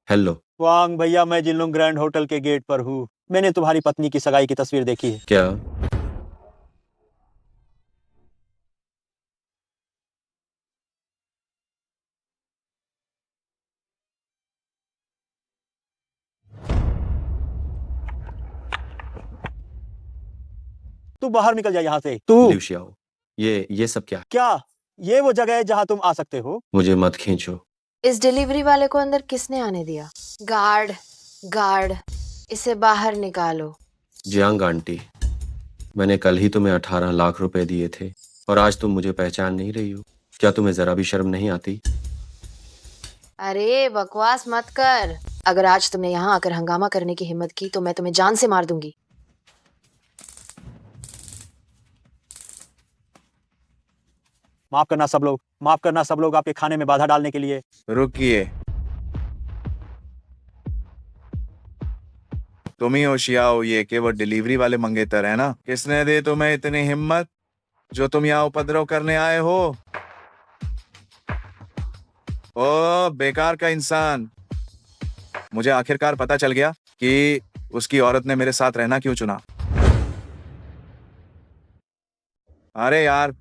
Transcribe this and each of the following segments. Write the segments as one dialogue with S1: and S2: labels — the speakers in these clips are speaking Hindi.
S1: हेलो।
S2: वांग भैया, मैं जिनलुंग ग्रैंड होटल के गेट पर हूँ। मैंने तुम्हारी पत्नी की सगाई की तस्वीर देखी है।
S1: क्या?
S2: तू बाहर निकल जा यहाँ से। तू
S1: लिu xiao, ये सब क्या है?
S2: क्या? ये वो जगह है जहाँ तुम आ सकते हो।
S1: मुझे मत खींचो।
S3: इस डिलीवरी वाले को अंदर किसने आने दिया? गार्ड, गार्ड, इसे बाहर निकालो।
S1: जियांग आंटी, मैंने कल ही तुम्हें 18 लाख रुपए दिए थे और आज तुम मुझे पहचान नहीं रही हो। क्या तुम्हें जरा भी शर्म नहीं आती?
S3: अरे बकवास मत कर। अगर आज तुमने यहाँ आकर हंगामा करने की हिम्मत की तो मैं तुम्हें जान से मार दूंगी।
S2: माफ करना सब लोग, माफ करना सब लोग आपके खाने में बाधा डालने के लिए।
S4: रुकिए, तुम ही हो शियाओ ये केवल डिलीवरी वाले मंगेतर है ना? किसने दी तुम्हें इतनी हिम्मत जो तुम यहाँ उपद्रव करने आए हो? ओ बेकार का इंसान, मुझे आखिरकार पता चल गया कि उसकी औरत ने मेरे साथ रहना क्यों चुना। अरे यार,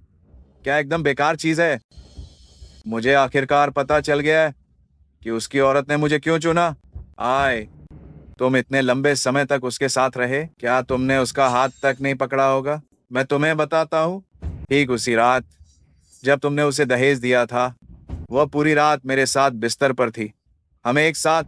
S4: क्या एकदम बेकार चीज है। मुझे आखिरकार पता चल गया है कि उसकी औरत ने मुझे क्यों चुना। आए, तुम इतने लंबे समय तक उसके साथ रहे, क्या तुमने उसका हाथ तक नहीं पकड़ा होगा? मैं तुम्हें बताता हूँ, ठीक उसी रात जब तुमने उसे दहेज दिया था, वह पूरी रात मेरे साथ बिस्तर पर थी। हमें एक साथ।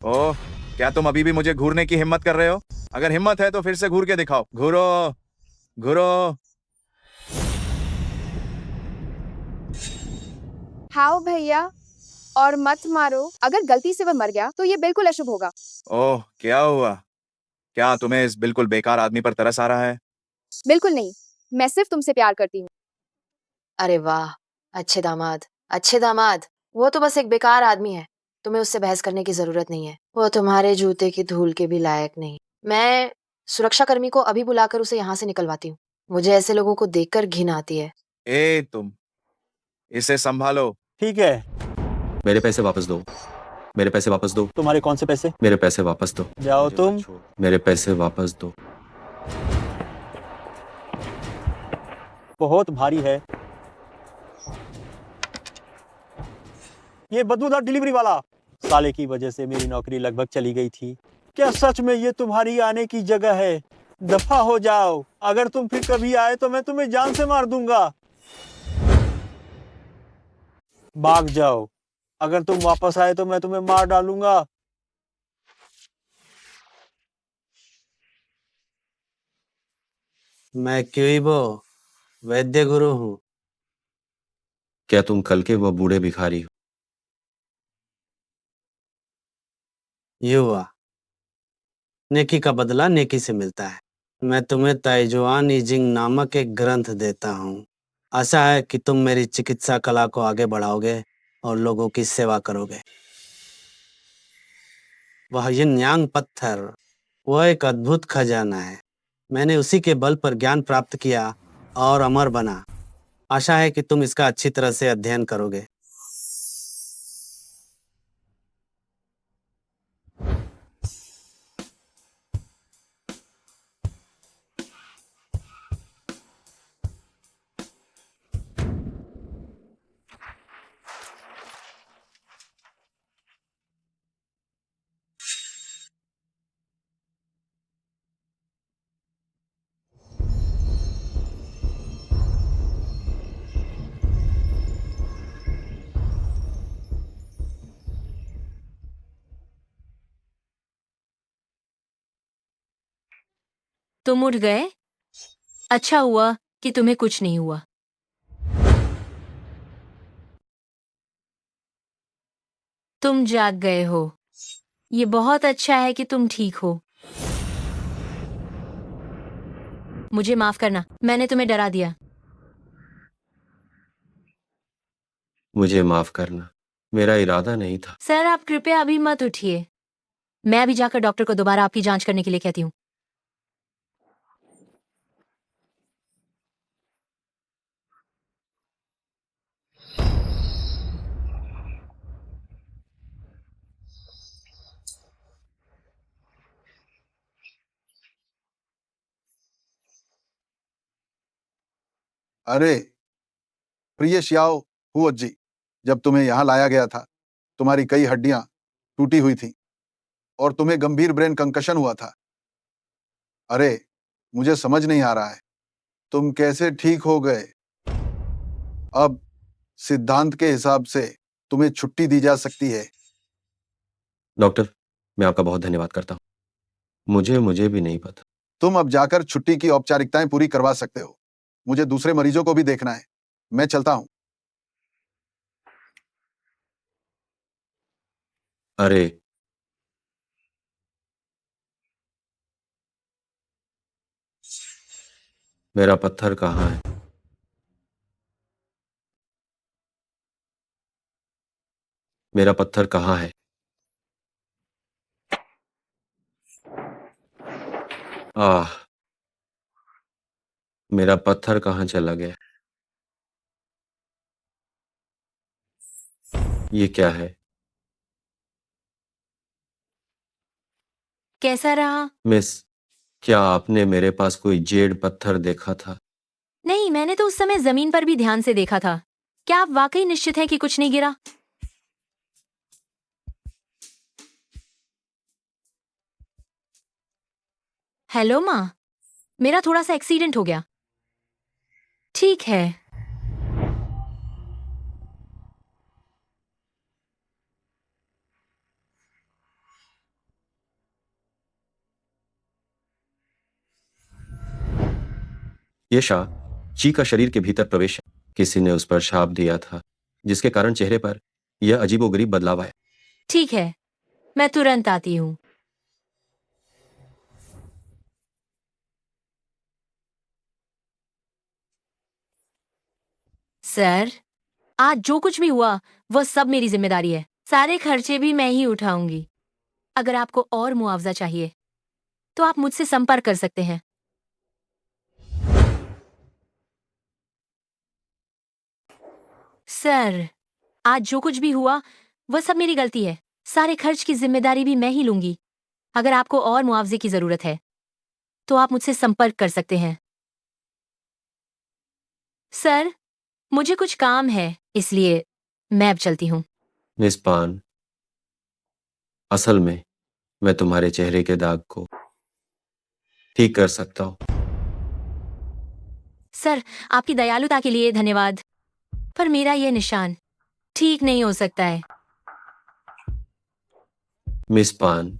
S4: ओह, क्या तुम अभी भी मुझे घूरने की हिम्मत कर रहे हो? अगर हिम्मत है तो फिर से घूर के दिखाओ। घूरो, घूरो।
S5: हाँ भैया, और मत मारो। अगर गलती से वह मर गया तो ये बिल्कुल अशुभ होगा।
S4: ओह, क्या हुआ? क्या तुम्हें इस बिल्कुल बेकार आदमी पर तरस आ रहा है?
S5: बिल्कुल नहीं, मैं सिर्फ तुमसे प्यार करती हूँ।
S3: अरे वाह, अच्छे दामाद, अच्छे दामाद। वो तो बस एक बेकार आदमी है, तुम्हें उससे बहस करने की जरूरत नहीं है। वो तुम्हारे जूते की धूल के भी लायक नहीं। मैं सुरक्षा कर्मी को अभी बुलाकर उसे यहाँ से निकलवाती हूँ। मुझे ऐसे लोगों को देखकर घिन आती है।
S4: तुम इसे संभालो।
S2: ठीक है।
S1: मेरे पैसे वापस दो। मेरे पैसे वापस दो।
S2: तुम्हारे कौन से पैसे?
S1: मेरे पैसे वापस दो।
S2: जाओ
S1: मुझे
S2: तुम।
S1: मत छोड़ो। मेरे पैसे वापस दो।
S2: बहुत भारी है ये बदबूदार डिलीवरी वाला। साले की वजह से मेरी नौकरी लगभग चली गई थी। क्या सच में ये तुम्हारी आने की जगह है? दफा हो जाओ। अगर तुम फिर कभी आए तो मैं तुम्हें जान से मार दूंगा। भाग जाओ। अगर तुम वापस आए तो मैं तुम्हें मार डालूंगा।
S6: मैं क्यूइबो वैद्य गुरु हूँ।
S1: क्या तुम कल के वो बूढ़े भिखारी हो?
S6: युवा, नेकी का बदला नेकी से मिलता है। मैं तुम्हें ताइजुआन इजिंग नामक एक ग्रंथ देता हूँ। आशा है कि तुम मेरी चिकित्सा कला को आगे बढ़ाओगे और लोगों की सेवा करोगे। वह यिनयांग पत्थर, वह एक अद्भुत खजाना है। मैंने उसी के बल पर ज्ञान प्राप्त किया और अमर बना। आशा है कि तुम इसका अच्छी तरह से अध्ययन करोगे।
S7: तुम उठ गए? अच्छा हुआ कि तुम्हें कुछ नहीं हुआ। तुम जाग गए हो। ये बहुत अच्छा है कि तुम ठीक हो। मुझे माफ करना, मैंने तुम्हें डरा दिया।
S1: मुझे माफ करना, मेरा इरादा नहीं था।
S7: सर, आप कृपया अभी मत उठिए। मैं अभी जाकर डॉक्टर को दोबारा आपकी जांच करने के लिए कहती हूँ।
S8: अरे प्रिय श्याओ हुओ जी, जब तुम्हें यहाँ लाया गया था तुम्हारी कई हड्डियां टूटी हुई थी और तुम्हें गंभीर ब्रेन कंकशन हुआ था। अरे मुझे समझ नहीं आ रहा है तुम कैसे ठीक हो गए। अब सिद्धांत के हिसाब से तुम्हें छुट्टी दी जा सकती है।
S1: डॉक्टर, मैं आपका बहुत धन्यवाद करता हूँ। मुझे भी नहीं पता।
S8: तुम अब जाकर छुट्टी की औपचारिकताएं पूरी करवा सकते हो। मुझे दूसरे मरीजों को भी देखना है। मैं चलता हूं।
S1: अरे मेरा पत्थर कहाँ है? मेरा पत्थर कहाँ है? आह, मेरा पत्थर कहाँ चला गया? ये क्या है?
S7: कैसा रहा?
S1: मिस, क्या आपने मेरे पास कोई जेड पत्थर देखा था?
S7: नहीं, मैंने तो उस समय जमीन पर भी ध्यान से देखा था। क्या आप वाकई निश्चित हैं कि कुछ नहीं गिरा? हेलो माँ, मेरा थोड़ा सा एक्सीडेंट हो गया। ठीक है।
S1: ये शाह ची का शरीर के भीतर प्रवेश है। किसी ने उस पर शाप दिया था, जिसके कारण चेहरे पर यह अजीबोगरीब बदलाव आया।
S7: ठीक है, मैं तुरंत आती हूँ। सर, आज जो कुछ भी हुआ वह सब मेरी जिम्मेदारी है। सारे खर्चे भी मैं ही उठाऊंगी। अगर आपको और मुआवजा चाहिए तो आप मुझसे संपर्क कर सकते हैं। सर, आज जो कुछ भी हुआ वह सब मेरी गलती है। सारे खर्च की जिम्मेदारी भी मैं ही लूंगी। अगर आपको और मुआवजे की जरूरत है तो आप मुझसे संपर्क कर सकते हैं। सर, मुझे कुछ काम है, इसलिए मैं अब चलती हूँ।
S1: मिस पान, असल में मैं तुम्हारे चेहरे के दाग को ठीक कर सकता हूँ।
S7: सर, आपकी दयालुता के लिए धन्यवाद, पर मेरा यह निशान ठीक नहीं हो सकता है।
S1: मिस पान,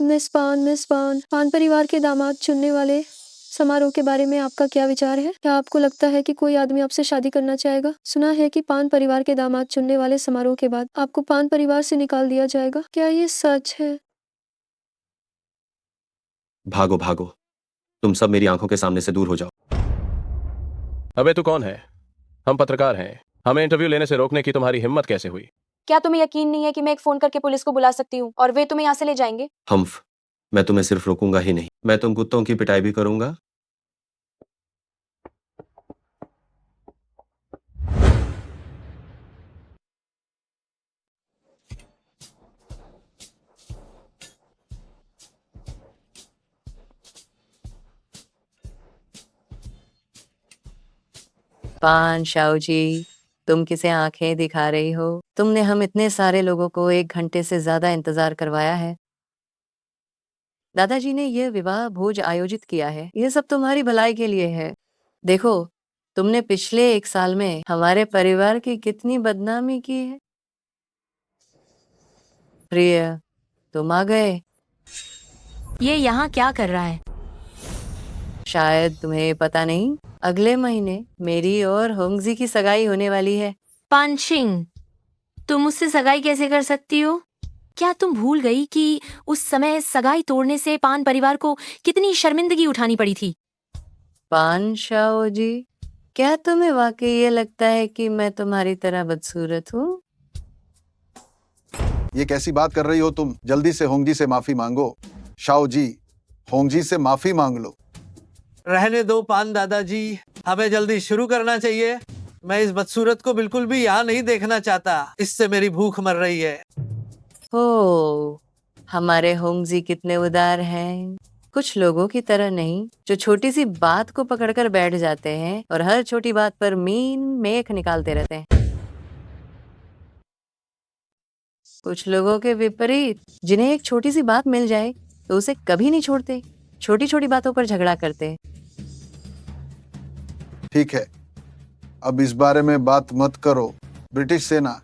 S9: मिस पान पान परिवार के दामाद चुनने वाले समारोह के बारे में आपका क्या विचार है? क्या आपको लगता है कि कोई आदमी आपसे शादी करना चाहेगा? सुना है कि पान परिवार के दामाद चुनने वाले समारोह के बाद आपको पान परिवार से निकाल दिया जाएगा। क्या ये सच है?
S1: भागो भागो, तुम सब मेरी आंखों के सामने से दूर हो जाओ।
S10: अबे तू कौन है? हम पत्रकार हैं। हमें इंटरव्यू लेने से रोकने की तुम्हारी हिम्मत कैसे हुई?
S3: क्या तुम्हें यकीन नहीं है कि मैं एक फोन करके पुलिस को बुला सकती हूँ और वे तुम्हें यहाँ से ले जाएंगे?
S1: हम्फ, मैं तुम्हें सिर्फ रोकूंगा ही नहीं, मैं तुम कुत्तों की पिटाई भी करूंगा।
S11: पान शाओ जी, तुम किसे आंखें दिखा रही हो? तुमने हम इतने सारे लोगों को 1 घंटे से ज्यादा इंतजार करवाया है। दादाजी ने यह विवाह भोज आयोजित किया है। यह सब तुम्हारी भलाई के लिए है। देखो, तुमने पिछले 1 साल में हमारे परिवार की कितनी बदनामी की है। प्रिय, तुम आ गए।
S7: ये यहाँ क्या कर रहा है?
S11: शायद तुम्हें पता नहीं, अगले महीने मेरी और होंगजी की सगाई होने वाली है।
S7: पानशिंग, तुम मुझसे सगाई कैसे कर सकती हो? क्या तुम भूल गई कि उस समय सगाई तोड़ने से पान परिवार को कितनी शर्मिंदगी उठानी पड़ी थी?
S11: पान शाओ जी, क्या तुम्हें वाकई ये लगता है कि मैं तुम्हारी तरह बदसूरत हूँ?
S8: ये कैसी बात कर रही हो तुम? जल्दी से होंगजी से माफी मांगो। शाओ जी, होंगजी से माफी मांग लो।
S6: रहने दो पान दादाजी, हमें जल्दी शुरू करना चाहिए। मैं इस बदसूरत को बिल्कुल भी यहाँ नहीं देखना चाहता। इससे मेरी भूख मर रही है।
S11: हो, हमारे होमजी कितने उदार हैं। कुछ लोगों की तरह नहीं, जो छोटी सी बात को पकड़कर बैठ जाते हैं और हर छोटी बात पर मीन मेख निकालते रहते हैं। कुछ लोगों के विपरीत, जिन्हें एक छोटी सी बात मिल जाए तो उसे कभी नहीं छोड़ते, छोटी छोटी बातों पर झगड़ा करते हैं।
S8: ठीक है, अब इस बारे में बात मत करो। ब्रिटिश सेना,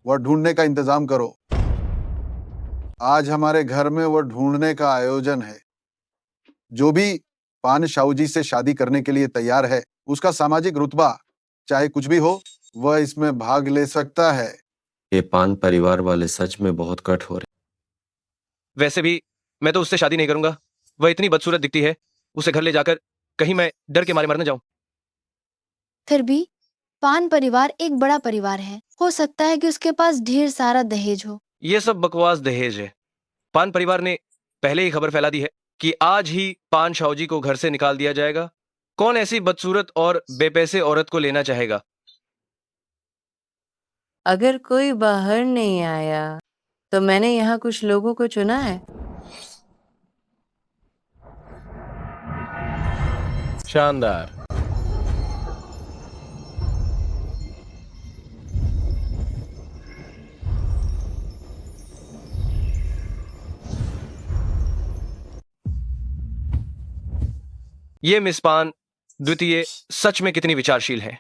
S8: वह ढूंढने का इंतजाम करो। आज हमारे घर में वह ढूंढने का आयोजन है। जो भी पान शाहू से शादी करने के लिए तैयार है, उसका सामाजिक रुतबा चाहे कुछ भी हो, वह इसमें भाग ले सकता है।
S1: ये पान परिवार वाले सच में बहुत कठोर है।
S10: वैसे भी मैं तो उससे शादी नहीं करूंगा। वह इतनी बदसूरत दिखती है, उसे घर ले जाकर कहीं मैं डर के मारे मर न जाऊं।
S9: फिर भी पान परिवार एक बड़ा परिवार है, हो सकता है कि उसके पास ढेर सारा दहेज हो।
S10: ये सब बकवास दहेज है। पान परिवार ने पहले ही खबर फैला दी है कि आज ही पान शाहू को घर से निकाल दिया जाएगा। कौन ऐसी बदसूरत और बेपैसे औरत को लेना चाहेगा?
S11: अगर कोई बाहर नहीं आया तो मैंने यहाँ कुछ लोगों को चुना है।
S10: शानदार। ये मिस पान द्वितीय सच में कितनी विचारशील है।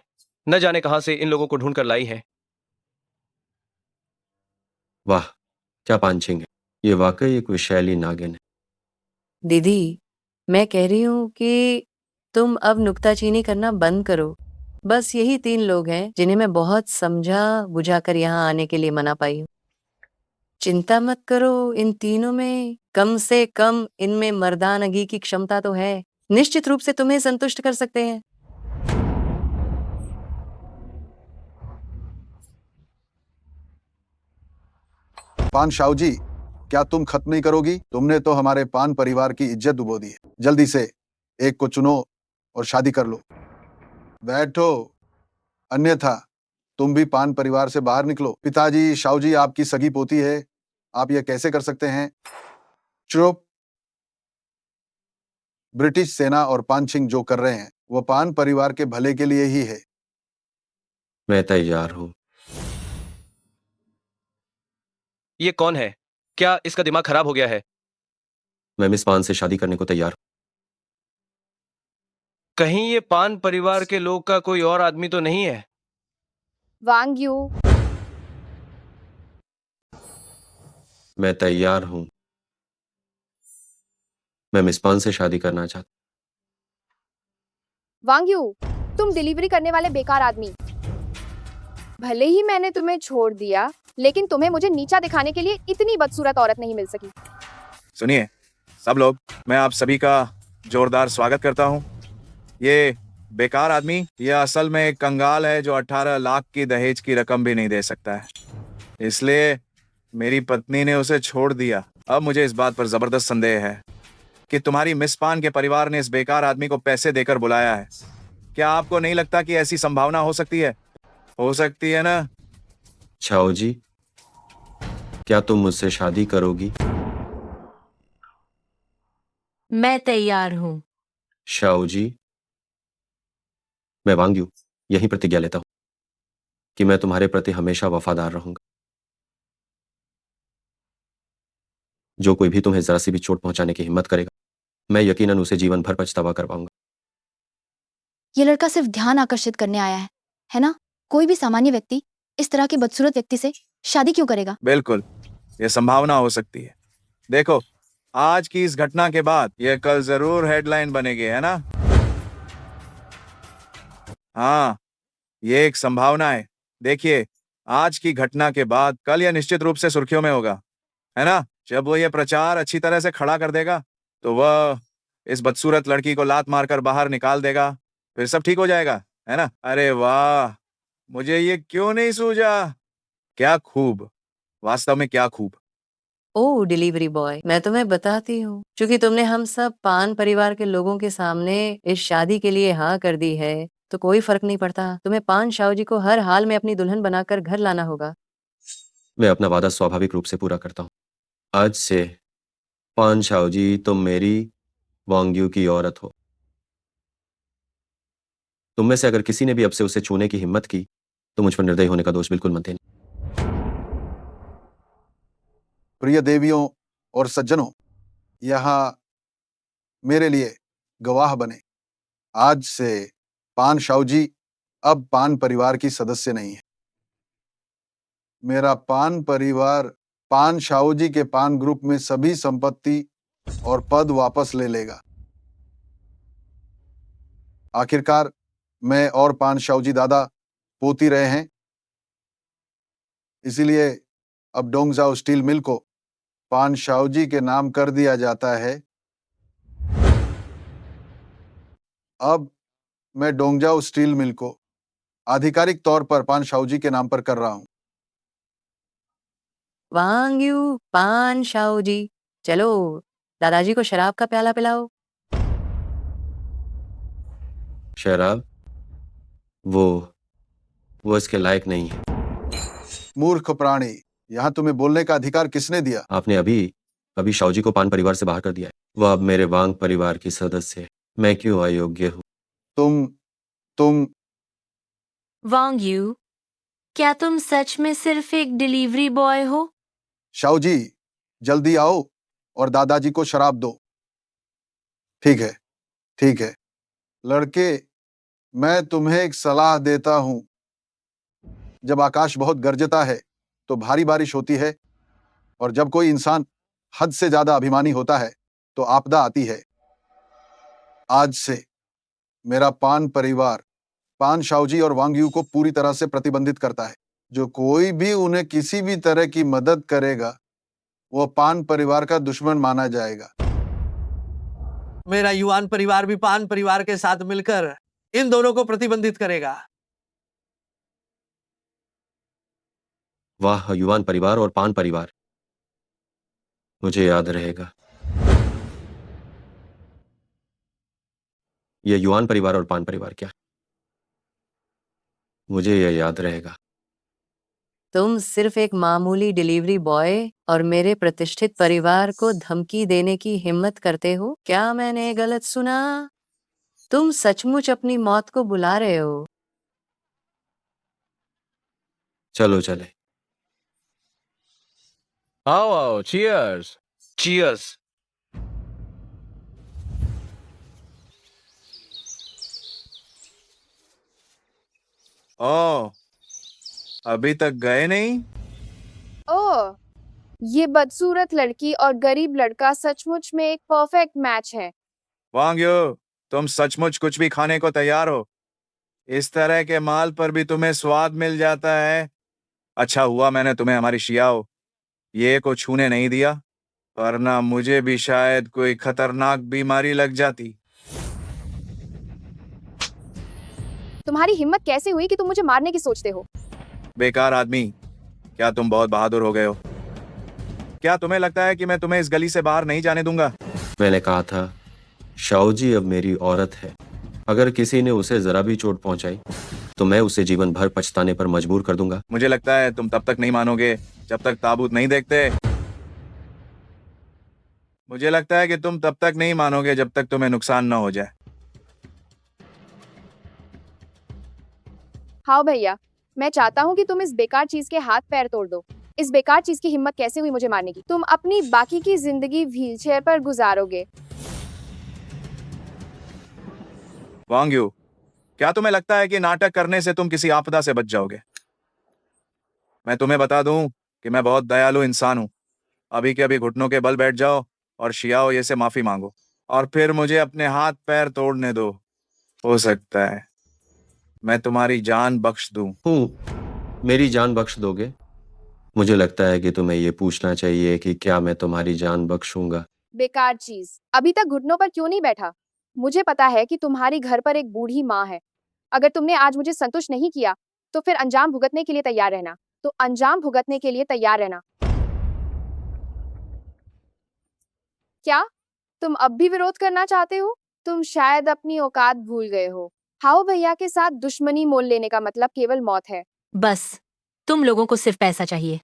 S10: न जाने कहां से इन लोगों को ढूंढ कर लाई है।
S1: वाह, क्या पांचिंग है। ये वाकई एक विषैली नागिन है।
S11: दीदी, मैं कह रही हूँ कि तुम अब नुक्ताचीनी करना बंद करो। बस यही 3 लोग हैं जिन्हें मैं बहुत समझा बुझाकर यहाँ आने के लिए मना पाई हूँ। चिंता मत करो, इन तीनों में कम से कम इनमें मर्दानगी की क्षमता तो है। निश्चित रूप से तुम्हें संतुष्ट कर सकते हैं।
S8: पान शाहू जी, क्या तुम खत्म नहीं करोगी? तुमने तो हमारे पान परिवार की इज्जत डुबो दी है। जल्दी से एक को चुनो और शादी कर लो। बैठो, अन्यथा तुम भी पान परिवार से बाहर निकलो। पिताजी, शाहू जी आपकी सगी पोती है, आप ये कैसे कर सकते हैं? चुप। ब्रिटिश सेना और पान सिंह जो कर रहे हैं, वो पान परिवार के भले के लिए ही है।
S1: मैं तैयार हूं।
S10: ये कौन है? क्या इसका दिमाग खराब हो गया है?
S1: मैं मिस पान से शादी करने को तैयार हूं।
S10: कहीं ये पान परिवार के लोग का कोई और आदमी तो नहीं है?
S5: वांग यू,
S1: मैं तैयार हूं। मैं मिस पान से शादी करना चाहता
S5: वांग यू, तुम डिलीवरी करने वाले बेकार आदमी। भले ही मैंने तुम्हें छोड़ दिया, लेकिन तुम्हें मुझे नीचा दिखाने के लिए इतनी बदसूरत औरत नहीं मिल सकी।
S4: सुनिए सब लोग, मैं आप सभी का जोरदार स्वागत करता हूँ। ये बेकार आदमी, ये असल में एक कंगाल है जो 18 लाख की दहेज की रकम भी नहीं दे सकता है। इसलिए मेरी पत्नी ने उसे छोड़ दिया। अब मुझे इस बात पर जबरदस्त संदेह है कि तुम्हारी मिस पान के परिवार ने इस बेकार आदमी को पैसे देकर बुलाया है। क्या आपको नहीं लगता कि ऐसी संभावना हो सकती है? हो सकती है ना?
S1: शाहू जी, क्या तुम मुझसे शादी करोगी?
S7: मैं तैयार हूँ।
S1: शाहू जी, मैं वांग्यू यही प्रतिज्ञा लेता हूं कि मैं तुम्हारे प्रति हमेशा वफादार रहूंगा। जो कोई भी तुम्हें जरा सी भी चोट पहुंचाने की हिम्मत करेगा, मैं यकीनन उसे जीवन भर पछतावा करवाऊंगा।
S9: ये लड़का सिर्फ ध्यान आकर्षित करने आया है ना? कोई भी सामान्य व्यक्ति इस तरह के बदसूरत व्यक्ति से शादी क्यों करेगा?
S4: बिल्कुल, ये संभावना हो सकती है। देखो, आज की इस घटना के बाद ये कल जरूर हेडलाइन बनेगी, है ना? हाँ, ये एक संभावना है। देखिए, आज की घटना के बाद कल यह निश्चित रूप से सुर्खियों में होगा, है ना? जब वो ये प्रचार अच्छी तरह से खड़ा कर देगा, तो वह इस बदसूरत लड़की को लात मारकर बाहर निकाल देगा। फिर सब ठीक हो जाएगा, है ना? अरे वाह, मुझे ये क्यों नहीं सूझा? क्या खूब, वास्तव में क्या खूब।
S11: ओ डिलीवरी बॉय, मैं तुम्हें बताती हूँ, क्योंकि तुमने हम सब पान परिवार के लोगों के सामने इस शादी के लिए हाँ कर दी है, तो कोई फर्क नहीं पड़ता। तुम्हें पान शाओ जी को हर हाल में अपनी दुल्हन बनाकर घर लाना होगा।
S1: मैं अपना वादा स्वाभाविक रूप से पूरा करता हूँ। आज से पान शाओ जी तुम मेरी वांग्यू की औरत हो। तुम में से अगर किसी ने भी अब से उसे छूने की हिम्मत की तो मुझ पर निर्दयी होने का दोष बिल्कुल मत देना।
S8: प्रिय देवियों और सज्जनों, यहाँ मेरे लिए गवाह बने। आज से पान शाओ जी अब पान परिवार की सदस्य नहीं है। मेरा पान परिवार पान शाओ जी के पान ग्रुप में सभी संपत्ति और पद वापस ले लेगा। आखिरकार मैं और पान शाओ जी दादा पोती रहे हैं, इसीलिए अब डोंगजाओ स्टील मिल को पान शाओ जी के नाम कर दिया जाता है। अब मैं डोंगजाओ स्टील मिल को आधिकारिक तौर पर पान शाओ जी के नाम पर कर रहा हूं।
S11: वांग्यू पान शाओ जी, चलो दादाजी को शराब का प्याला पिलाओ।
S1: शराब वो इसके लायक नहीं है।
S8: मूर्ख प्राणी, यहाँ तुम्हें बोलने का अधिकार किसने दिया?
S1: आपने अभी शाओ जी को पान परिवार से बाहर कर दिया है। वह अब मेरे वांग परिवार की सदस्य है। मैं क्यों अयोग्य हूँ?
S8: तुम
S7: वांग यू, क्या तुम सच में सिर्फ एक डिलीवरी बॉय हो?
S8: शाओ जी, जल्दी आओ और दादाजी को शराब दो। ठीक है, ठीक है। लड़के, मैं तुम्हें एक सलाह देता हूं। जब आकाश बहुत गरजता है तो भारी बारिश होती है, और जब कोई इंसान हद से ज्यादा अभिमानी होता है तो आपदा आती है। आज से मेरा पान परिवार पान शाओ जी और वांग यू को पूरी तरह से प्रतिबंधित करता है। जो कोई भी उन्हें किसी भी तरह की मदद करेगा वो पान परिवार का दुश्मन माना जाएगा।
S6: मेरा युवान परिवार भी पान परिवार के साथ मिलकर इन दोनों को प्रतिबंधित करेगा।
S1: वाह, युवान परिवार और पान परिवार, मुझे याद रहेगा। ये युवान परिवार और पान परिवार क्या? मुझे यह याद रहेगा।
S11: तुम सिर्फ एक मामूली डिलीवरी बॉय और मेरे प्रतिष्ठित परिवार को धमकी देने की हिम्मत करते हो? क्या मैंने गलत सुना? तुम सचमुच अपनी मौत को बुला रहे हो?
S1: चलो चले।
S10: आओ आओ, चीयर्स। चीयर्स।
S4: ओ, अभी तक गए नहीं?
S5: ओह, ये बदसूरत लड़की और गरीब लड़का सचमुच में एक परफेक्ट मैच है।
S4: वांग यू, तुम सचमुच कुछ भी खाने को तैयार हो? इस तरह के माल पर भी तुम्हें स्वाद मिल जाता है। अच्छा हुआ मैंने तुम्हें हमारी शियाओ ये को छूने नहीं दिया, वरना मुझे भी शायद कोई खतरनाक बीमारी लग जाती।
S5: तुम्हारी हिम्मत कैसे हुई कि तुम मुझे मारने की सोचते हो?
S4: बेकार आदमी, क्या तुम बहुत बहादुर हो गए हो? क्या तुम्हें लगता है कि मैं तुम्हें इस गली से बाहर नहीं जाने दूंगा?
S1: मैंने कहा था शाओ जी अब मेरी औरत है। अगर किसी ने उसे जरा भी चोट पहुंचाई तो मैं उसे जीवन भर पछताने पर मजबूर कर दूंगा।
S4: मुझे लगता है तुम तब तक नहीं मानोगे जब तक ताबूत नहीं देखते। मुझे लगता है कि तुम तब तक नहीं मानोगे जब तक तुम्हें नुकसान न हो जाए।
S5: हाँ भैया, मैं चाहता हूँ कि तुम इस बेकार चीज के हाथ पैर तोड़ दो। इस बेकार चीज की हिम्मत कैसे हुई मुझे मारने की? तुम अपनी बाकी की जिंदगी व्हीलचेयर पर गुजारोगे।
S4: वांग यू, क्या तुम्हें लगता है कि नाटक करने से तुम किसी आपदा से बच जाओगे? मैं तुम्हें बता दूं कि मैं बहुत दयालु इंसान हूं। अभी के अभी घुटनों के बल बैठ जाओ और शियाओ ये से माफी मांगो, और फिर मुझे अपने हाथ पैर तोड़ने दो। हो सकता है मैं तुम्हारी जान बख्श दूं।
S1: मेरी जान बख्श दोगे? मुझे लगता है कि तुम्हें ये पूछना चाहिए कि क्या मैं तुम्हारी जान बख्शूंगा।
S5: बेकार चीज, अभी तक घुटनों पर क्यों नहीं बैठा? मुझे पता है कि तुम्हारी घर पर एक बूढ़ी माँ है। अगर तुमने आज मुझे संतुष्ट नहीं किया तो फिर अंजाम भुगतने के लिए तैयार रहना। तो अंजाम भुगतने के लिए तैयार रहना। क्या तुम अब भी विरोध करना चाहते हो? तुम शायद अपनी औकात भूल गए हो। हाओ भैया के साथ दुश्मनी मोल लेने का मतलब केवल मौत है।
S7: बस तुम लोगों को सिर्फ पैसा चाहिए।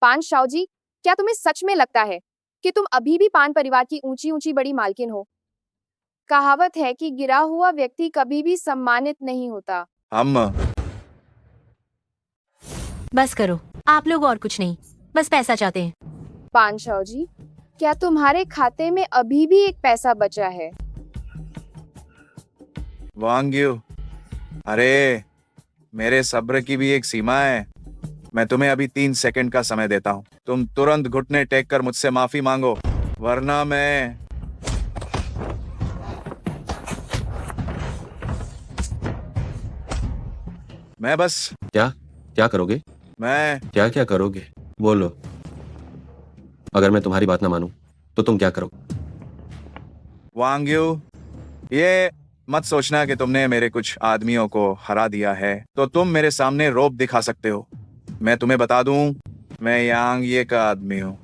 S5: पान शाओ जी, क्या तुम्हें सच में लगता है कि तुम अभी भी पान परिवार की ऊंची ऊंची बड़ी मालकिन हो? कहावत है कि गिरा हुआ व्यक्ति कभी भी सम्मानित नहीं होता।
S4: हम
S7: बस करो, आप लोग और कुछ नहीं, बस पैसा चाहते हैं।
S5: पान शाओ जी, क्या तुम्हारे खाते में अभी भी एक पैसा बचा है?
S4: वांग्यू, अरे मेरे सब्र की भी एक सीमा है। मैं तुम्हें अभी 3 सेकंड का समय देता हूँ। तुम तुरंत घुटने टेक कर मुझसे माफी मांगो, वरना मैं बस
S1: क्या क्या करोगे?
S4: मैं
S1: क्या क्या करोगे? बोलो। अगर मैं तुम्हारी बात ना मानूं तो तुम क्या करोगे?
S4: वांग्यू, ये मत सोचना कि तुमने मेरे कुछ आदमियों को हरा दिया है तो तुम मेरे सामने रौब दिखा सकते हो। मैं तुम्हें बता दूं, मैं यांग ये का आदमी हूँ।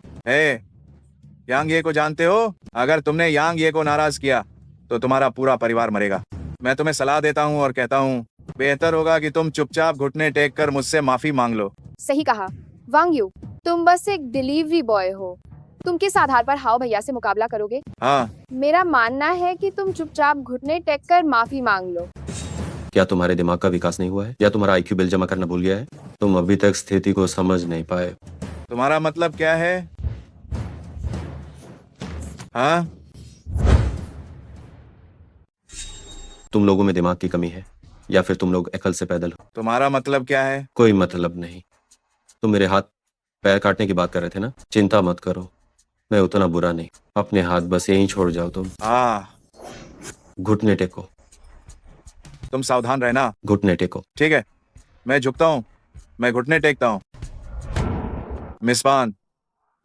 S4: यांग ये को जानते हो? अगर तुमने यांग ये को नाराज किया तो तुम्हारा पूरा परिवार मरेगा। मैं तुम्हें सलाह देता हूँ और कहता हूँ, बेहतर होगा कि तुम चुपचाप घुटने टेक कर मुझसे माफी मांग लो।
S5: सही कहा वांग यू, तुम बस एक डिलीवरी बॉय हो। तुम किस आधार पर हाओ भैया से मुकाबला करोगे?
S4: हाँ,
S5: मेरा मानना है कि तुम चुपचाप घुटने टेक कर माफी मांग लो।
S1: क्या तुम्हारे दिमाग का विकास नहीं हुआ है या तुम्हारा आईक्यू बिल जमा करना भूल गया है? तुम अभी तक स्थिति को समझ नहीं पाए।
S4: तुम्हारा मतलब क्या है? हाँ,
S1: तुम लोगों में दिमाग की कमी है या फिर तुम लोग अकल से पैदल हो।
S4: तुम्हारा मतलब क्या है?
S1: कोई मतलब नहीं। तुम मेरे हाथ पैर काटने की बात कर रहे थे ना? चिंता मत करो, मैं उतना बुरा नहीं। अपने हाथ बस यहीं छोड़ जाओ। तुम
S4: हाँ,
S1: घुटने टेको,
S4: तुम सावधान रहना।
S1: घुटने टेको।
S4: ठीक है, मैं झुकता हूँ, मैं घुटने टेकता हूँ। मिस पान,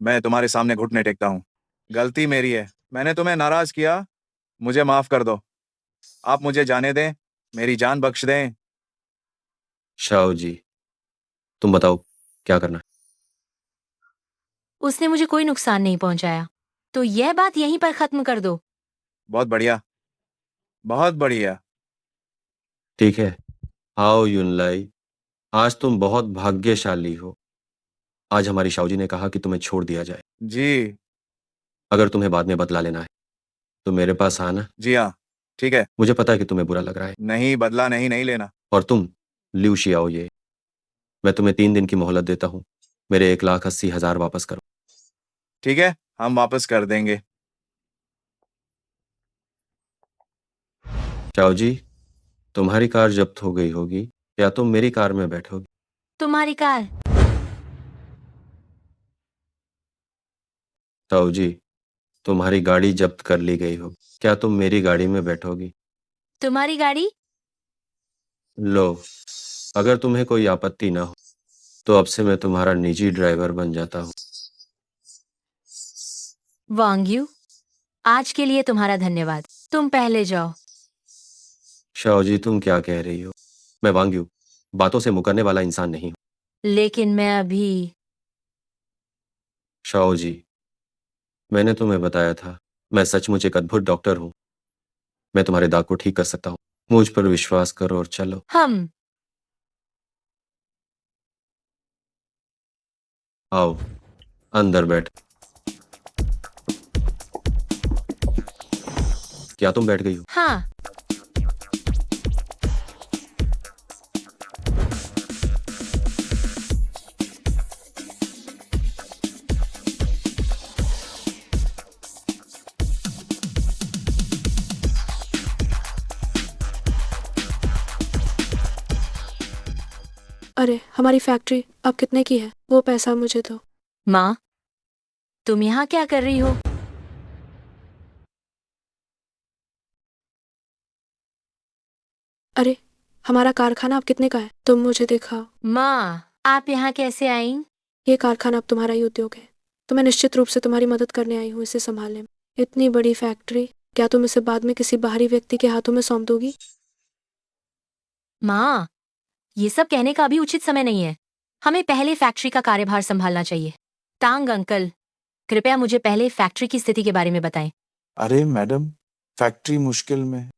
S4: मैं तुम्हारे सामने घुटने टेकता हूँ। गलती मेरी है, मैंने तुम्हें नाराज किया, मुझे माफ कर दो। आप मुझे जाने दें, मेरी जान बख्श दें।
S1: शाओ जी, तुम बताओ क्या करना है?
S7: उसने मुझे कोई नुकसान नहीं पहुंचाया, तो यह बात यहीं पर खत्म कर दो।
S4: बहुत बढ़िया, बहुत बढ़िया।
S1: ठीक है। हाओ युनलाई, आज तुम बहुत भाग्यशाली हो। आज हमारी शाओ जी ने कहा कि तुम्हें छोड़ दिया जाए।
S4: जी,
S1: अगर तुम्हें बाद में बदला लेना है तो मेरे पास आना।
S4: जी हाँ, ठीक है।
S1: मुझे पता है कि तुम्हें बुरा लग रहा है।
S4: नहीं, बदला नहीं लेना।
S1: और तुम लिu शियाओ ये, मैं तुम्हें 3 दिन की मोहलत देता हूँ। मेरे 1,80,000 वापस करो।
S4: ठीक है, हम वापस कर देंगे।
S1: शाओ जी, तुम्हारी कार जब्त हो गई होगी, क्या तुम मेरी कार में बैठोगी?
S7: तुम्हारी कार?
S1: शाओ जी, तुम्हारी गाड़ी जब्त कर ली गई होगी, क्या तुम मेरी गाड़ी में बैठोगी?
S7: तुम्हारी गाड़ी?
S1: लो, अगर तुम्हें कोई आपत्ति ना हो तो अब से मैं तुम्हारा निजी ड्राइवर बन जाता हूँ।
S7: वांग्यू, आज के लिए तुम्हारा धन्यवाद। तुम पहले जाओ।
S1: शाओ जी, तुम क्या कह रही हो? मैं वांग्यू बातों से मुकरने वाला इंसान नहीं हूँ।
S7: लेकिन मैं अभी...
S1: शाओ जी, मैंने तुम्हें बताया था, मैं सचमुच एक अद्भुत डॉक्टर हूँ। मैं तुम्हारे दाग को ठीक कर सकता हूँ। मुझ पर विश्वास करो और चलो।
S7: हम...
S1: आओ, अंदर बैठ। क्या तुम बैठ गई हो?
S7: हाँ।
S9: अरे हमारी फैक्ट्री अब कितने की है? वो पैसा मुझे दो।
S7: माँ, तुम यहाँ क्या कर रही हो?
S9: अरे हमारा कारखाना अब कितने का है? तुम मुझे दिखाओ।
S7: माँ, आप यहाँ कैसे आई?
S9: ये कारखाना अब तुम्हारा ही उद्योग है, तो मैं निश्चित रूप से तुम्हारी मदद करने आई हूँ इसे संभालने में। इतनी बड़ी फैक्ट्री, क्या तुम इसे बाद में किसी बाहरी व्यक्ति के हाथों में सौंप दोगी?
S7: माँ, ये सब कहने का अभी उचित समय नहीं है। हमें पहले फैक्ट्री का कार्यभार संभालना चाहिए। टांग अंकल, कृपया मुझे पहले फैक्ट्री की स्थिति के बारे में बताएं।
S12: अरे मैडम, फैक्ट्री मुश्किल में है।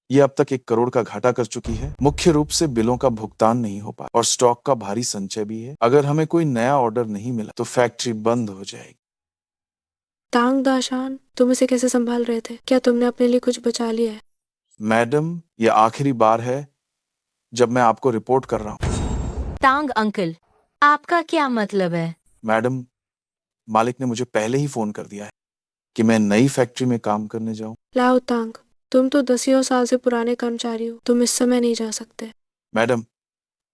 S12: ये अब तक 1 करोड़ का घाटा कर चुकी है। मुख्य रूप से बिलों का भुगतान नहीं हो पाया और स्टॉक का भारी संचय भी है। अगर हमें कोई नया ऑर्डर नहीं मिला तो फैक्ट्री बंद हो जाएगी।
S9: तांग दाशान, तुम इसे कैसे संभाल रहे थे? क्या तुमने अपने लिए कुछ बचा लिया है?
S12: मैडम, ये आखिरी बार है जब मैं आपको रिपोर्ट कर रहा हूँ।
S7: तांग अंकल, आपका क्या मतलब है?
S12: मैडम, मालिक ने मुझे पहले ही फोन कर दिया है कि मैं नई फैक्ट्री में काम करने जाऊं।
S9: लाओ तांग, तुम तो दसियों साल से पुराने कर्मचारी हो, तुम इस समय नहीं जा सकते।
S12: मैडम,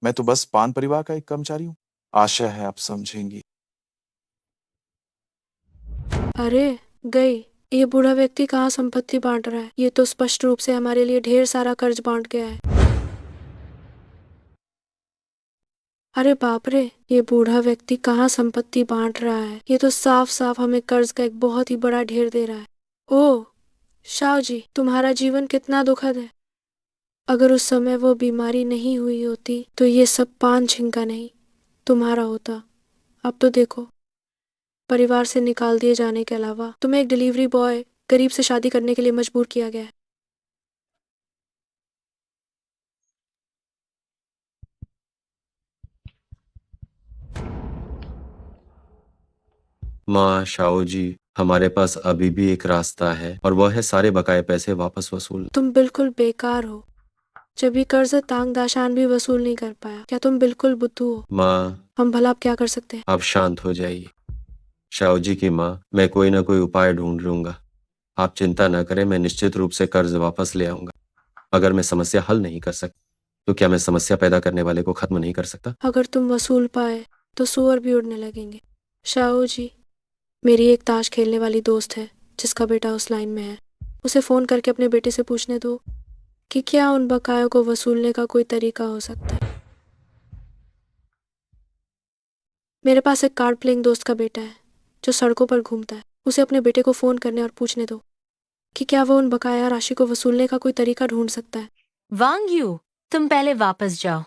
S12: मैं तो बस पान परिवार का एक कर्मचारी हूँ। आशा है आप समझेंगी।
S9: अरे गई, ये बूढ़ा व्यक्ति कहाँ संपत्ति बांट रहा है? ये तो स्पष्ट रूप से हमारे लिए ढेर सारा कर्ज बांट गया है। अरे बाप रे, ये बूढ़ा व्यक्ति कहाँ संपत्ति बांट रहा है? ये तो साफ साफ हमें कर्ज का एक बहुत ही बड़ा ढेर दे रहा है। ओह शाह जी, तुम्हारा जीवन कितना दुखद है। अगर उस समय वो बीमारी नहीं हुई होती तो ये सब पान छिंका नहीं तुम्हारा होता। अब तो देखो, परिवार से निकाल दिए जाने के अलावा तुम्हें एक डिलीवरी बॉय गरीब से शादी करने के लिए मजबूर किया गया है।
S1: माँ, शाओ जी, हमारे पास अभी भी एक रास्ता है और वह है सारे बकाए पैसे वापस वसूल।
S9: तुम बिल्कुल बेकार हो। जब ये कर्ज तांग दाशान भी वसूल नहीं कर पाया, क्या तुम बिल्कुल बुद्धू हो?
S1: माँ,
S9: हम भला अब क्या कर सकते हैं?
S1: आप शांत हो जाइए। शाओ जी की माँ, मैं कोई ना कोई उपाय ढूंढ लूंगा। आप चिंता न करें, मैं निश्चित रूप से कर्ज वापस ले आऊंगा। अगर मैं समस्या हल नहीं कर सकता तो क्या मैं समस्या पैदा करने वाले को खत्म नहीं कर सकता?
S9: अगर तुम वसूल पाए तो सुअर भी उड़ने लगेंगे। शाह जी, मेरी एक ताश खेलने वाली दोस्त है जिसका बेटा उस लाइन में है। उसे फोन करके अपने बेटे से पूछने दो कि क्या उन बकायों को वसूलने का कोई तरीका हो सकता है। मेरे पास एक कार्ड प्लेइंग दोस्त का बेटा है जो सड़कों पर घूमता है। उसे अपने बेटे को फोन करने और पूछने दो कि क्या वो उन बकाया राशि को वसूलने का कोई तरीका ढूंढ सकता है।
S7: वांग यू, तुम पहले वापस जाओ।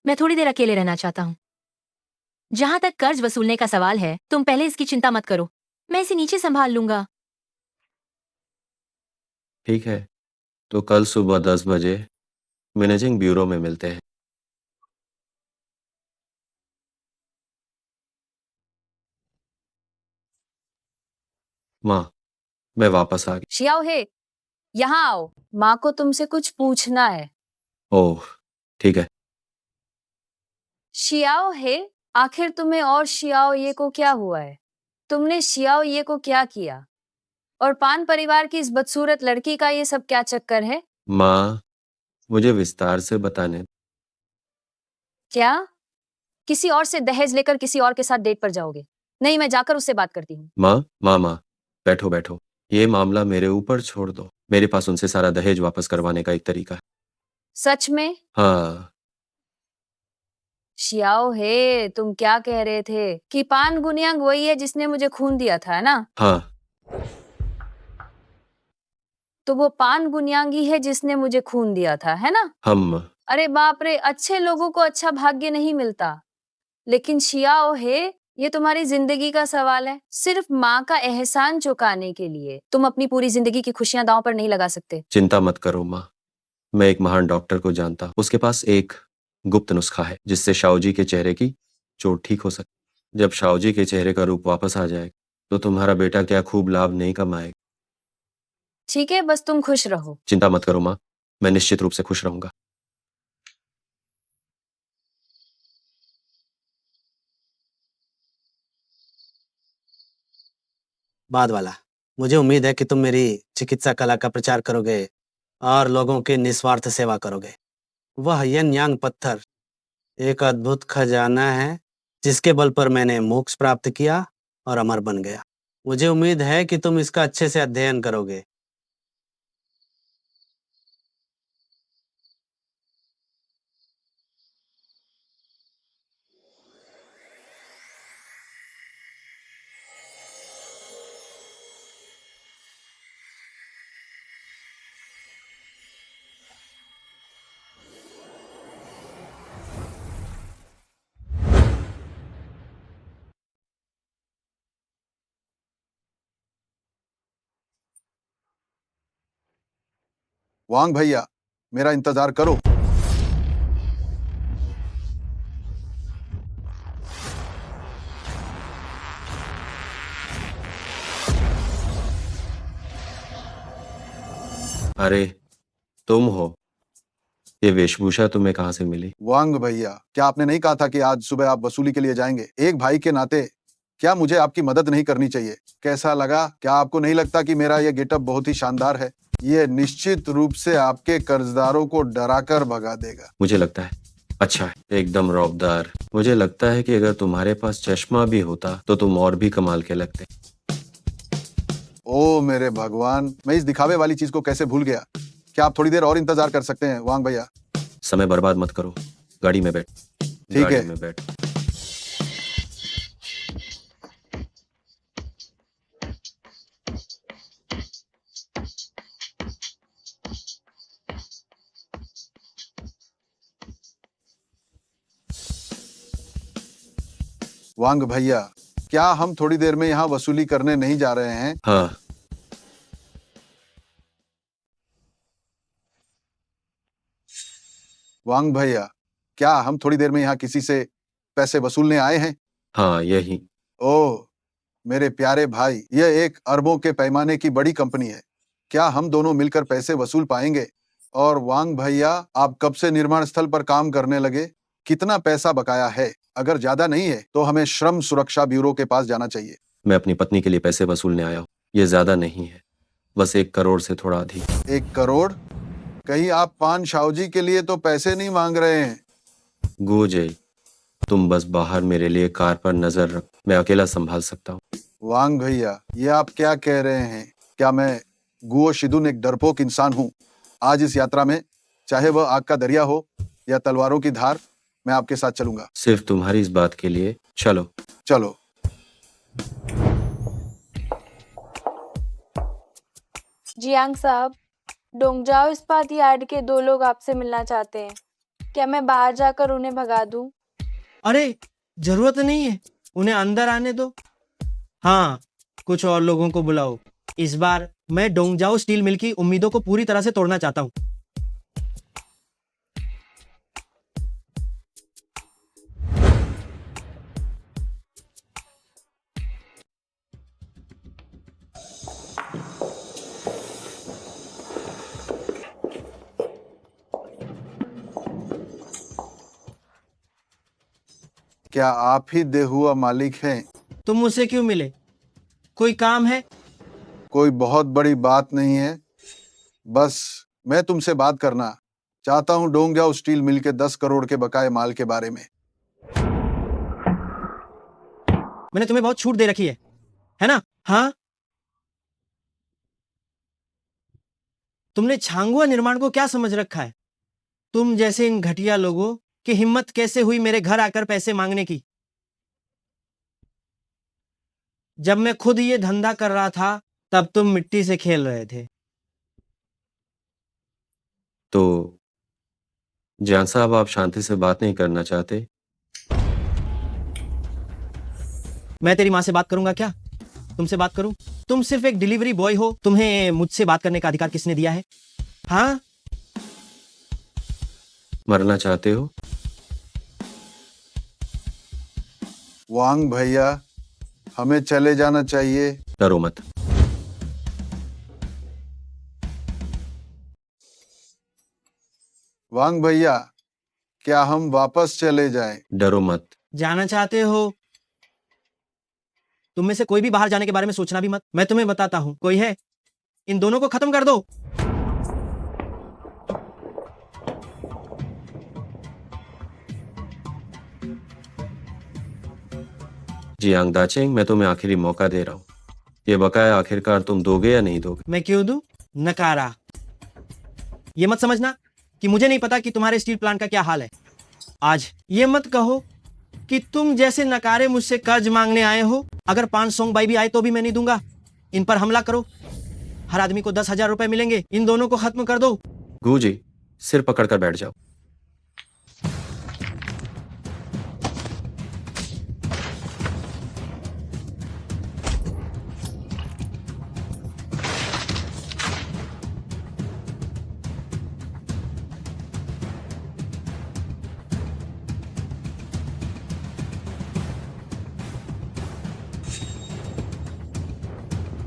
S7: मैं थोड़ी देर अकेले रहना चाहता हूँ। जहां तक कर्ज वसूलने का सवाल है, तुम पहले इसकी चिंता मत करो। मैं इसे नीचे संभाल लूंगा।
S1: ठीक है, तो कल सुबह 10 बजे मैनेजिंग ब्यूरो में मिलते हैं। माँ, मैं वापस आ गया।
S3: शियाओ हे, यहाँ आओ, माँ को तुमसे कुछ पूछना है।
S1: ओह, ठीक है।
S3: शियाओ हे, आखिर तुम्हें और शियाओ ये को क्या हुआ है? तुमने शियाओ ये को क्या किया? और पान परिवार की इस बदसूरत लड़की का ये सब क्या चक्कर है?
S1: माँ, मुझे विस्तार से बताने।
S3: क्या किसी और से दहेज लेकर किसी और के साथ डेट पर जाओगे? नहीं, मैं जाकर उससे बात करती हूँ।
S1: माँ, बैठो बैठो। ये मामला मेरे ऊपर छोड़ दो। मेरे पास उनसे सारा दहेज वापस करवाने का एक तरीका है।
S3: सच में?
S1: हाँ,
S3: शियाओ हे, तुम क्या कह रहे थे कि पान गुनियांग वही है जिसने मुझे खून दिया था, है ना?
S1: हाँ,
S3: तो वो पान गुनियांग ही है जिसने मुझे खून दिया था, है ना?
S1: हम
S3: अरे बाप रे, अच्छे लोगों को अच्छा भाग्य नहीं मिलता। लेकिन शियाओ हे, ये तुम्हारी जिंदगी का सवाल है। सिर्फ माँ का एहसान चुकाने के लिए तुम अपनी पूरी जिंदगी की खुशियां दांव पर नहीं लगा सकते।
S1: चिंता मत करो माँ। मैं एक महान डॉक्टर को जानता हूँ। उसके पास एक गुप्त नुस्खा है जिससे शाओजी के चेहरे की चोट ठीक हो सकती। जब शाओजी के चेहरे का रूप वापस आ जाएगा तो तुम्हारा बेटा क्या खूब लाभ नहीं कमाएगा।
S3: ठीक है, बस तुम खुश रहो।
S1: चिंता मत करो माँ, मैं निश्चित रूप से खुश रहूंगा।
S6: बाद वाला, मुझे उम्मीद है कि तुम मेरी चिकित्सा कला का प्रचार करोगे और लोगों की निस्वार्थ सेवा करोगे। वह यन यांग पत्थर एक अद्भुत खजाना है जिसके बल पर मैंने मोक्ष प्राप्त किया और अमर बन गया। मुझे उम्मीद है कि तुम इसका अच्छे से अध्ययन करोगे।
S8: वांग भैया, मेरा इंतजार करो।
S1: अरे तुम हो, ये वेशभूषा तुम्हें कहाँ से मिली?
S8: वांग भैया, क्या आपने नहीं कहा था कि आज सुबह आप वसूली के लिए जाएंगे? एक भाई के नाते क्या मुझे आपकी मदद नहीं करनी चाहिए? कैसा लगा? क्या आपको नहीं लगता कि मेरा ये गेटअप बहुत ही शानदार है? ये निश्चित रूप से आपके कर्जदारों को डराकर भगा देगा।
S1: मुझे लगता है अच्छा है, एकदम रौबदार। मुझे लगता है कि अगर तुम्हारे पास चश्मा भी होता तो तुम और भी कमाल के लगते।
S8: ओ मेरे भगवान, मैं इस दिखावे वाली चीज को कैसे भूल गया। क्या आप थोड़ी देर और इंतजार कर सकते हैं वांग भैया?
S1: समय बर्बाद मत करो, गाड़ी में बैठ।
S8: ठीक
S1: गाड़ी
S8: है।
S1: में बैठ।
S8: वांग भैया, क्या हम थोड़ी देर में यहाँ वसूली करने नहीं जा रहे हैं?
S1: हाँ,
S8: वांग भैया, क्या हम थोड़ी देर में यहाँ किसी से पैसे वसूलने आए हैं?
S1: हाँ यही।
S8: ओह मेरे प्यारे भाई, यह एक अरबों के पैमाने की बड़ी कंपनी है। क्या हम दोनों मिलकर पैसे वसूल पाएंगे? और वांग भैया, आप कब से निर्माण स्थल पर काम करने लगे? कितना पैसा बकाया है? अगर ज्यादा नहीं है तो हमें श्रम सुरक्षा ब्यूरो के पास जाना चाहिए।
S1: मैं अपनी पत्नी के लिए पैसे वसूलने आया हूँ। ये ज्यादा नहीं है, बस 1 करोड़ से थोड़ा अधिक।
S8: 1 करोड़? कहीं आप पान शाहजी के लिए तो पैसे नहीं मांग रहे हैं?
S1: गोजे, तुम बस बाहर मेरे लिए कार पर नजर रख, मैं अकेला संभाल सकता हूँ।
S8: वांग भैया, ये आप क्या कह रहे हैं? क्या मैं गुओ शिदुन एक डरपोक इंसान हूँ? आज इस यात्रा में चाहे वह आग का दरिया हो या तलवारों की धार, मैं आपके साथ चलूंगा।
S1: सिर्फ तुम्हारी इस बात के लिए चलो।
S8: चलो।
S13: जियांग साहब, डोंगजाओ इस्पात यार्ड के 2 लोग आपसे मिलना चाहते हैं। क्या मैं बाहर जाकर उन्हें भगा दूं?
S2: अरे जरूरत नहीं है, उन्हें अंदर आने दो। हाँ, कुछ और लोगों को बुलाओ। इस बार मैं डोंगजाओ स्टील मिल की उम्मीदों को पूरी तरह से तोड़ना चाहता हूँ।
S8: क्या आप ही देहुआ मालिक हैं?
S2: तुम मुझसे क्यों मिले? कोई काम है?
S8: कोई बहुत बड़ी बात नहीं है, बस मैं तुमसे बात करना चाहता हूँ डोंगजाओ स्टील मिल के 10 करोड़ के बकाए माल के बारे में।
S2: मैंने तुम्हें बहुत छूट दे रखी है ना? हाँ, तुमने छांगुआ निर्माण को क्या समझ रखा है? तुम जैसे इन घटिया लोगों की हिम्मत कैसे हुई मेरे घर आकर पैसे मांगने की? जब मैं खुद ये धंधा कर रहा था तब तुम मिट्टी से खेल रहे थे।
S1: तो जान साहब, आप शांति से बात नहीं करना चाहते?
S2: मैं तेरी माँ से बात करूंगा क्या? तुमसे बात करूं? तुम सिर्फ एक डिलीवरी बॉय हो, तुम्हें मुझसे बात करने का अधिकार किसने दिया है? हाँ,
S1: मरना चाहते हो?
S8: वांग भैया, हमें चले जाना चाहिए।
S1: डरो मत।
S8: वांग भैया, क्या हम वापस चले जाएं?
S1: डरो मत।
S2: जाना चाहते हो? तुम में से कोई भी बाहर जाने के बारे में सोचना भी मत। मैं तुम्हें बताता हूं, कोई है? इन दोनों को खत्म कर दो।
S1: जियांग दाचेंग, मैं तुम्हें आखिरी मौका दे रहा हूँ। ये बकाया आखिरकार तुम दोगे या नहीं दोगे?
S2: मैं क्यों दूं? नकारा। ये मत समझना कि मुझे नहीं पता कि तुम्हारे स्टील प्लांट का क्या हाल है। आज ये मत कहो कि तुम जैसे नकारे मुझसे कर्ज मांगने आए हो। अगर 5 सोंग बाई भी आए तो भी मैं नहीं दूंगा। इन पर हमला करो, हर आदमी को 10,000 रुपए मिलेंगे। इन दोनों को खत्म कर दो।
S1: गूजी, सिर पकड़कर बैठ जाओ।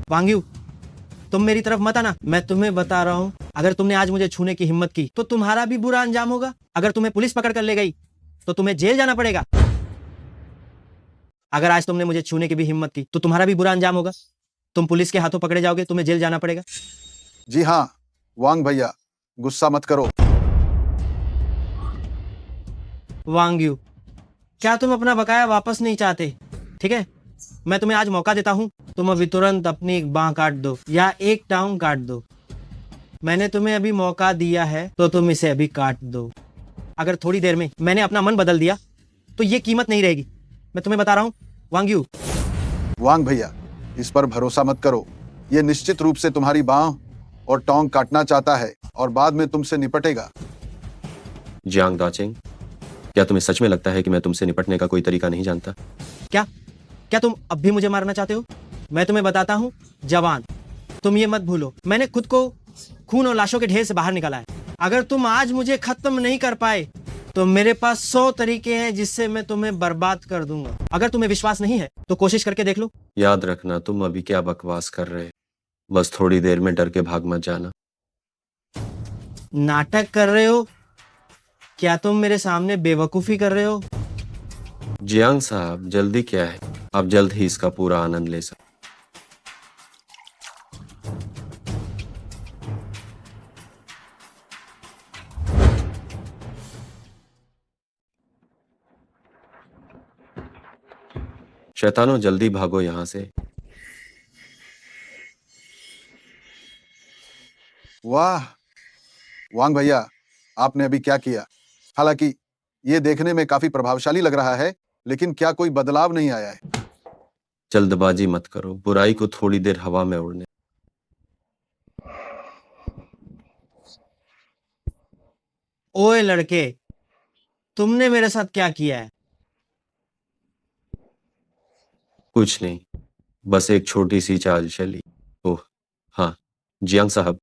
S2: वांग्यू, तुम मेरी तरफ मत आना, मैं तुम्हें बता रहा हूँ, अगर तुमने आज मुझे छूने की हिम्मत की तो तुम्हारा भी बुरा अंजाम होगा। अगर तुम्हें पुलिस पकड़ कर ले गई तो तुम्हें जेल जाना पड़ेगा। अगर आज तुमने मुझे छूने की भी हिम्मत की तो तुम्हारा भी बुरा अंजाम होगा। तुम पुलिस के हाथों पकड़े जाओगे, तुम्हें जेल जाना पड़ेगा।
S8: जी हाँ वांग भैया, गुस्सा मत करो।
S2: वांग्यू, क्या तुम अपना बकाया वापस नहीं चाहते? ठीक है, मैं तुम्हें आज मौका देता हूँ, तुम अभी तुरंत अपनी एक बांह काट दो या एक टांग काट दो। मैंने तुम्हें अभी मौका दिया है तो तुम इसे अभी काट दो। अगर थोड़ी देर में मैंने अपना मन बदल दिया तो ये कीमत नहीं रहेगी, मैं तुम्हें बता रहा हूँ वांग्यू।
S8: वांग भैया, इस पर भरोसा मत करो। ये निश्चित रूप से तुम्हारी बांह और टोंग काटना चाहता है और बाद में तुमसे निपटेगा।
S1: जियांग दाचिंग, क्या तुम्हें सच में लगता है कि मैं तुमसे निपटने का कोई तरीका नहीं जानता?
S2: क्या तुम अब भी मुझे मारना चाहते हो? मैं तुम्हें बताता हूँ जवान, तुम ये मत भूलो, मैंने खुद को खून और लाशों के ढेर से बाहर निकाला है। अगर तुम आज मुझे खत्म नहीं कर पाए तो मेरे पास 100 तरीके हैं जिससे मैं तुम्हें बर्बाद कर दूंगा। अगर तुम्हें विश्वास नहीं है तो कोशिश करके देख लो।
S1: याद रखना, तुम अभी क्या बकवास कर रहे हो। बस थोड़ी देर में डर के भाग मत जाना।
S2: नाटक कर रहे हो? क्या तुम मेरे सामने बेवकूफी कर रहे हो?
S1: जियांग साहब, जल्दी क्या है, आप जल्द ही इसका पूरा आनंद ले सकते। शैतानों, जल्दी भागो यहाँ से।
S8: वाह वांग भैया, आपने अभी क्या किया? हालांकि ये देखने में काफी प्रभावशाली लग रहा है, लेकिन क्या कोई बदलाव नहीं आया है?
S1: जल्दबाजी मत करो, बुराई को थोड़ी देर हवा में उड़ने।
S2: ओए लड़के, तुमने मेरे साथ क्या किया है?
S1: कुछ नहीं, बस एक छोटी सी चाल चली। ओह हाँ जियांग साहब,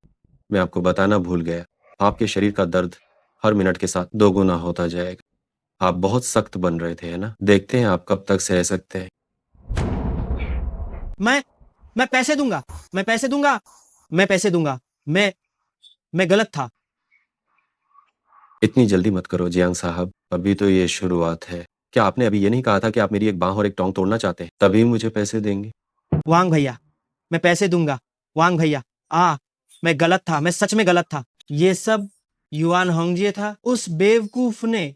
S1: मैं आपको बताना भूल गया, आपके शरीर का दर्द हर मिनट के साथ 2 गुना होता जाएगा। आप बहुत सख्त बन रहे थे, है ना? देखते हैं आप कब तक सह सकते हैं।
S2: मैं पैसे दूंगा, मैं पैसे दूंगा, मैं पैसे दूंगा। मैं गलत था।
S1: इतनी जल्दी मत करो जियांग साहब, अभी तो ये शुरुआत है। क्या आपने अभी ये नहीं कहा था कि आप मेरी एक बांह और एक टोंग तोड़ना चाहते हैं, तभी मुझे पैसे देंगे?
S2: वांग भैया, मैं पैसे दूंगा। वांग भैया, मैं गलत था, मैं सच में गलत था। ये सब युआन होंगजिए था, उस बेवकूफ ने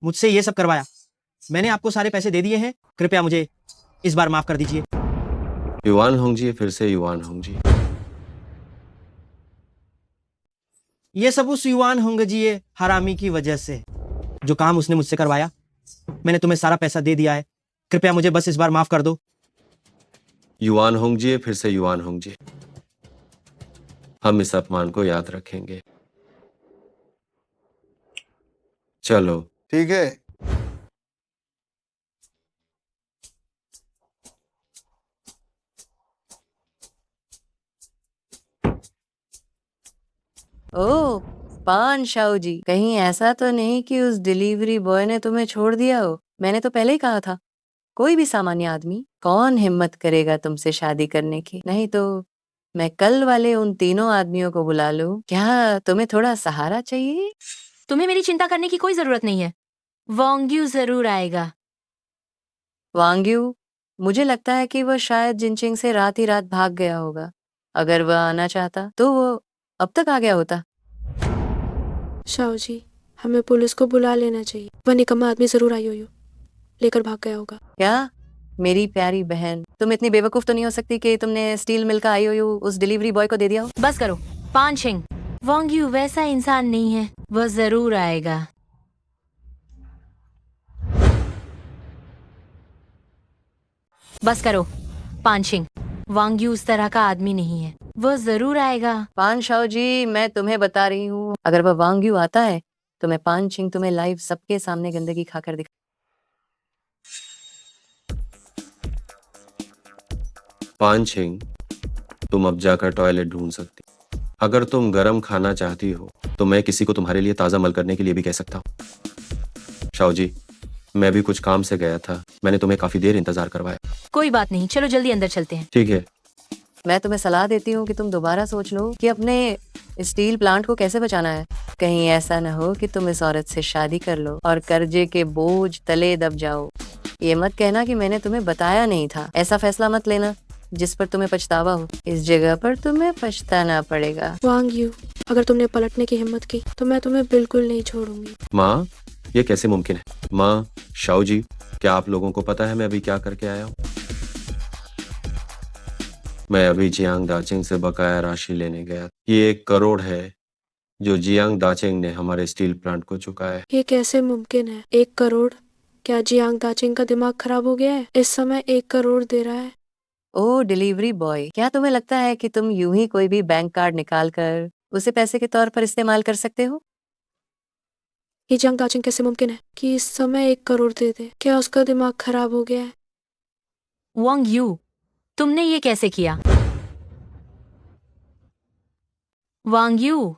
S2: मुझसे ये सब करवाया। मैंने आपको सारे पैसे दे दिए हैं, कृपया मुझे इस बार माफ कर दीजिए।
S1: युआन होंगजिए, फिर से युआन होंगजिए।
S2: ये सब उस युआन होंगजिए हरामी की वजह से, जो काम उसने मुझसे करवाया। मैंने तुम्हें सारा पैसा दे दिया है, कृपया मुझे बस इस बार माफ कर दो।
S1: युआन होंगजिए, फिर से युआन होंगजिए। हम इस अपमान को याद रखेंगे। चलो
S8: ठीक है।
S11: ओह पान शाओ जी, कहीं ऐसा तो नहीं कि उस डिलीवरी बॉय ने तुम्हें छोड़ दिया हो? मैंने तो पहले ही कहा था, कोई भी सामान्य आदमी कौन हिम्मत करेगा तुमसे शादी करने की? नहीं तो मैं कल वाले उन तीनों आदमियों को बुला लूं। क्या तुम्हें थोड़ा सहारा चाहिए?
S7: तुम्हें मेरी चिंता करने की कोई जरूरत नहीं है, वांग्यू जरूर आएगा।
S11: वांग्यू, मुझे लगता है कि वह शायद जिनचिंग से रात ही रात भाग गया होगा। अगर वह आना चाहता तो वो अब तक आ गया होता।
S9: शाओ जी, हमें पुलिस को बुला लेना चाहिए। वह निकम्मा आदमी जरूर आई हुई हो, लेकर भाग गया होगा।
S11: क्या मेरी प्यारी बहन, तुम इतनी बेवकूफ तो नहीं हो सकती कि तुमने स्टील मिल का आईओयू उस डिलीवरी बॉय को दे दिया हो?
S7: बस करो पान छिंग, वांग्यू वैसा इंसान नहीं है, वह जरूर आएगा। बस करो पान छिंग, वांग्यू उस तरह का आदमी नहीं है, वह जरूर आएगा।
S11: पान शाओ जी, मैं तुम्हें बता रही हूँ, अगर वह वांग्यू आता है तो मैं पान छिंग तुम्हें लाइव सबके सामने गंदगी खाकर दिखा।
S1: पान छिंग, तुम अब जाकर टॉयलेट ढूंढ सकती। अगर तुम गरम खाना चाहती हो तो मैं किसी को तुम्हारे लिए ताज़ा मल करने के लिए भी कह सकता हूँ। शाओ जी, मैं भी कुछ काम से गया था, मैंने तुम्हें काफी देर इंतजार करवाया।
S7: कोई बात नहीं, चलो जल्दी अंदर चलते हैं।
S1: ठीक है।
S11: मैं तुम्हें सलाह देती हूँ कि तुम दोबारा सोच लो कि अपने स्टील प्लांट को कैसे बचाना है। कहीं ऐसा न हो कि तुम इस औरत से शादी कर लो और कर्जे के बोझ तले दब जाओ। ये मत कहना कि मैंने तुम्हें बताया नहीं था। ऐसा फैसला मत लेना जिस पर तुम्हें पछतावा हो। इस जगह पर तुम्हें पछताना पड़ेगा।
S9: वांग यू, अगर तुमने पलटने की हिम्मत की तो मैं तुम्हें बिल्कुल नहीं छोड़ूंगी।
S1: माँ, ये कैसे मुमकिन है? माँ, शाओ जी, क्या आप लोगों को पता है मैं अभी क्या करके आया हूँ? मैं अभी जियांग दाचिंग से बकाया राशि लेने गया। ये 1 करोड़ है जो जियांग दाचिंग ने हमारे स्टील प्लांट को चुकाया है।
S9: ये कैसे मुमकिन है? 1 करोड़? क्या जियांग दाचिंग का दिमाग खराब हो गया है? इस समय 1 करोड़ दे रहा है।
S11: ओ डिलीवरी बॉय, क्या तुम्हें लगता है कि तुम यूं ही कोई भी बैंक कार्ड निकाल कर उसे पैसे के तौर पर इस्तेमाल कर सकते हो?
S9: ये जियांग दाचिंग कैसे मुमकिन है कि इस समय 1 करोड़ दे दे? क्या उसका दिमाग खराब हो गया है?
S7: वांग यू, तुमने ये कैसे किया? वांग यू,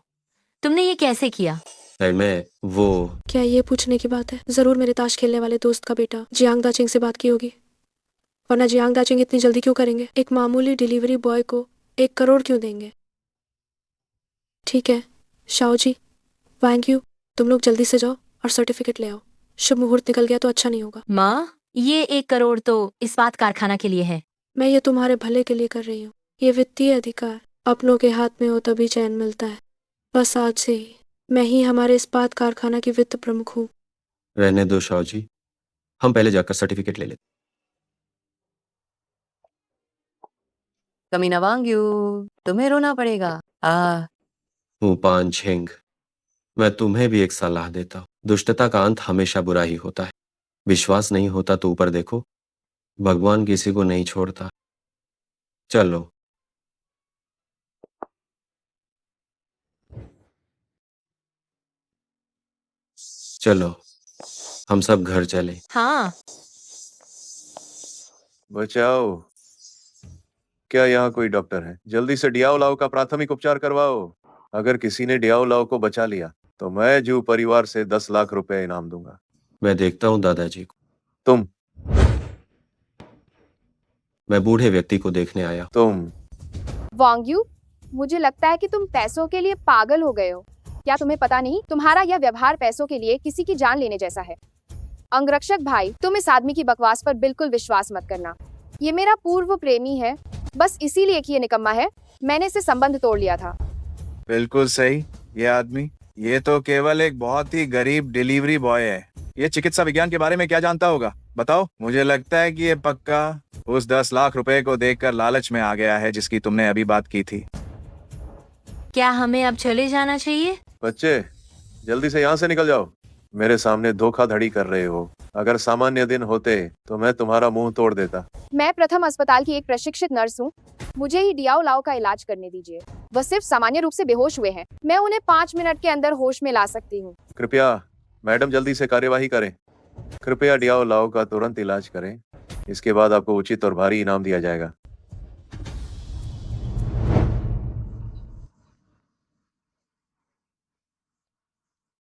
S7: तुमने ये कैसे किया?
S1: मैं वो
S9: क्या ये पूछने की बात है? जरूर मेरे ताश खेलने वाले दोस्त का बेटा जियांग दाचिंग से बात की होगी, वरना जियांग दाचिंग इतनी जल्दी क्यों करेंगे? एक मामूली डिलीवरी बॉय को 1 करोड़ क्यों देंगे? ठीक है शाओ जी, वांग यू, तुम लोग जल्दी से जाओ और सर्टिफिकेट ले आओ। शुभ मुहूर्त निकल गया तो अच्छा नहीं होगा।
S7: माँ, ये 1 करोड़ तो इस्पात कारखाना के लिए है।
S9: मैं ये तुम्हारे भले के लिए कर रही हूँ। ये वित्तीय अधिकार अपनों के हाथ में हो तभी चैन मिलता है। बस आज से ही मैं ही हमारे इस्पात कारखाना की वित्त प्रमुख हूँ।
S1: रहने दो शाओ जी, हम पहले जाकर सर्टिफिकेट ले लेते।
S11: कमीना वांग यू, तुम्हें रोना पड़ेगा।
S1: हूँ पान झेंग, मैं तुम्हें भी एक सलाह देता हूँ। दुष्टता का अंत हमेशा बुरा ही होता है। विश्वास नहीं होता तो ऊपर देखो, भगवान किसी को नहीं छोड़ता। चलो। चलो, हम सब घर चले।
S7: हाँ,
S4: बचाओ, क्या यहाँ कोई डॉक्टर है? जल्दी से डियाओ लाओ का प्राथमिक उपचार करवाओ। अगर किसी ने डियाओ लाओ को बचा लिया तो मैं जू परिवार से 10 लाख रुपए इनाम दूंगा।
S1: मैं देखता हूँ दादाजी को।
S4: तुम
S1: मैं बूढ़े व्यक्ति को देखने आया।
S4: तुम
S5: वांग यू, मुझे लगता है कि तुम पैसों के लिए पागल हो गए हो। क्या तुम्हें पता नहीं, तुम्हारा यह व्यवहार पैसों के लिए किसी की जान लेने जैसा है। अंगरक्षक भाई, तुम इस आदमी की बकवास पर बिल्कुल विश्वास मत करना। ये मेरा पूर्व प्रेमी है, बस इसीलिए कि ये निकम्मा है मैंने इससे संबंध तोड़ लिया था।
S4: बिल्कुल सही। ये आदमी, ये तो केवल एक बहुत ही गरीब डिलीवरी बॉय है। ये चिकित्सा विज्ञान के बारे में क्या जानता होगा? बताओ। मुझे लगता है कि ये पक्का उस 10 लाख रुपए को देखकर लालच में आ गया है जिसकी तुमने अभी बात की थी।
S7: क्या हमें अब चले जाना चाहिए?
S4: बच्चे, जल्दी से यहाँ से निकल जाओ। मेरे सामने धोखाधड़ी कर रहे हो। अगर सामान्य दिन होते तो मैं तुम्हारा मुंह तोड़ देता।
S5: मैं प्रथम अस्पताल की एक प्रशिक्षित नर्स हूँ। मुझे ही डियाओ लाओ का इलाज करने दीजिए। वह सिर्फ सामान्य रूप से बेहोश हुए हैं। मैं उन्हें 5 मिनट के अंदर होश में ला सकती हूँ।
S4: कृपया मैडम जल्दी से कार्यवाही करें। कृपया डियाओ लाओ का तुरंत इलाज करें। इसके बाद आपको उचित और भारी इनाम दिया जाएगा।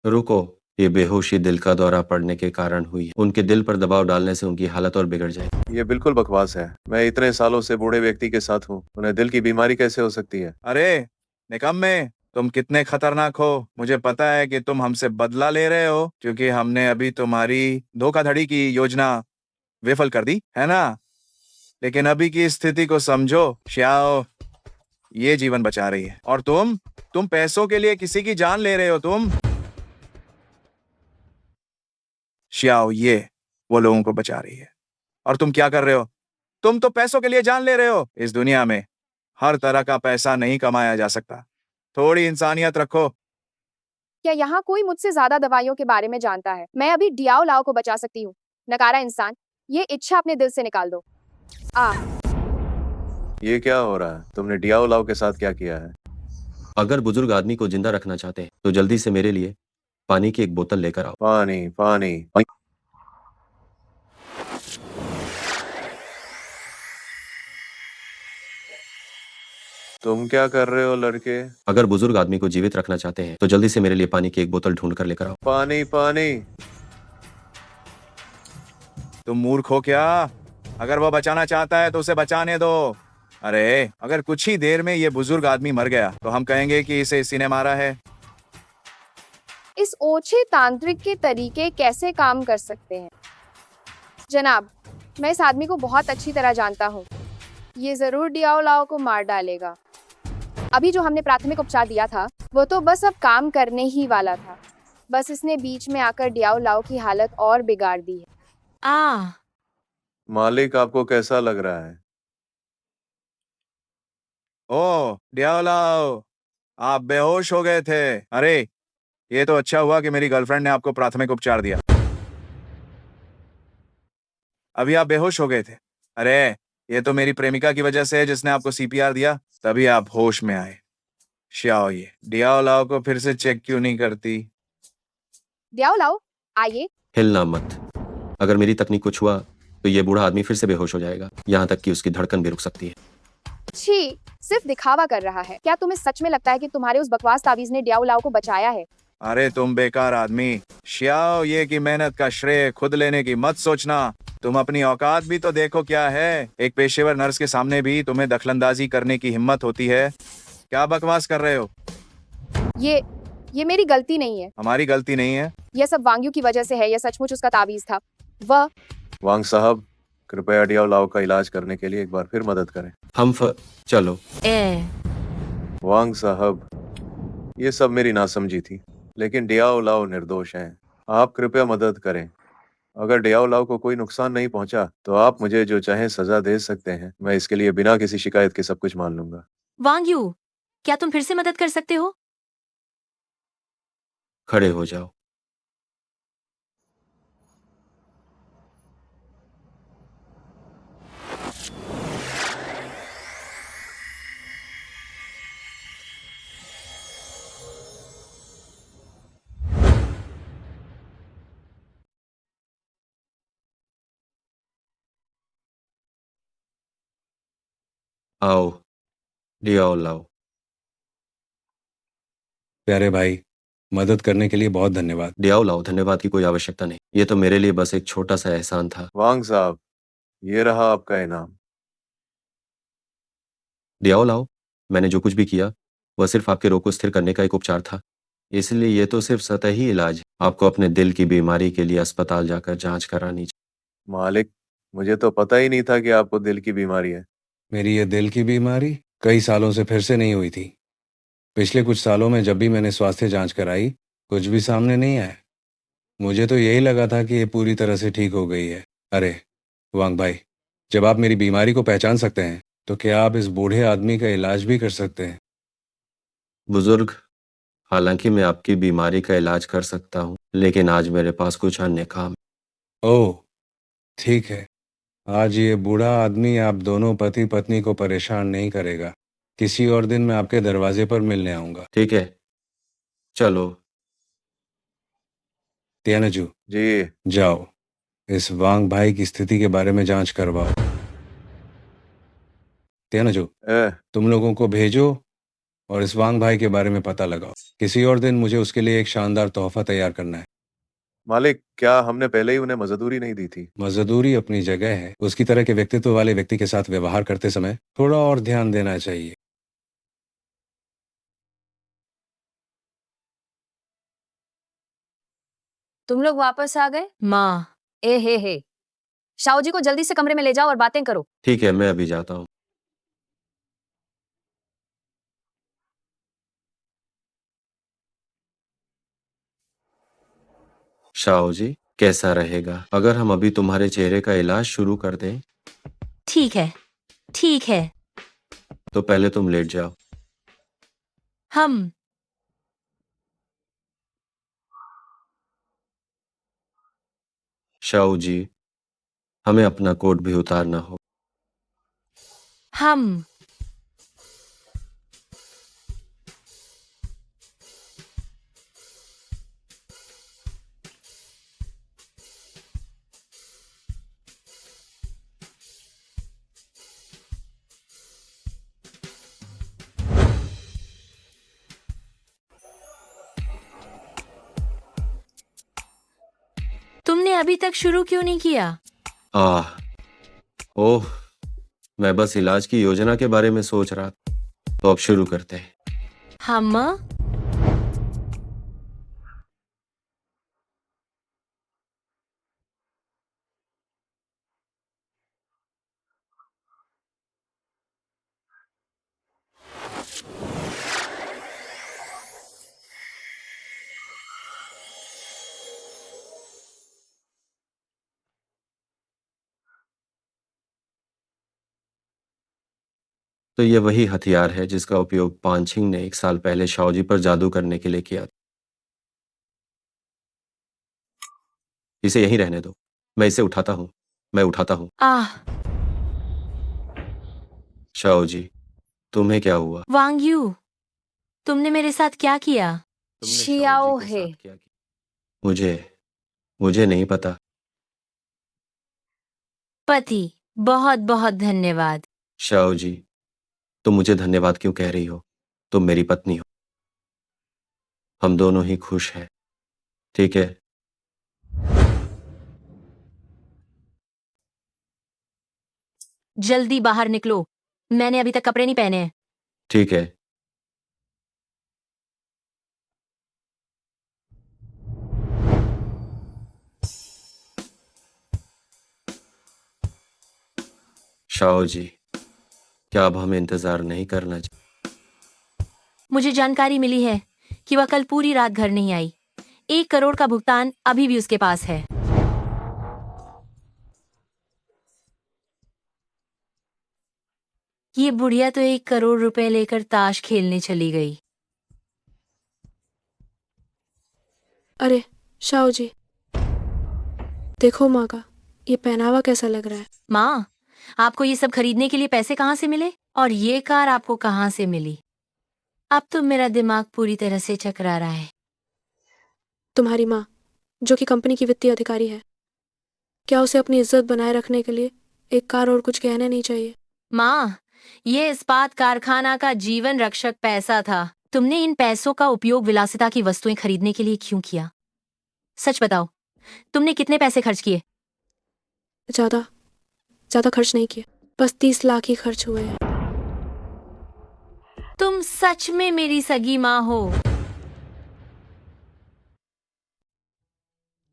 S1: रुको, ये बेहोशी दिल का दौरा पड़ने के कारण हुई है। उनके दिल पर दबाव डालने से उनकी हालत और बिगड़ जाएगी।
S4: ये बिल्कुल बकवास है। मैं इतने सालों से बूढ़े व्यक्ति के साथ हूँ, उन्हें दिल की बीमारी कैसे हो सकती है? अरे निकम्मे, तुम कितने खतरनाक हो। मुझे पता है कि तुम हमसे बदला ले रहे हो क्योंकि हमने अभी तुम्हारी धोखाधड़ी की योजना विफल कर दी है ना। लेकिन अभी की स्थिति को समझो श्याओ, ये जीवन बचा रही है और तुम पैसों के लिए किसी की जान ले रहे हो। तुम श्याओ, ये वो लोगों को बचा रही है और तुम क्या कर रहे हो? तुम तो पैसों के लिए जान ले रहे हो। इस दुनिया में हर तरह का पैसा नहीं कमाया जा सकता। थोड़ी इंसानियत रखो।
S5: क्या यहाँ कोई मुझसे ज्यादा दवाइयों के बारे में जानता है? मैं अभी डियाओ लाओ को बचा सकती हूँ। नकारा इंसान, ये इच्छा अपने दिल से निकाल दो।
S4: ये क्या हो रहा है? तुमने डियाओ लाओ के साथ क्या किया है?
S1: अगर बुजुर्ग आदमी को जिंदा रखना चाहते हैं तो जल्दी से मेरे लिए पानी की एक बोतल लेकर आओ।
S4: पानी पानी। तुम क्या कर रहे हो लड़के?
S1: अगर बुजुर्ग आदमी को जीवित रखना चाहते हैं तो जल्दी से मेरे लिए पानी की एक बोतल ढूंढ कर लेकर आओ।
S4: पानी पानी। तुम मूर्ख हो क्या? अगर वो बचाना चाहता है तो उसे बचाने दो। अरे अगर कुछ ही देर में ये बुजुर्ग आदमी मर गया तो हम कहेंगे कि इसे इसी ने मारा है।
S5: इस ओछे तांत्रिक के तरीके कैसे काम कर सकते हैं? जनाब, मैं इस आदमी को बहुत अच्छी तरह जानता हूँ। ये जरूर डियाओ लाओ को मार डालेगा। अभी जो हमने प्राथमिक उपचार दिया था वो तो बस अब काम करने ही वाला था। बस इसने बीच में आकर डियाओ लाओ की हालत और बिगाड़ दी है।
S1: मालिक, आपको कैसा लग रहा है?
S4: ओ डियाओलाओ, आप बेहोश हो गए थे। अरे ये तो अच्छा हुआ कि मेरी गर्लफ्रेंड ने आपको प्राथमिक उपचार दिया। अभी आप बेहोश हो गए थे। अरे ये तो मेरी प्रेमिका की वजह से है जिसने आपको सीपीआर दिया, तभी आप होश में आए। श्याओ, ये डियाओलाओ को फिर से चेक क्यों नहीं करती?
S5: डियाओ लाओ, आइए।
S1: हिलना मत। अगर मेरी तकनीक कुछ हुआ तो ये बूढ़ा आदमी फिर से बेहोश हो जाएगा, यहाँ तक कि उसकी धड़कन भी रुक सकती है।
S5: छी, सिर्फ दिखावा कर रहा है। क्या तुम्हें सच में लगता है कि तुम्हारे उस बकवास तावीज ने डियाओ लाओ को बचाया है?
S4: अरे तुम बेकार आदमी। श्याओ, ये की मेहनत का श्रेय खुद लेने की मत सोचना। तुम अपनी औकात भी तो देखो क्या है। एक पेशेवर नर्स के सामने भी तुम्हें दखलंदाजी करने की हिम्मत होती है। क्या बकवास कर रहे हो?
S5: ये मेरी गलती नहीं है।
S4: हमारी गलती नहीं है।
S5: यह सब वांग्यू की वजह से है। यह सचमुच उसका तावीज था। वह
S1: वांग साहब, कृपया डियाओलाओ का इलाज करने के लिए एक बार फिर मदद करें। चलो। वांग साहब, ये सब मेरी नासमझी थी, लेकिन डियाओलाओ निर्दोष हैं। आप कृपया मदद करें। अगर डियाओलाओ को कोई नुकसान नहीं पहुंचा तो आप मुझे जो चाहे सजा दे सकते हैं। मैं इसके लिए बिना किसी शिकायत के सब कुछ मान लूंगा।
S7: वांग्यू, क्या तुम फिर से मदद कर सकते हो?
S1: खड़े हो जाओ। आओ डियाओलाओ।
S14: प्यारे भाई, मदद करने के लिए बहुत धन्यवाद।
S1: डियाओलाओ, धन्यवाद की कोई आवश्यकता नहीं। ये तो मेरे लिए बस एक छोटा सा एहसान था। वांग साहब, ये रहा आपका इनाम। डियाओलाओ, मैंने जो कुछ भी किया वह सिर्फ आपके रोग को स्थिर करने का एक उपचार था, इसलिए ये तो सिर्फ सतही इलाज है। आपको अपने दिल की बीमारी के लिए अस्पताल जाकर जांच करानी चाहिए। मालिक, मुझे तो पता ही नहीं था कि आपको दिल की बीमारी है।
S14: मेरी ये दिल की बीमारी कई सालों से फिर से नहीं हुई थी। पिछले कुछ सालों में जब भी मैंने स्वास्थ्य जांच कराई, कुछ भी सामने नहीं आया। मुझे तो यही लगा था कि ये पूरी तरह से ठीक हो गई है। अरे वांग भाई, जब आप मेरी बीमारी को पहचान सकते हैं तो क्या आप इस बूढ़े आदमी का इलाज भी कर सकते हैं?
S1: बुजुर्ग, हालांकि मैं आपकी बीमारी का इलाज कर सकता हूँ, लेकिन आज मेरे पास कुछ अन्य काम है।
S14: ओह, ठीक है। आज ये बूढ़ा आदमी आप दोनों पति पत्नी को परेशान नहीं करेगा। किसी और दिन मैं आपके दरवाजे पर मिलने आऊंगा।
S1: ठीक है, चलो।
S14: त्यानजू
S1: जी।
S14: जाओ, इस वांग भाई की स्थिति के बारे में जांच करवाओ। त्यानजू, तुम लोगों को भेजो और इस वांग भाई के बारे में पता लगाओ। किसी और दिन मुझे उसके लिए एक शानदार तोहफा तैयार करना है।
S1: मालिक, क्या हमने पहले ही उन्हें मजदूरी नहीं दी थी?
S14: मजदूरी अपनी जगह है। उसकी तरह के व्यक्तित्व वाले व्यक्ति के साथ व्यवहार करते समय थोड़ा और ध्यान देना चाहिए।
S11: तुम लोग वापस आ गए?
S7: माँ,
S11: ए हे शाओ जी को जल्दी से कमरे में ले जाओ और बातें करो।
S1: ठीक है, मैं अभी जाता हूँ। शाओ जी, कैसा रहेगा अगर हम अभी तुम्हारे चेहरे का इलाज शुरू कर दें?
S7: ठीक है, ठीक है।
S1: तो पहले तुम लेट जाओ।
S7: हम
S1: शाओ जी, हमें अपना कोट भी उतारना हो।
S7: हम तुमने अभी तक शुरू क्यों नहीं किया?
S1: आह, ओह, मैं बस इलाज की योजना के बारे में सोच रहा था। तो अब शुरू करते हैं।
S7: हम
S1: तो ये वही हथियार है जिसका उपयोग पांचिंग ने 1 साल पहले शाओजी पर जादू करने के लिए किया था। इसे यहीं रहने दो। मैं इसे उठाता हूँ। मैं उठाता हूँ।
S7: आह
S1: शाओजी, तुम्हें क्या हुआ?
S7: वांग यू, तुमने मेरे साथ क्या किया?
S1: तुमने शाओजी
S3: शियाओ
S1: के
S3: है।
S1: साथ क्या किया? मुझे नहीं पता।
S7: पति, बहुत बहुत धन्यवाद।
S1: शाओजी, तुम मुझे धन्यवाद क्यों कह रही हो? तुम मेरी पत्नी हो। हम दोनों ही खुश हैं। ठीक है?
S7: जल्दी बाहर निकलो, मैंने अभी तक कपड़े नहीं पहने हैं।
S1: ठीक है। शाओजी, क्या अब हमें इंतजार नहीं करना चाहिए?
S7: मुझे जानकारी मिली है कि वह कल पूरी रात घर नहीं आई। 1 करोड़ का भुगतान अभी भी उसके पास है। ये बुढ़िया तो 1 करोड़ रुपए लेकर ताश खेलने चली गई।
S9: अरे शाओ जी, देखो माँ का ये पहनावा कैसा लग रहा है।
S7: माँ, आपको ये सब खरीदने के लिए पैसे कहाँ से मिले? और ये कार आपको कहाँ से मिली? अब तो मेरा दिमाग पूरी तरह से चकरा रहा है।
S9: तुम्हारी माँ, जो कि कंपनी की वित्तीय अधिकारी है, क्या उसे अपनी इज्जत बनाए रखने के लिए एक कार और कुछ गहने नहीं चाहिए?
S7: माँ, ये इस्पात कारखाना का जीवन रक्षक पैसा था। तुमने इन पैसों का उपयोग विलासिता की वस्तुएं खरीदने के लिए क्यों किया? सच बताओ, तुमने कितने पैसे खर्च किए?
S9: ज्यादा खर्च नहीं किए, बस 30 लाख ही खर्च हुए हैं।
S7: तुम सच में मेरी सगी माँ हो?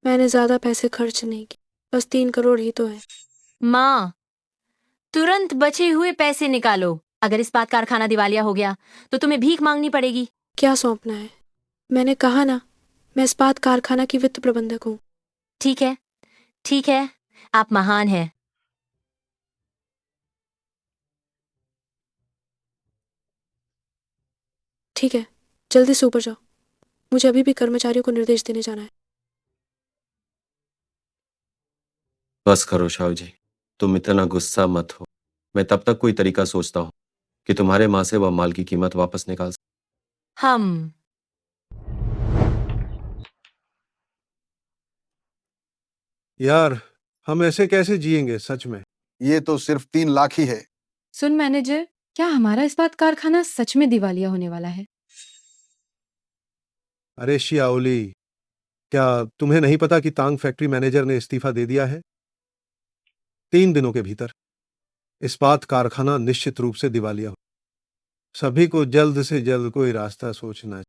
S9: मैंने ज्यादा पैसे खर्च नहीं किए, बस 3 करोड़ ही तो है।
S7: माँ, तुरंत बचे हुए पैसे निकालो। अगर इस्पात कारखाना दिवालिया हो गया तो तुम्हें भीख मांगनी पड़ेगी।
S9: क्या सौंपना है? मैंने कहा ना, मैं इस्पात कारखाना की वित्त प्रबंधक हूँ।
S7: ठीक है, ठीक है, आप महान हैं।
S9: ठीक है, जल्दी से ऊपर जाओ, मुझे अभी भी कर्मचारियों को निर्देश देने जाना है।
S1: बस करो शाओजी, तुम इतना गुस्सा मत हो। मैं तब तक कोई तरीका सोचता हूँ कि तुम्हारे माँ से वह माल की कीमत वापस निकाल सकूं।
S7: हम
S15: यार, हम ऐसे कैसे जिएंगे सच में?
S8: ये तो सिर्फ 3 लाख ही है।
S16: सुन मैनेजर, क्या हमारा इस्पात कारखाना सच में दिवालिया होने वाला है?
S15: अरे शियाओली, क्या तुम्हें नहीं पता कि तांग फैक्ट्री मैनेजर ने इस्तीफा दे दिया है? 3 दिनों के भीतर इस्पात कारखाना निश्चित रूप से दिवालिया हो। सभी को जल्द से जल्द कोई रास्ता सोचना है।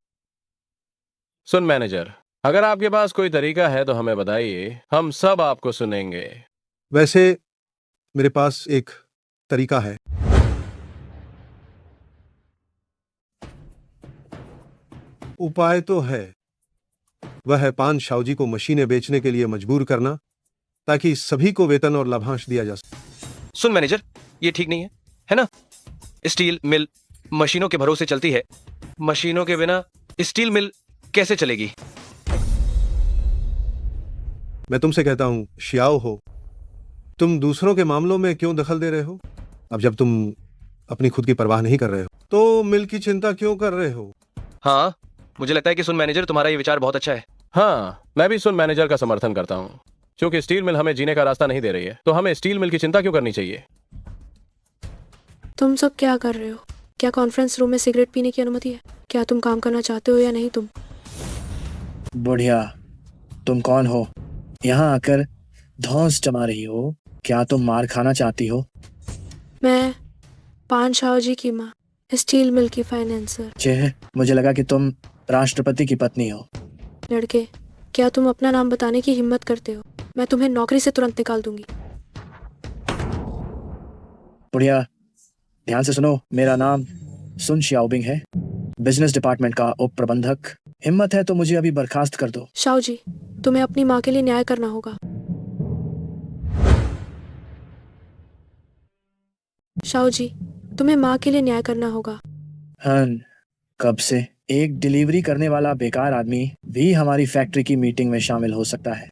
S10: सुन मैनेजर, अगर आपके पास कोई तरीका है तो हमें बताइए, हम सब आपको सुनेंगे।
S15: वैसे मेरे पास एक तरीका है। उपाय तो है, वह है पान शाओजी को मशीनें बेचने के लिए मजबूर करना, ताकि सभी को वेतन और लाभांश दिया जा सके।
S10: सुन मैनेजर, ये ठीक नहीं है ना? स्टील मिल मशीनों के भरोसे चलती है। मशीनों के बिना स्टील मिल कैसे चलेगी?
S15: मैं तुमसे कहता हूं, शियाओ हो, तुम दूसरों के मामलों में क्यों दखल दे रहे हो? अब जब तुम अपनी खुद की परवाह नहीं कर रहे हो, तो मिल की चिंता क्यों कर रहे हो?
S10: हाँ, मुझे लगता है कि सुन मैनेजर, तुम्हारा ये विचार बहुत अच्छा है। हाँ, मैं भी सुन मैनेजर का समर्थन करता हूँ। क्योंकि स्टील मिल हमें जीने का रास्ता नहीं दे रही है, तो हमें स्टील मिल की चिंता क्यों करनी चाहिए?
S9: तुम सब क्या कर रहे हो? क्या कॉन्फ्रेंस रूम में सिगरेट पीने की अनुमति है? क्या तुम काम करना चाहते हो या नहीं? तुम
S17: बुढ़िया, तुम कौन हो? यहाँ आकर धौंस जमा रही हो? क्या तुम मार खाना चाहती हो?
S9: मैं पान शाओजी की माँ, स्टील मिल की फाइनेंसर।
S17: जे, मुझे लगा कि तुम राष्ट्रपति की पत्नी हो।
S9: लड़के, क्या तुम अपना नाम बताने की हिम्मत करते हो? मैं तुम्हें नौकरी से तुरंत निकाल दूंगी।
S17: बुढ़िया, ध्यान से सुनो। मेरा नाम सुन श्याओबिंग है, बिजनेस डिपार्टमेंट का उप प्रबंधक। हिम्मत है तो मुझे अभी बर्खास्त कर दो।
S9: शाओजी, तुम्हें अपनी माँ के लिए न्याय करना होगा। शाओजी, तुम्हें माँ के लिए न्याय करना होगा।
S17: हन, कब से एक डिलीवरी करने वाला बेकार आदमी भी हमारी फैक्ट्री की मीटिंग में शामिल हो सकता है?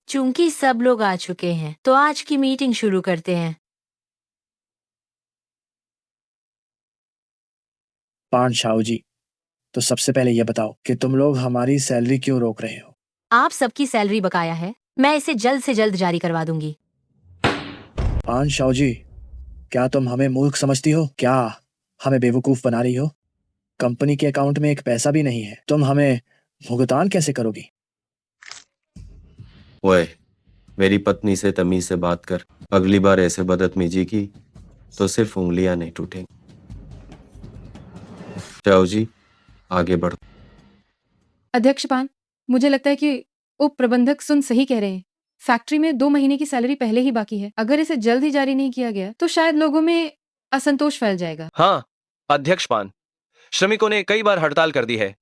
S7: चूंकि सब लोग आ चुके हैं तो आज की मीटिंग शुरू करते हैं।
S17: पान शाओ जी, तो सबसे पहले ये बताओ कि तुम लोग हमारी सैलरी क्यों रोक रहे हो?
S7: आप सबकी सैलरी बकाया है, मैं इसे जल्द से जल्द जारी करवा दूंगी।
S17: पान शाओ जी, क्या तुम हमें मूर्ख समझती हो? क्या हमें बेवकूफ बना रही हो? कंपनी के अकाउंट में एक पैसा भी नहीं है, तुम हमें भुगतान कैसे करोगी?
S1: ओए, मेरी पत्नी से तमीज से बात कर। अगली बार ऐसे बदतमीजी की तो सिर्फ उंगलियां नहीं टूटेंगी। जाओ जी, आगे बढ़ो।
S16: अध्यक्ष पान, मुझे लगता है कि उप प्रबंधक सुन सही कह रहे हैं। फैक्ट्री में 2 महीने की सैलरी पहले ही बाकी है। अगर इसे जल्द ही जारी नहीं किया गया तो शायद लोगों में असंतोष फैल जाएगा।
S10: हाँ अध्यक्ष पान, श्रमिकों ने कई बार हड़ताल कर दी है।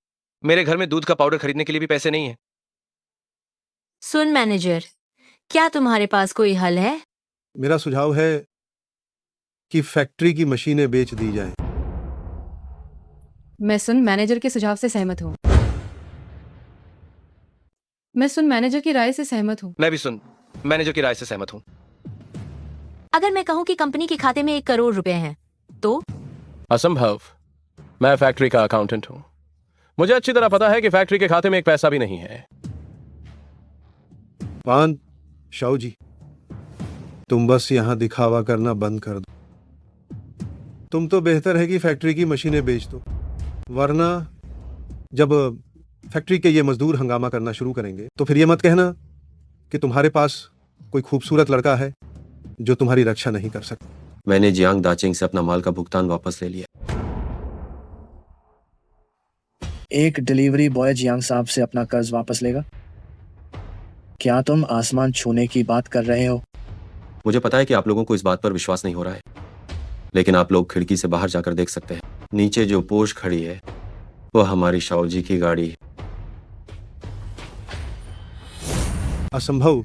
S10: मेरे घर में दूध का पाउडर खरीदने के लिए भी पैसे नहीं है।
S7: सुन मैनेजर, क्या तुम्हारे पास कोई हल है?
S15: मेरा सुझाव है कि फैक्ट्री की मशीनें बेच दी जाएं।
S16: मैं सुन मैनेजर के सुझाव से सहमत हूँ। मैं सुन मैनेजर की राय से सहमत हूँ।
S10: मैं भी सुन मैनेजर की राय से सहमत हूँ।
S7: अगर मैं कहूँ कि कंपनी के खाते में 1 करोड़ रुपए हैं तो?
S18: असंभव। मैं फैक्ट्री का अकाउंटेंट हूँ। मुझे अच्छी तरह पता है कि फैक्ट्री के खाते में एक पैसा भी नहीं है।
S15: पान शाओ जी, तुम बस यहां दिखावा करना बंद कर दो। तुम तो बेहतर है कि फैक्ट्री की मशीनें बेच दो, वरना जब फैक्ट्री के ये मजदूर हंगामा करना शुरू करेंगे तो फिर ये मत कहना कि तुम्हारे पास कोई खूबसूरत लड़का है जो तुम्हारी रक्षा नहीं कर सकता।
S1: मैंने जियांग दाचिंग से अपना माल का भुगतान वापस ले लिया।
S17: एक डिलीवरी बॉय जियांग साहब से अपना कर्ज वापस लेगा? क्या तुम आसमान छूने की बात कर रहे हो?
S1: मुझे पता है कि आप लोगों को इस बात पर विश्वास नहीं हो रहा है, लेकिन आप लोग खिड़की से बाहर जाकर देख सकते हैं। नीचे जो पोर्श खड़ी है वो हमारी शाओ जी की गाड़ी है।
S15: असंभव,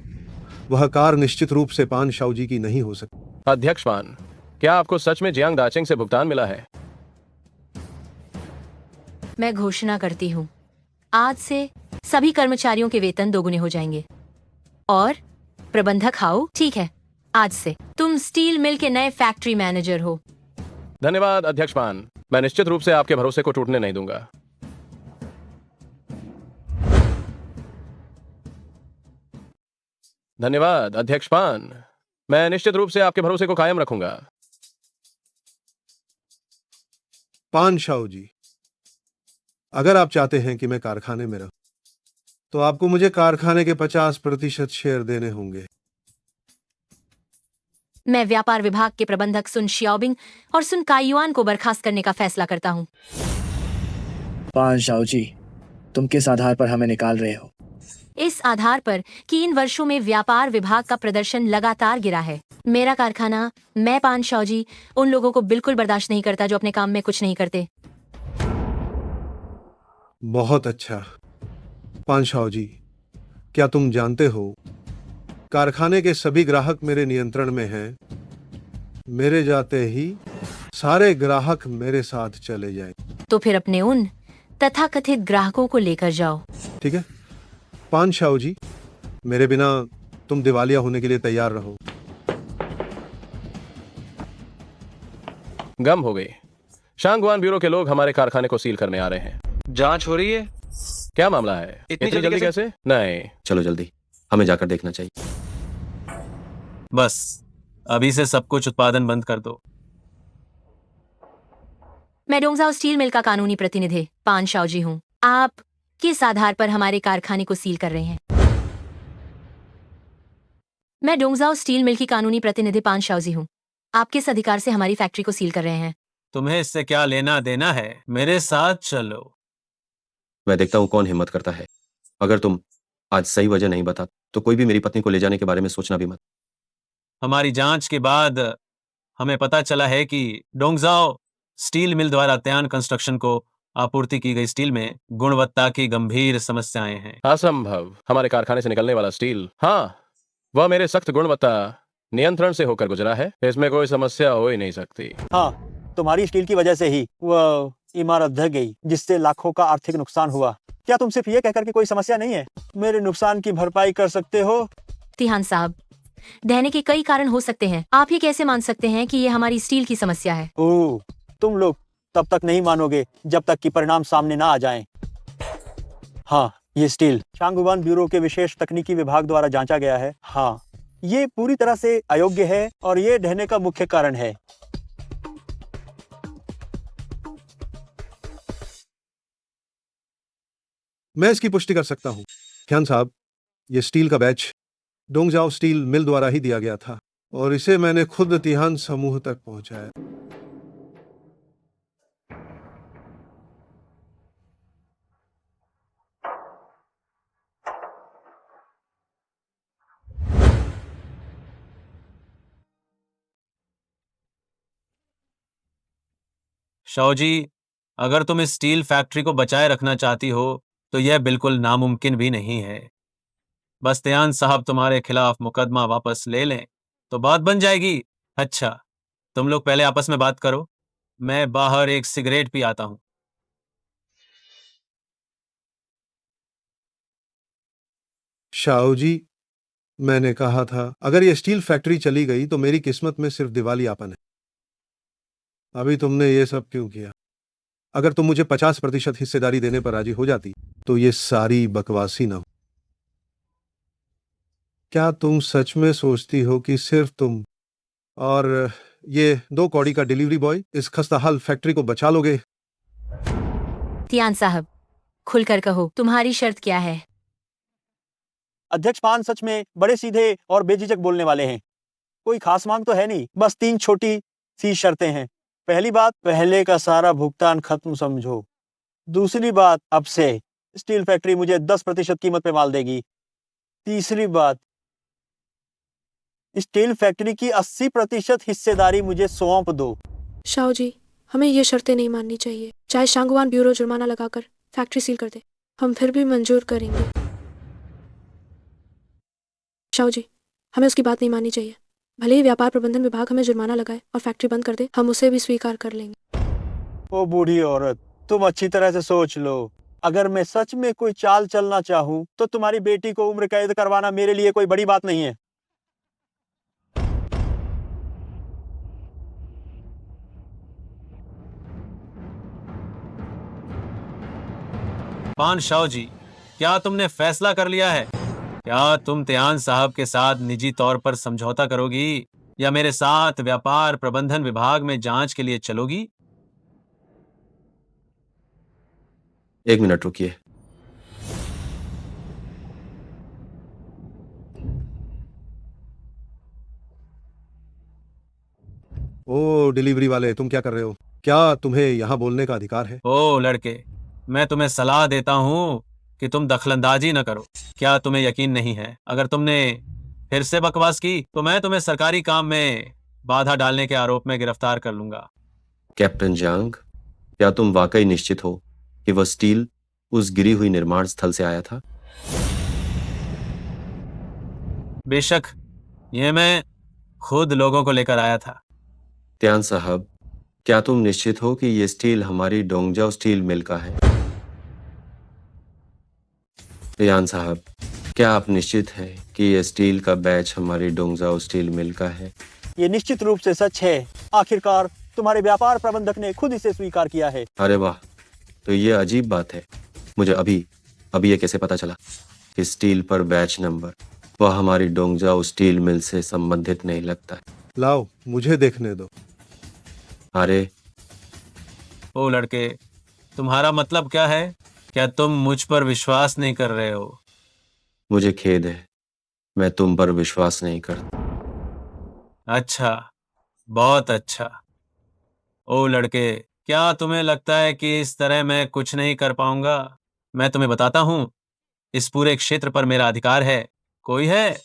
S15: वह कार निश्चित रूप से पान शाओ जी की नहीं हो सकती।
S18: अध्यक्ष पान, क्या आपको सच में जियांग दाचिंग से भुगतान मिला है?
S7: मैं घोषणा करती हूँ, आज से सभी कर्मचारियों के वेतन 2 गुने हो जाएंगे। और प्रबंधक हाउ, ठीक है, आज से तुम स्टील मिल के नए फैक्ट्री मैनेजर हो।
S18: धन्यवाद अध्यक्ष पान, मैं निश्चित रूप से आपके भरोसे को टूटने नहीं दूंगा। धन्यवाद अध्यक्ष पान, मैं निश्चित रूप से आपके भरोसे को कायम रखूंगा।
S15: पान शाओ जी, अगर आप चाहते हैं कि मैं कारखाने में रहूं तो आपको मुझे कारखाने के 50% शेयर देने होंगे।
S7: मैं व्यापार विभाग के प्रबंधक सुन शियाओबिंग और सुन काइयुआन को बर्खास्त करने का फैसला करता हूँ।
S17: पान शाओ जी, तुम किस आधार पर हमें निकाल रहे हो?
S7: इस आधार पर कि इन वर्षों में व्यापार विभाग का प्रदर्शन लगातार गिरा है। मेरा कारखाना, मैं पान शाओ जी, उन लोगों को बिल्कुल बर्दाश्त नहीं करता जो अपने काम में कुछ नहीं करते।
S15: बहुत अच्छा। पान शाओ जी, क्या तुम जानते हो कारखाने के सभी ग्राहक मेरे नियंत्रण में हैं। मेरे जाते ही सारे ग्राहक मेरे साथ चले जाएं।
S7: तो फिर अपने उन तथाकथित ग्राहकों को लेकर जाओ।
S15: ठीक है पान शाओ जी, मेरे बिना तुम दिवालिया होने के लिए तैयार रहो।
S18: गम हो गई। शांगवान ब्यूरो के लोग हमारे कारखाने को सील करने आ रहे हैं।
S10: जांच हो रही है।
S18: क्या मामला है?
S10: इतनी जल्दी
S18: कैसे? नहीं,
S1: चलो जल्दी, हमें जाकर देखना चाहिए।
S19: बस अभी से सब कुछ उत्पादन बंद कर दो।
S7: मैं डोंगजाओ स्टील मिल का कानूनी प्रतिनिधि पान शाओ जी हूँ। आप किस आधार पर हमारे कारखाने को सील कर रहे हैं? मैं डोंगजाओ स्टील मिल की कानूनी प्रतिनिधि पान शाओजी हूँ। आप किस अधिकार से हमारी फैक्ट्री को सील कर रहे हैं?
S19: तुम्हें इससे क्या लेना देना है? मेरे साथ चलो।
S1: मैं देखता हूँ कौन हिम्मत करता है। अगर तुम आज सही वजह नहीं बता तो कोई भी मेरी पत्नी को ले जाने के बारे में सोचना भी मत।
S19: हमारी जांच के बाद हमें पता चला है कि डोंगजाओ स्टील मिल द्वारा त्यान कंस्ट्रक्शन को आपूर्ति की गई स्टील में गुणवत्ता की गंभीर समस्याएं हैं।
S18: असंभव। हमारे कारखाने से निकलने वाला स्टील, हाँ, वह मेरे सख्त गुणवत्ता नियंत्रण से होकर गुजरा है। इसमें कोई समस्या हो ही नहीं सकती।
S2: हाँ, तुम्हारी स्टील की वजह से ही वह इमारत ढह गई, जिससे लाखों का आर्थिक नुकसान हुआ। क्या तुम सिर्फ ये कहकर के कोई समस्या नहीं है मेरे नुकसान की भरपाई कर सकते हो?
S7: तिहान साहब, ढहने के कई कारण हो सकते हैं। आप ये कैसे मान सकते हैं कि ये हमारी स्टील की समस्या है?
S2: ओह, तुम लोग तब तक नहीं मानोगे जब तक कि परिणाम सामने ना आ जाएं। हाँ, ये स्टील शांगुवान ब्यूरो के विशेष तकनीकी विभाग द्वारा जांचा गया है। हाँ, ये पूरी तरह से अयोग्य है और ये ढहने का मुख्य कारण है।
S15: मैं इसकी पुष्टि कर सकता हूँ। ख्यान साहब, ये स्टील का बैच डोंगजाओ स्टील मिल द्वारा ही दिया गया था और इसे मैंने खुद तिहान समूह तक पहुंचाया।
S19: शाओजी, अगर तुम इस स्टील फैक्ट्री को बचाए रखना चाहती हो तो यह बिल्कुल नामुमकिन भी नहीं है। बस त्यान साहब तुम्हारे खिलाफ मुकदमा वापस ले लें तो बात बन जाएगी। अच्छा, तुम लोग पहले आपस में बात करो, मैं बाहर एक सिगरेट पी आता हूं।
S15: शाओ जी, मैंने कहा था अगर ये स्टील फैक्ट्री चली गई तो मेरी किस्मत में सिर्फ दिवालियापन है। अभी तुमने ये सब क्यों किया? अगर तुम मुझे 50% हिस्सेदारी देने पर राजी हो जाती तो ये सारी बकवासी ना हो। क्या तुम सच में सोचती हो कि सिर्फ तुम और ये 2 कौड़ी का डिलीवरी बॉय इस खस्ताहाल फैक्ट्री को बचा लोगे?
S7: तिहान साहब, खुलकर कहो, तुम्हारी शर्त क्या है?
S2: अध्यक्ष पान सच में बड़े सीधे और बेझिझक बोलने वाले हैं। कोई खास मांग तो है नहीं, बस 3 छोटी सी शर्तें हैं। पहली बात, पहले का सारा भुगतान खत्म समझो। दूसरी बात, अब से स्टील फैक्ट्री मुझे 10% कीमत पे माल देगी। तीसरी बात, स्टील फैक्ट्री की 80% हिस्सेदारी मुझे सौंप दो।
S9: शाओ जी, हमें ये शर्तें नहीं माननी चाहिए। चाहे शांगवान ब्यूरो जुर्माना लगाकर फैक्ट्री सील कर दे, हम फिर भी मंजूर करेंगे। शाओ जी, हमें उसकी बात नहीं माननी चाहिए। भले ही व्यापार प्रबंधन विभाग हमें जुर्माना लगाए और फैक्ट्री बंद कर दे, हम उसे भी स्वीकार कर लेंगे।
S2: ओ बूढ़ी औरत, तुम अच्छी तरह से सोच लो। अगर मैं सच में कोई चाल चलना चाहूँ तो तुम्हारी बेटी को उम्र कैद करवाना मेरे लिए कोई बड़ी बात नहीं है।
S19: पान शाओ जी, क्या तुमने फैसला कर लिया है? क्या तुम त्यान साहब के साथ निजी तौर पर समझौता करोगी या मेरे साथ व्यापार प्रबंधन विभाग में जांच के लिए चलोगी?
S1: 1 मिनट रुकिए।
S15: ओ डिलीवरी वाले, तुम क्या कर रहे हो? क्या तुम्हें यहाँ बोलने का अधिकार है?
S19: ओ लड़के, मैं तुम्हें सलाह देता हूँ कि तुम दखलंदाजी न करो। क्या तुम्हें यकीन नहीं है? अगर तुमने फिर से बकवास की तो मैं तुम्हें सरकारी काम में बाधा डालने के आरोप में गिरफ्तार कर लूंगा।
S1: कैप्टन जांग, क्या तुम वाकई निश्चित हो कि वह स्टील उस गिरी हुई निर्माण स्थल से आया था?
S19: बेशक, ये मैं खुद लोगों को लेकर आया था।
S1: त्यान साहब, क्या तुम निश्चित हो कि ये स्टील हमारी डोंगजाओ स्टील मिल का है? त्यान साहब, क्या आप निश्चित हैं कि ये स्टील का बैच हमारी डोंगजाओ स्टील मिल का है?
S2: ये निश्चित रूप से सच है। आखिरकार तुम्हारे व्यापार प्रबंधक ने खुद इसे स्वीकार किया है।
S1: अरे वाह, तो ये अजीब बात है। मुझे अभी ये कैसे पता चला कि स्टील पर बैच नंबर वह हमारी डोंगजाओ स्टील मिल से संबंधित नहीं लगता है?
S15: लाओ, मुझे देखने दो।
S1: अरे
S19: ओ लड़के, तुम्हारा मतलब क्या है? क्या तुम मुझ पर विश्वास नहीं कर रहे हो?
S1: मुझे खेद है, मैं तुम पर विश्वास नहीं करता।
S19: अच्छा, बहुत अच्छा। ओ लड़के, क्या तुम्हें लगता है कि इस तरह मैं कुछ नहीं कर पाऊंगा? मैं तुम्हें बताता हूँ, इस पूरे क्षेत्र पर मेरा अधिकार है। कोई है?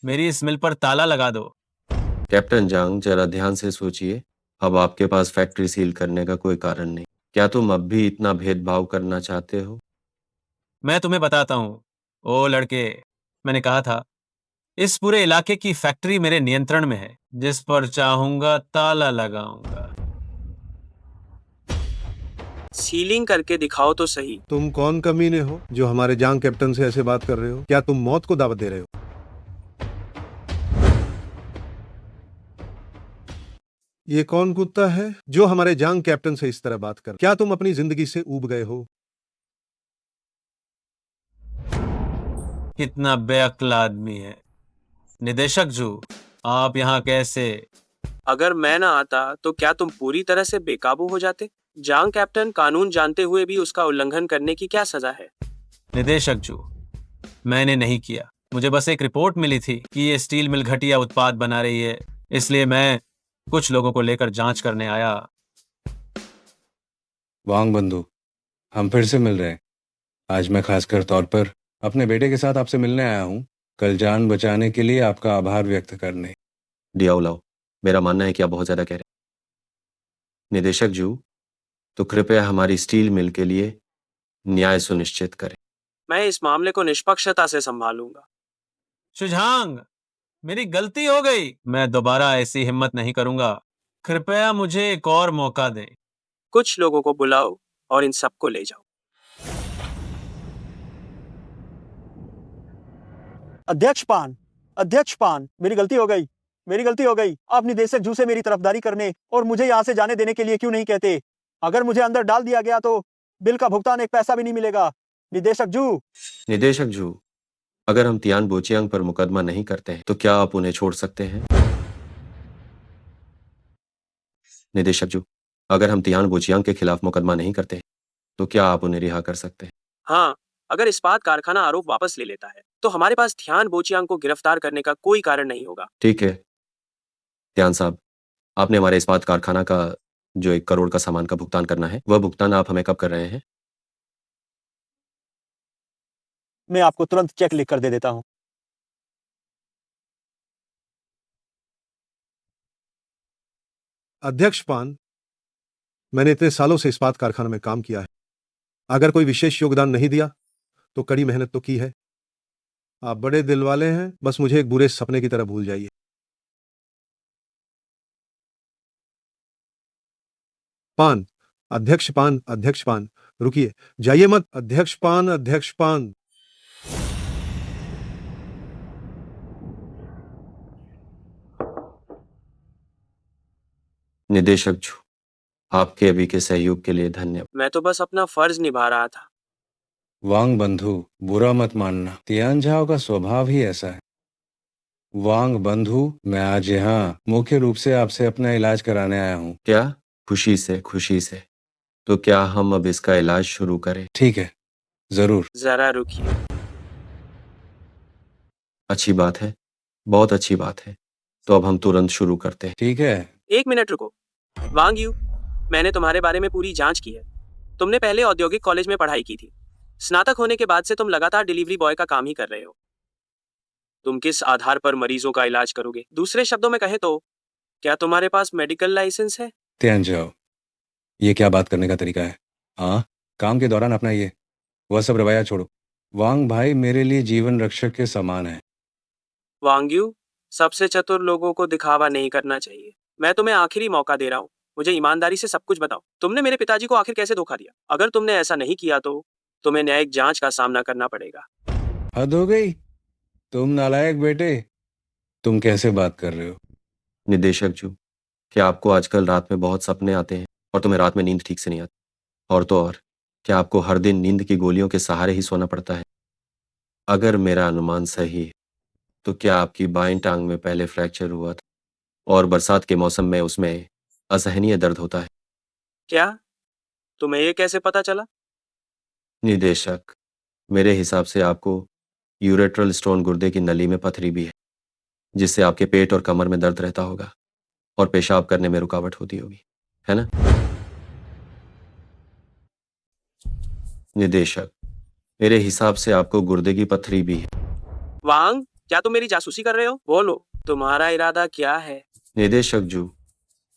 S19: मेरी इस मिल पर ताला लगा दो।
S1: कैप्टन जांग, जरा ध्यान से सोचिए। अब आपके पास फैक्ट्री सील करने का कोई कारण नहीं। क्या तुम अब भी इतना भेदभाव करना चाहते हो?
S19: मैं तुम्हें बताता हूँ। ओ लड़के, मैंने कहा था, इस पूरे इलाके की फैक्ट्री मेरे नियंत्रण में है। जिस पर चाहूंगा ताला लगाऊंगा।
S10: सीलिंग करके दिखाओ तो सही।
S15: तुम कौन कमीने हो जो हमारे जांग कैप्टन से ऐसे बात कर रहे हो? क्या तुम मौत को दावत दे रहे हो? ये कौन कुत्ता है जो हमारे जांग कैप्टन से इस तरह बात कर? क्या तुम अपनी जिंदगी से ऊब गए हो?
S19: कितना बेअक्ल आदमी है। निदेशक जू, आप यहाँ कैसे?
S10: अगर मैं ना आता तो क्या तुम पूरी तरह से बेकाबू हो जाते? जांग कैप्टन कानून जानते हुए भी उसका उल्लंघन करने की क्या सजा है?
S19: निदेशक जू, मैंने नहीं किया। मुझे बस एक रिपोर्ट मिली थी कि ये स्टील मिल घटिया उत्पाद बना रही है, इसलिए मैं कुछ लोगों को लेकर जांच करने आया।
S14: वांग बंधु, हम फिर से मिल रहे हैं। आज मैं खासकर तौर पर अपने बेटे के साथ आपसे मिलने आया हूँ, कल जान बचाने के लिए आपका आभार व्यक्त करने।
S1: डियाओलाओ, मेरा मानना है कि आप बहुत ज्यादा कह रहे हैं। निदेशक जू, तो कृपया हमारी स्टील मिल के लिए न्याय सुनिश्चित करें।
S10: मैं इस मामले को निष्पक्षता से संभालूंगा।
S19: शुझांग, मेरी गलती हो गई। मैं दोबारा ऐसी हिम्मत नहीं करूंगा। कृपया मुझे एक और मौका दें।
S10: कुछ लोगों को बुलाओ और इन सबको ले जाओ।
S2: अध्यक्ष पान, मेरी गलती हो गई। आप निदेशक जू से मेरी तरफदारी करने और मुझे यहाँ से जाने देने के लिए क्यों नहीं कहते? अगर मुझे अंदर डाल दिया गया तो बिल का भुगतान एक पैसा भी नहीं मिलेगा।
S1: निदेशक जू, अगर हम तियान बोचियांग पर मुकदमा नहीं करते हैं तो क्या आप उन्हें छोड़ सकते हैं? निदेशक जू, अगर हम तियान बोचियांग के खिलाफ मुकदमा नहीं करते तो क्या आप उन्हें रिहा कर सकते हैं?
S10: हाँ, अगर इस्पात कारखाना आरोप वापस ले लेता है तो हमारे पास ध्यान बोचियांग को गिरफ्तार करने का कोई कारण नहीं होगा।
S1: ठीक है त्यान साहब, आपने हमारे इस्पात कारखाना का जो 1 करोड़ का सामान का भुगतान करना है, वह भुगतान आप हमें कब कर रहे हैं?
S2: मैं आपको तुरंत चेक लिख कर दे देता हूँ।
S15: अध्यक्ष पान, मैंने इतने सालों से इस्पात कारखाना में काम किया है। अगर कोई विशेष योगदान नहीं दिया तो कड़ी मेहनत तो की है। आप बड़े दिल वाले हैं, बस मुझे एक बुरे सपने की तरह भूल जाइए। अध्यक्ष पान, रुकिए, जाइए मत। अध्यक्ष पान।
S1: निदेशक जू, आपके अभी के सहयोग के लिए धन्यवाद।
S10: मैं तो बस अपना फर्ज निभा रहा था।
S14: वांग बंधु, बुरा मत मानना, तियान झाओ का स्वभाव ही ऐसा है। वांग बंधु, मैं आज यहाँ मुख्य रूप से आपसे अपना इलाज कराने आया हूँ।
S1: क्या? खुशी से। तो क्या हम अब इसका इलाज शुरू करें?
S14: ठीक है, जरूर।
S10: जरा रुकिए।
S1: अच्छी बात है, बहुत अच्छी बात है। तो अब हम तुरंत शुरू करते हैं।
S14: ठीक है।
S10: 1 मिनट रुको। वांग यू, मैंने तुम्हारे बारे में पूरी जांच की है। तुमने पहले औद्योगिक कॉलेज में पढ़ाई की थी। स्नातक होने के बाद से तुम लगातार डिलीवरी बॉय का काम ही कर रहे हो। तुम किस आधार पर मरीजों का इलाज करोगे? दूसरे शब्दों में कहें तो क्या तुम्हारे पास मेडिकल लाइसेंस है?
S14: त्यान झाओ, ये क्या बात करने का तरीका है? हाँ, काम के दौरान अपना ये वह सब रवैया छोड़ो। वांग भाई मेरे लिए जीवन रक्षक के समान है।
S10: वांग यू, सबसे चतुर लोगों को दिखावा नहीं करना चाहिए। मैं तुम्हें आखिरी मौका दे रहा हूँ। मुझे ईमानदारी से सब कुछ बताओ। तुमने मेरे पिताजी को आखिर कैसे धोखा दिया? अगर तुमने ऐसा नहीं किया तो तुम्हें न्यायिक जांच का सामना करना पड़ेगा।
S14: हद हो गई, तुम नालायक बेटे। तुम कैसे बात कर रहे हो?
S1: निदेशक जू, क्या आपको आजकल रात में बहुत सपने आते हैं और तुम्हें रात में नींद ठीक से नहीं आती? और तो और, क्या आपको हर दिन नींद की गोलियों के सहारे ही सोना पड़ता है? अगर मेरा अनुमान सही है तो क्या आपकी बाएं टांग में पहले फ्रैक्चर हुआ था और बरसात के मौसम में उसमें असहनीय दर्द होता है?
S10: क्या? तुम्हें ये कैसे पता चला?
S1: निदेशक, मेरे हिसाब से आपको यूरेट्रल स्टोन गुर्दे की नली में पथरी भी है, जिससे आपके पेट और कमर में दर्द रहता होगा और पेशाब करने में रुकावट होती होगी, है ना? निदेशक, मेरे हिसाब से आपको गुर्दे की पथरी भी है।
S10: वांग, क्या तुम मेरी जासूसी कर रहे हो? बोलो, तुम्हारा इरादा क्या है?
S1: निदेशक जू,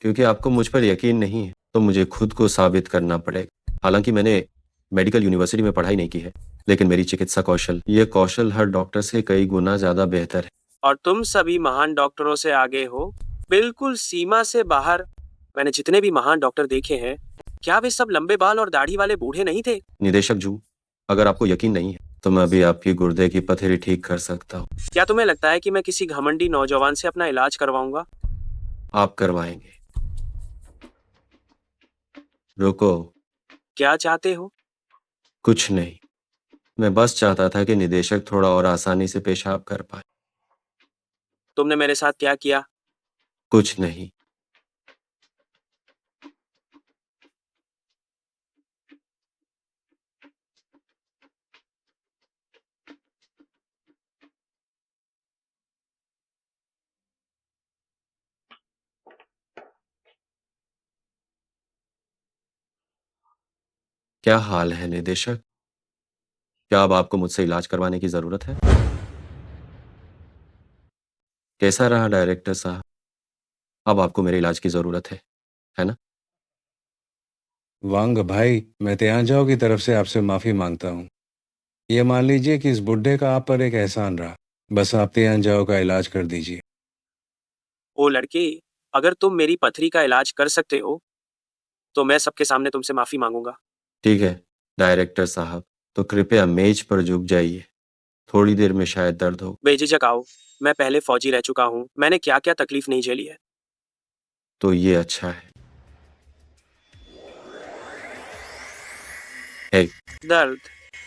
S1: क्योंकि आपको मुझ पर यकीन नहीं है, तो मुझे खुद को साबित करना पड़ेगा। हालांकि मैंने मेडिकल यूनिवर्सिटी में पढ़ाई नहीं की है, लेकिन मेरी चिकित्सा कौशल, ये कौशल हर डॉक्टर से कई गुना ज्यादा बेहतर है।
S10: और तुम सभी महान डॉक्टरों से आगे हो, बिल्कुल सीमा से बाहर। मैंने जितने भी महान डॉक्टर देखे हैं, क्या वे सब लंबे बाल और दाढ़ी वाले बूढ़े नहीं थे?
S1: निदेशक जू, अगर आपको यकीन नहीं है तो मैं अभी आपकी गुर्दे की पथरी ठीक कर सकता हूँ।
S10: क्या तुम्हें लगता है कि मैं किसी घमंडी नौजवान से अपना इलाज करवाऊंगा?
S1: आप करवाएंगे। रुको।
S10: क्या चाहते हो?
S1: कुछ नहीं, मैं बस चाहता था कि निदेशक थोड़ा और आसानी से पेशाब कर पाए।
S10: तुमने मेरे साथ क्या किया?
S1: कुछ नहीं। क्या हाल है निदेशक? क्या अब आपको मुझसे इलाज करवाने की जरूरत है? कैसा रहा डायरेक्टर साहब? अब आपको मेरे इलाज की जरूरत है ना?
S14: वांग भाई, मैं त्याजाओ की तरफ से आपसे माफी मांगता हूँ। ये मान लीजिए कि इस बुड्ढे का आप पर एक एहसान रहा। बस आप त्याजाओ का इलाज कर दीजिए।
S10: ओ लड़के, अगर तुम मेरी पथरी का इलाज कर सकते हो, तो मैं सबके सामने तुमसे माफी मांगूंगा।
S1: ठीक है डायरेक्टर साहब, तो कृपया मेज पर झुक जाइए, थोड़ी देर में शायद दर्द हो।
S10: बेझिझक आओ, मैं पहले फौजी रह चुका हूँ, मैंने क्या क्या तकलीफ नहीं झेली है।
S1: तो ये अच्छा है। हे,
S10: दर्द,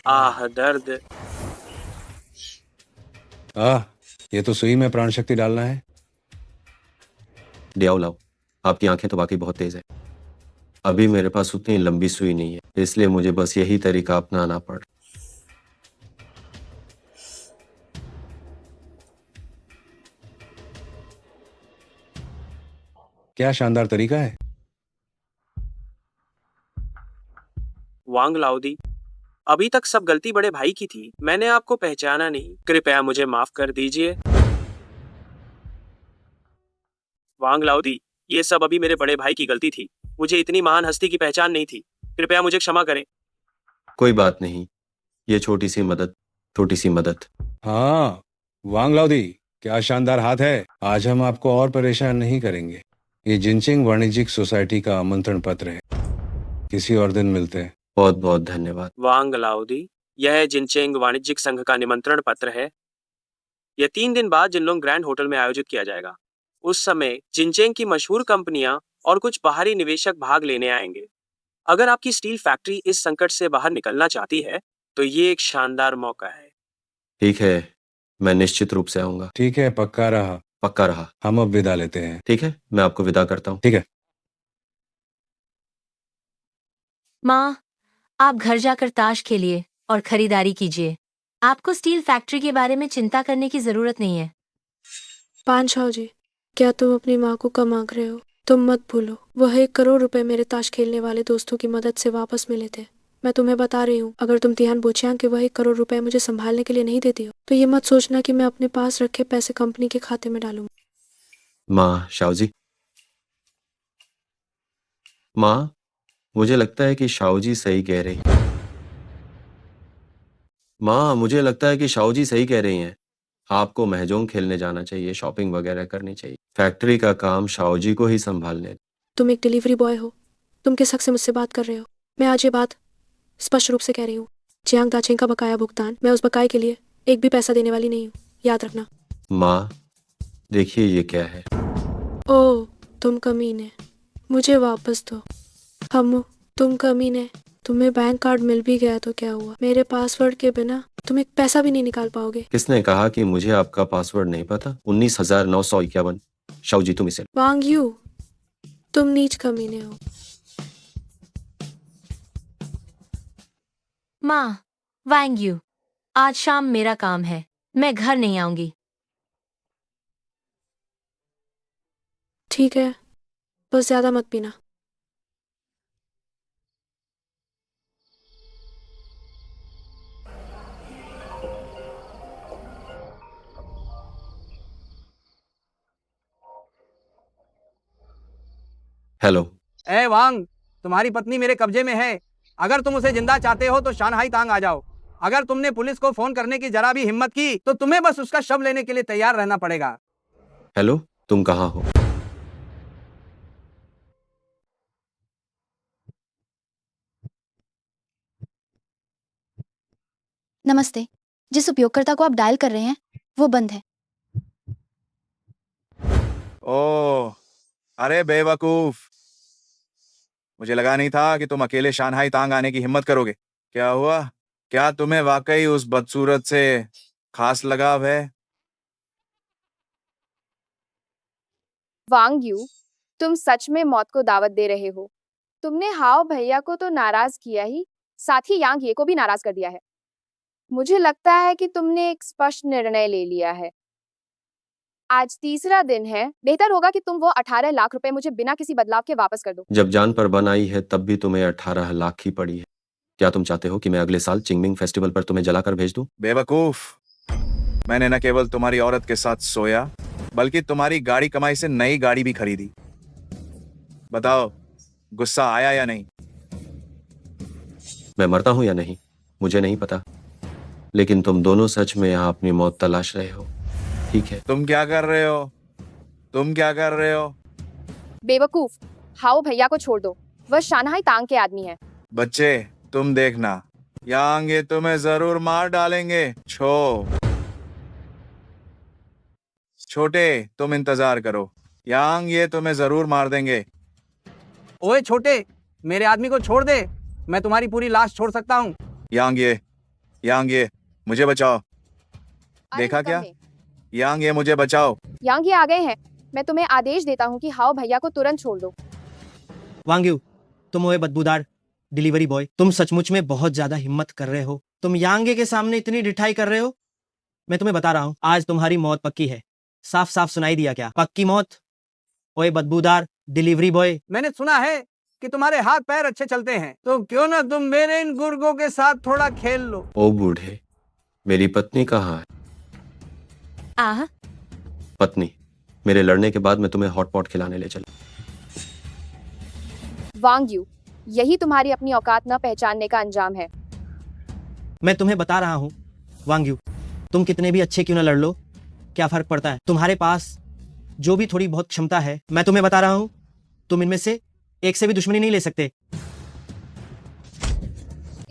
S10: आह दर्द।
S14: ये तो सुई में प्राण शक्ति डालना है।
S1: लियाओ लाओ, आपकी आंखें तो वाकई बहुत तेज है। अभी मेरे पास उतनी लंबी सुई नहीं है, इसलिए मुझे बस यही तरीका अपनाना पड़।
S14: क्या शानदार तरीका है।
S10: वांग लाउदी, अभी तक सब गलती बड़े भाई की थी, मैंने आपको पहचाना नहीं, कृपया मुझे माफ कर दीजिए। वांग लाउदी, ये सब अभी मेरे बड़े भाई की गलती थी, मुझे इतनी महान हस्ती की पहचान नहीं थी, कृपया मुझे क्षमा करें।
S1: कोई बात नहीं, ये छोटी सी मदद।
S14: हाँ वांग लाउदी, क्या शानदार हाथ है। आज हम आपको और परेशान नहीं करेंगे। ये जिनचिंग वाणिज्यिक सोसाइटी का आमंत्रण पत्र है, किसी और दिन मिलते हैं।
S1: बहुत बहुत धन्यवाद।
S10: वांग लाउदी, यह जिनचेंग वाणिज्यिक संघ का निमंत्रण पत्र है। यह 3 दिन बाद जिनलोंग ग्रैंड होटल में आयोजित किया जाएगा। उस समय जिनचेंग की मशहूर कंपनियां और कुछ बाहरी निवेशक भाग लेने आएंगे। अगर आपकी स्टील फैक्ट्री इस संकट से बाहर निकलना चाहती है, तो ये एक शानदार मौका है।
S1: ठीक है, मैं निश्चित रूप से आऊंगा।
S14: ठीक है, पक्का रहा। हम अब विदा लेते हैं।
S1: ठीक है, मैं आपको विदा करता हूँ।
S14: ठीक है।
S7: माँ, आप घर जाकर ताश खेलिए और खरीदारी कीजिए। आपको स्टील फैक्ट्री के बारे में चिंता करने की जरूरत नहीं है।
S9: पांचाओ जी, क्या तुम अपनी माँ को कम आंक रहे हो? तुम मत भूलो, वह 1 करोड़ रुपए मेरे ताश खेलने वाले दोस्तों की मदद से वापस मिले थे। मैं तुम्हें बता रही हूँ, अगर तुम तिहान बोचियांग के वह 1 करोड़ रुपए मुझे संभालने के लिए नहीं देती हो, तो ये मत सोचना कि मैं अपने पास रखे पैसे कंपनी के खाते में डालूंगी।
S1: माँ शाओजी, माँ, मुझे लगता है कि शाओजी सही कह रही है। माँ, मुझे लगता है कि शाओजी सही कह रही हैं। आपको महजोंग खेलने जाना चाहिए, शॉपिंग वगैरह करनी चाहिए। फैक्ट्री का काम शाओजी को ही संभालने।
S9: तुम एक डिलीवरी बॉय हो, तुम किस हक से मुझसे बात कर रहे हो? मैं आज ये बात स्पष्ट रूप से कह रही हूँ, चियांग दाचेंग का बकाया भुगतान, मैं उस बकाये के लिए एक भी पैसा देने वाली नहीं हूँ, याद रखना।
S1: माँ, देखिए ये क्या है।
S9: ओह, तुम कमीने, मुझे वापस दो। तुम कमीने, तुम्हें बैंक कार्ड मिल भी गया तो क्या हुआ? मेरे पासवर्ड के बिना तुम एक पैसा भी नहीं निकाल पाओगे।
S1: किसने कहा कि मुझे आपका पासवर्ड नहीं पता? 19,951। शाओजी तुम इसे।
S9: वांग यू, तुम नीच कमीने हो।
S7: माँ, वांग यू, आज शाम मेरा काम है, मैं घर नहीं आऊंगी।
S9: ठीक है, बस ज्यादा मत पीना।
S1: हेलो।
S20: ए वांग, तुम्हारी पत्नी मेरे कब्जे में है। अगर तुम उसे जिंदा चाहते हो तो शानहाई तांग आ जाओ। अगर तुमने पुलिस को फोन करने की जरा भी हिम्मत की तो तुम्हें बस उसका शव लेने के लिए तैयार रहना पड़ेगा।
S1: हेलो, तुम कहाँ हो?
S5: नमस्ते। जिस उपयोगकर्ता को आप डायल कर रहे हैं वो बंद है।
S4: ओह, अरे बेवकूफ, मुझे लगा नहीं था कि तुम अकेले शानहाई तांग आने की हिम्मत करोगे। क्या हुआ? क्या तुम्हें वाकई उस बदसूरत से खास लगाव है?
S5: वांग यू, तुम सच में मौत को दावत दे रहे हो। तुमने हाओ भैया को तो नाराज किया ही, साथ ही यांग ये को भी नाराज कर दिया है। मुझे लगता है कि तुमने एक स्पष्ट निर्णय ले लिया है। आज तीसरा दिन है, बेहतर होगा कि तुम वो 18 लाख रुपए मुझे बिना किसी बदलाव के वापस कर दो।
S1: जब जान पर बन आई है तब भी तुम्हें 18 लाख ही पड़ी है। क्या तुम चाहते हो कि मैं अगले साल चिंगमिंग फेस्टिवल पर तुम्हें जलाकर भेज दूं?
S4: बेवकूफ, मैंने न केवल तुम्हारी औरत के साथ सोया बल्कि तुम्हारी गाड़ी कमाई से नई गाड़ी भी खरीदी। बताओ, गुस्सा आया या नहीं?
S1: मैं मरता हूं या नहीं मुझे नहीं पता, लेकिन तुम दोनों सच में यहाँ अपनी मौत तलाश रहे हो, ठीक है?
S4: तुम क्या कर रहे हो? तुम क्या कर रहे हो?
S5: बेवकूफ, हाओ भैया को छोड़ दो, वह शानहाई तांग के आदमी है।
S4: बच्चे, तुम देखना, यांग ये तुम्हें जरूर मार डालेंगे। छोटे, तुम इंतजार करो, यांग ये तुम्हें जरूर मार देंगे।
S20: ओए छोटे, मेरे आदमी को छोड़ दे, मैं तुम्हारी पूरी लाश छोड़ सकता हूँ।
S4: यांग ये मुझे बचाओ। देखा क्या? यांग ये मुझे बचाओ।
S5: यांग ये आ गए हैं। मैं तुम्हें आदेश देता हूँ कि हाओ भैया को तुरंत छोड़ दो।
S20: वांग्यू, तुम हुए बदबूदार डिलीवरी बॉय, तुम सचमुच में बहुत ज्यादा हिम्मत कर रहे हो। तुम यांगे के सामने इतनी डिठाई कर रहे हो। मैं तुम्हें बता रहा हूँ, आज तुम्हारी मौत पक्की है। साफ साफ सुनाई दिया क्या? पक्की मौत। ओए बदबूदार डिलीवरी बॉय, मैंने सुना है कि तुम्हारे हाथ पैर अच्छे चलते हैं, तो क्यों ना तुम मेरे इन गुर्गों के साथ थोड़ा खेल लो।
S1: ओ बूढ़े, मेरी पत्नी कहाँ है?
S7: आह,
S1: पत्नी, मेरे लड़ने के बाद मैं तुम्हें हॉट पॉट खिलाने ले चला।
S5: वांग यू, यही तुम्हारी अपनी औकात न पहचानने का अंजाम है।
S20: मैं तुम्हें बता रहा हूँ वांग्यू, तुम कितने भी अच्छे क्यों ना लड़ लो, क्या फर्क पड़ता है? तुम्हारे पास जो भी थोड़ी बहुत क्षमता है, मैं तुम्हें बता रहा हूँ, तुम इनमें से एक से भी दुश्मनी नहीं ले सकते।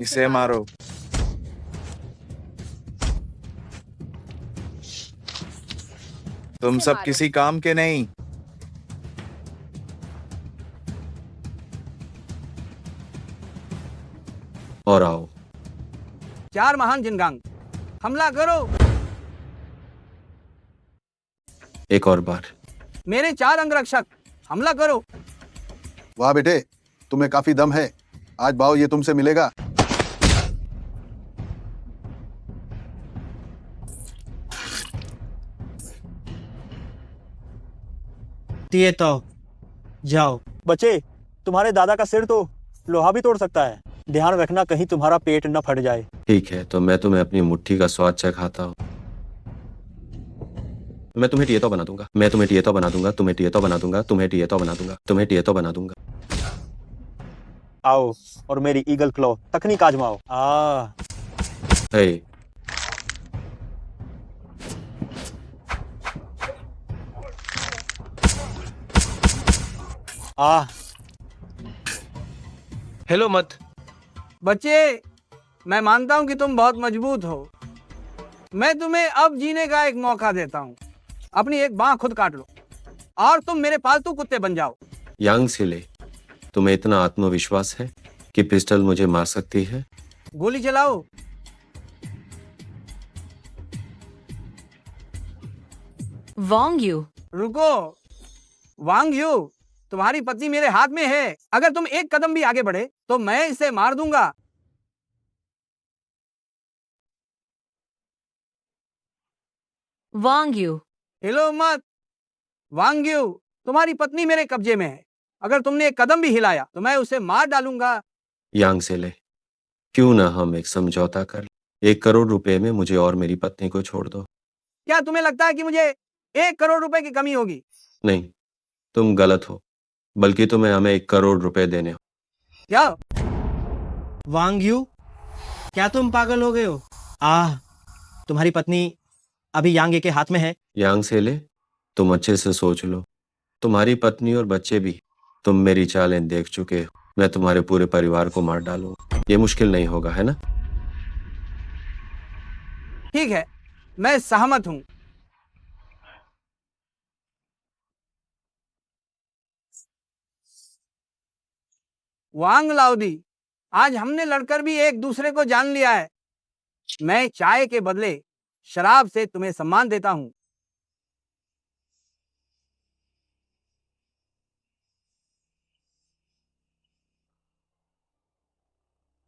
S4: इसे मारो। तुम सब किसी काम के नहीं।
S1: और आओ।
S20: 4 महान जिनगांग, हमला करो।
S1: एक और बार।
S20: मेरे 4 अंगरक्षक, हमला करो।
S8: वाह बेटे, तुम्हें काफी दम है। आज बाओ ये तुमसे मिलेगा।
S20: तो जाओ।
S2: बच्चे, तुम्हारे दादा का सिर तो लोहा भी तोड़ सकता है। ध्यान रखना कहीं तुम्हारा पेट न फट जाए।
S1: ठीक है, तो मैं तुम्हें अपनी मुट्ठी का स्वाद चखाता हूँ। मैं तुम्हें टिएतो बना दूंगा, मैं तुम्हें टिएतो बना दूंगा, तुम्हें टिएतो बना दूंगा, तुम्हें टिएतो बना दूंगा, तुम्हें टिएतो बना दूंगा।
S2: आओ और मेरी ईगल क्लॉ तकनीक आजमाओ।
S1: हे,
S10: हेलो मत।
S20: बच्चे, मैं मानता हूं कि तुम बहुत मजबूत हो। मैं तुम्हें अब जीने का एक मौका देता हूं। अपनी एक बांह खुद काट लो और तुम मेरे पालतू कुत्ते बन जाओ।
S1: यांग सिले, तुम्हें इतना आत्मविश्वास है कि पिस्टल मुझे मार सकती है?
S20: गोली चलाओ।
S7: वांग यू,
S20: रुको। वांग यू, तुम्हारी पत्नी मेरे हाथ में है। अगर तुम एक कदम भी आगे बढ़े तो मैं इसे मार दूंगा।
S7: वांग यू।
S20: हिलो मत। वांग्यू, तुम्हारी पत्नी मेरे कब्जे में है। अगर तुमने एक कदम भी हिलाया तो मैं उसे मार डालूंगा।
S1: यांग से ले, क्यों ना हम एक समझौता कर लें। 1 करोड़ रुपए में मुझे और मेरी पत्नी को छोड़ दो।
S20: क्या तुम्हें लगता है कि मुझे 1 करोड़ रुपए की कमी होगी?
S1: नहीं, तुम गलत हो, बल्कि तुम्हें हमें 1 करोड़ रुपए देने हो।
S20: क्या? वांग्यू, क्या तुम पागल हो गए हो? तुम्हारी पत्नी अभी यांगे के हाथ में है।
S1: यांग से ले, तुम अच्छे से सोच लो, तुम्हारी पत्नी और बच्चे भी। तुम मेरी चालें देख चुके हो। मैं तुम्हारे पूरे परिवार को मार डालूंगा। ये मुश्किल नहीं होगा, है ना?
S20: ठीक है, मैं सहमत हूं। वांग लाउदी, आज हमने लड़कर भी एक दूसरे को जान लिया है। मैं चाय के बदले शराब से तुम्हें सम्मान देता हूं।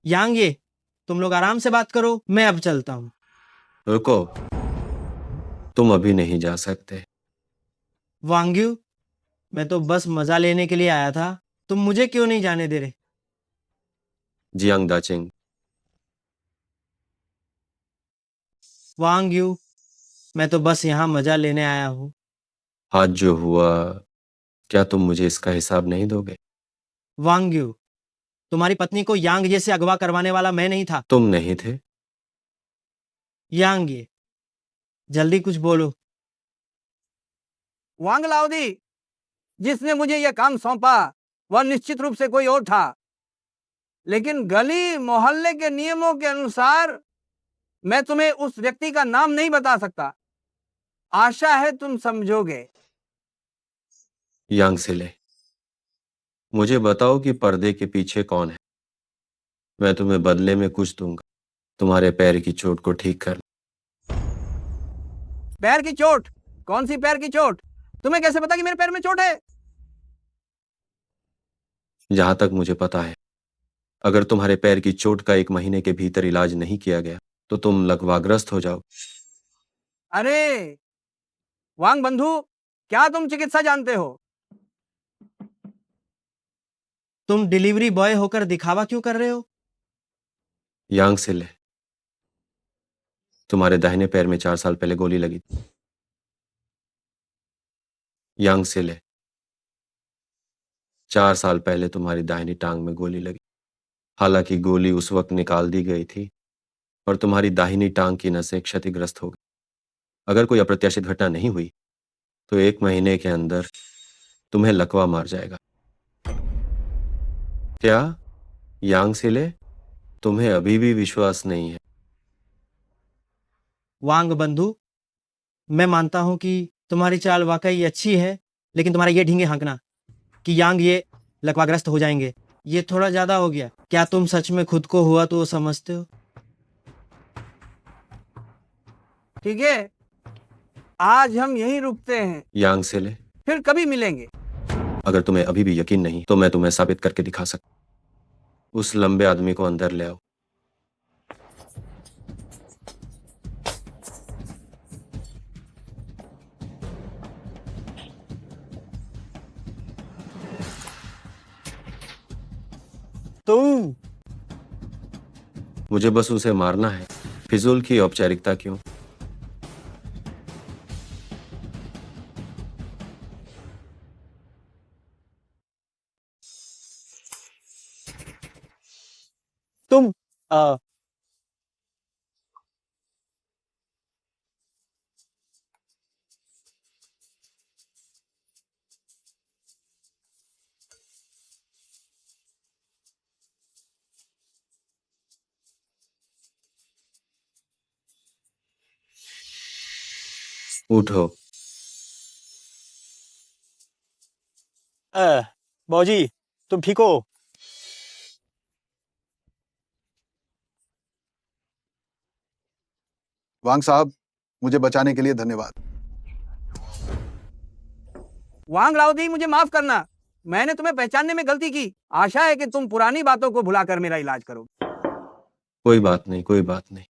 S20: यांगे, तुम लोग आराम से बात करो, मैं अब चलता हूं।
S1: रुको, तुम अभी नहीं जा सकते।
S20: वांग्यू, मैं तो बस मजा लेने के लिए आया था। तुम मुझे क्यों नहीं जाने दे रहे?
S1: जियांग दाचिंग,
S20: वांग्यू, मैं तो बस यहाँ मजा लेने आया हूँ।
S1: आज जो हुआ, क्या तुम मुझे इसका हिसाब नहीं दोगे?
S20: वांग्यू, तुम्हारी पत्नी को यांग ये से अगवा करवाने वाला मैं नहीं था।
S1: तुम नहीं थे?
S20: यांग ये, जल्दी कुछ बोलो। वांग लाउदी, जिसने मुझे यह काम सौंपा वह निश्चित रूप से कोई और था, लेकिन गली मोहल्ले के नियमों के अनुसार मैं तुम्हें उस व्यक्ति का नाम नहीं बता सकता। आशा है तुम समझोगे।
S1: यांग से ले, मुझे बताओ कि पर्दे के पीछे कौन है। मैं तुम्हें बदले में कुछ दूंगा। तुम्हारे पैर की चोट को ठीक कर।
S20: पैर की चोट? कौन सी पैर की चोट? तुम्हें कैसे पता कि मेरे पैर में चोट है?
S1: जहां तक मुझे पता है, अगर तुम्हारे पैर की चोट का 1 महीने के भीतर इलाज नहीं किया गया तो तुम लकवाग्रस्त हो जाओ।
S20: अरे वांग बंधु, क्या तुम चिकित्सा जानते हो? तुम डिलीवरी बॉय होकर दिखावा क्यों कर रहे हो?
S1: यांग से ले, तुम्हारे दाहिने पैर में 4 साल पहले गोली लगी थी। यांग से ले, 4 साल पहले तुम्हारी दाहिनी टांग में गोली लगी। हालांकि गोली उस वक्त निकाल दी गई थी और तुम्हारी दाहिनी टांग की नसें क्षतिग्रस्त हो गई। अगर कोई अप्रत्याशित घटना नहीं हुई तो 1 महीने के अंदर तुम्हें लकवा मार जाएगा। क्या यांग से ले, तुम्हें अभी भी विश्वास नहीं है?
S20: वांग बंधु, मैं मानता हूं कि तुम्हारी चाल वाकई अच्छी है, लेकिन तुम्हारा ये ढींगे हाँकना कि यांग ये लकवाग्रस्त हो जाएंगे, ये थोड़ा ज्यादा हो गया। क्या तुम सच में खुद को हुआ तो समझते हो? ठीक है, आज हम यहीं रुकते हैं,
S1: यांग से ले,
S20: फिर कभी मिलेंगे।
S1: अगर तुम्हें अभी भी यकीन नहीं तो मैं तुम्हें साबित करके दिखा सकता। उस लंबे आदमी को अंदर ले आओ।
S2: तुम
S1: मुझे बस उसे मारना है। फिजूल की औपचारिकता क्यों?
S2: तुम आ,
S1: उठो।
S2: बौजी, तुम ठीक हो?
S8: वांग साहब, मुझे बचाने के लिए धन्यवाद।
S20: वांग लाउदी, मुझे माफ करना, मैंने तुम्हें पहचानने में गलती की। आशा है कि तुम पुरानी बातों को भुलाकर मेरा इलाज करोगे।
S1: कोई बात नहीं, कोई बात नहीं।